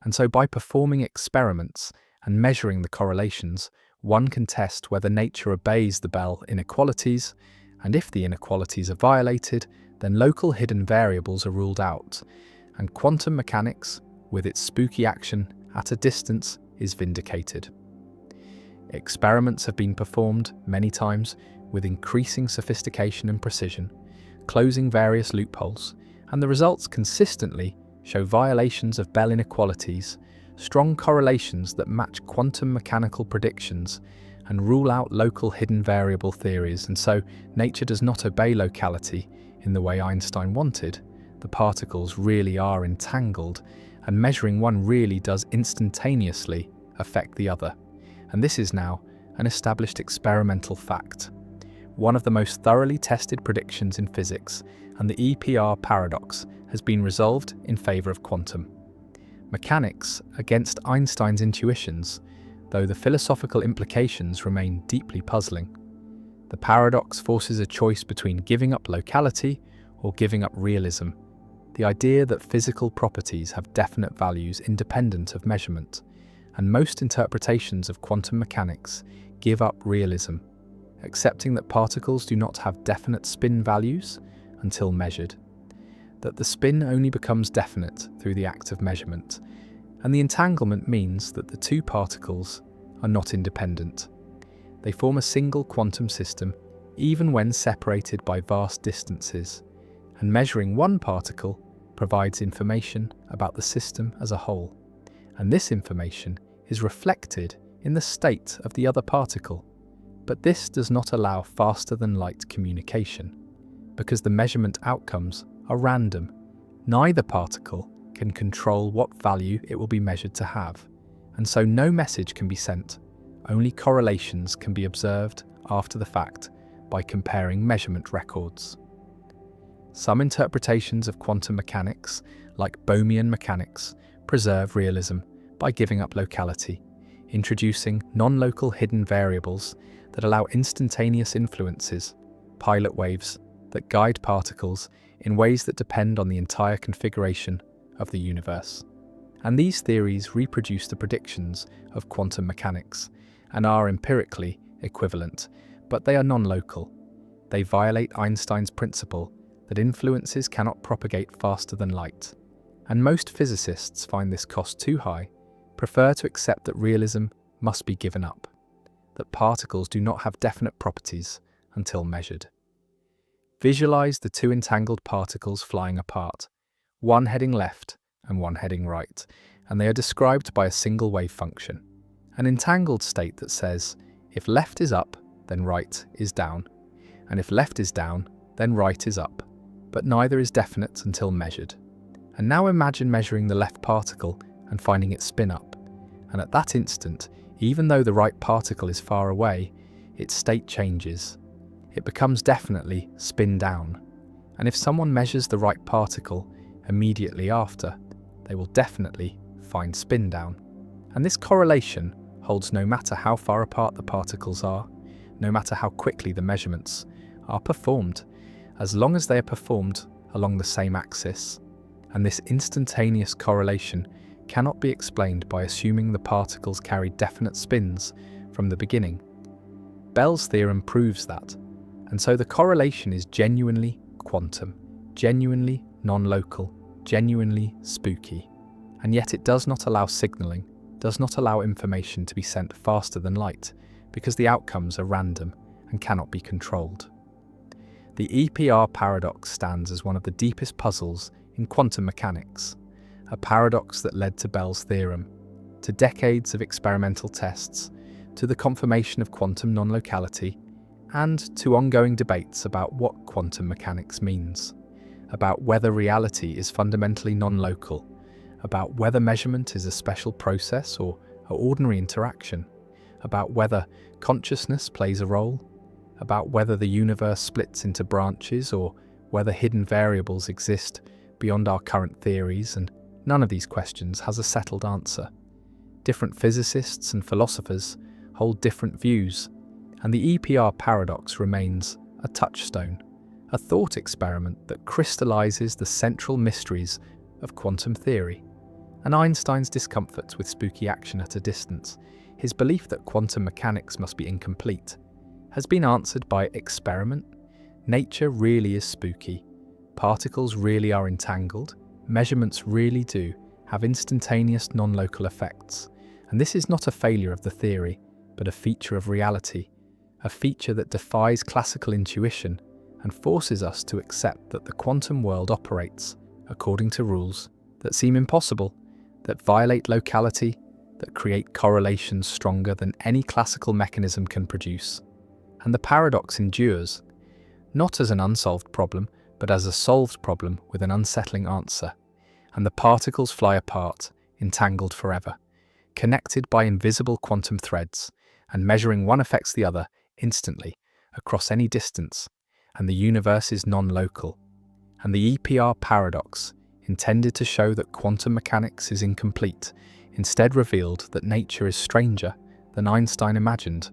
And so by performing experiments and measuring the correlations, one can test whether nature obeys the Bell inequalities, and if the inequalities are violated, then local hidden variables are ruled out, and quantum mechanics, with its spooky action at a distance, is vindicated. Experiments have been performed many times with increasing sophistication and precision, closing various loopholes, and the results consistently show violations of Bell inequalities, strong correlations that match quantum mechanical predictions, and rule out local hidden variable theories. And so nature does not obey locality in the way Einstein wanted. The particles really are entangled, and measuring one really does instantaneously affect the other. And this is now an established experimental fact, one of the most thoroughly tested predictions in physics, and the EPR paradox has been resolved in favour of quantum mechanics against Einstein's intuitions, though the philosophical implications remain deeply puzzling. The paradox forces a choice between giving up locality or giving up realism, the idea that physical properties have definite values independent of measurement, and most interpretations of quantum mechanics give up realism, accepting that particles do not have definite spin values until measured, that the spin only becomes definite through the act of measurement, and the entanglement means that the two particles are not independent. They form a single quantum system even when separated by vast distances, and measuring one particle provides information about the system as a whole, and this information is reflected in the state of the other particle. But this does not allow faster than light communication, because the measurement outcomes are random. Neither particle can control what value it will be measured to have, and so no message can be sent only correlations can be observed after the fact by comparing measurement records. Some interpretations of quantum mechanics, like Bohmian mechanics, preserve realism by giving up locality, introducing non-local hidden variables that allow instantaneous influences, pilot waves, that guide particles in ways that depend on the entire configuration of the universe. And these theories reproduce the predictions of quantum mechanics and are empirically equivalent, but they are non-local. They violate Einstein's principle that influences cannot propagate faster than light. And most physicists find this cost too high, prefer to accept that realism must be given up, that particles do not have definite properties until measured. Visualize the two entangled particles flying apart, one heading left and one heading right, and they are described by a single wave function, an entangled state that says, if left is up, then right is down, and if left is down, then right is up, but neither is definite until measured. And now imagine measuring the left particle and finding it spin up, and at that instant, even though the right particle is far away, its state changes. It becomes definitely spin down, and if someone measures the right particle immediately after, they will definitely find spin down. And this correlation holds no matter how far apart the particles are, no matter how quickly the measurements are performed, as long as they are performed along the same axis. And this instantaneous correlation cannot be explained by assuming the particles carry definite spins from the beginning. Bell's theorem proves that, and so the correlation is genuinely quantum, genuinely non-local, genuinely spooky. And yet it does not allow signaling, does not allow information to be sent faster than light, because the outcomes are random and cannot be controlled. The EPR paradox stands as one of the deepest puzzles in quantum mechanics, a paradox that led to Bell's theorem, to decades of experimental tests, to the confirmation of quantum non-locality, and to ongoing debates about what quantum mechanics means, about whether reality is fundamentally non-local, about whether measurement is a special process or an ordinary interaction, about whether consciousness plays a role, about whether the universe splits into branches or whether hidden variables exist beyond our current theories, and none of these questions has a settled answer. Different physicists and philosophers hold different views, and the EPR paradox remains a touchstone, a thought experiment that crystallizes the central mysteries of quantum theory. And Einstein's discomfort with spooky action at a distance, his belief that quantum mechanics must be incomplete, has been answered by experiment. Nature really is spooky. Particles really are entangled. Measurements really do have instantaneous non-local effects. And this is not a failure of the theory, but a feature of reality, a feature that defies classical intuition and forces us to accept that the quantum world operates according to rules that seem impossible, that violate locality, that create correlations stronger than any classical mechanism can produce. And the paradox endures, not as an unsolved problem, but as a solved problem with an unsettling answer. And the particles fly apart, entangled forever, connected by invisible quantum threads, and measuring one affects the other instantly, across any distance, and the universe is non-local. And the EPR paradox, intended to show that quantum mechanics is incomplete, instead revealed that nature is stranger than Einstein imagined.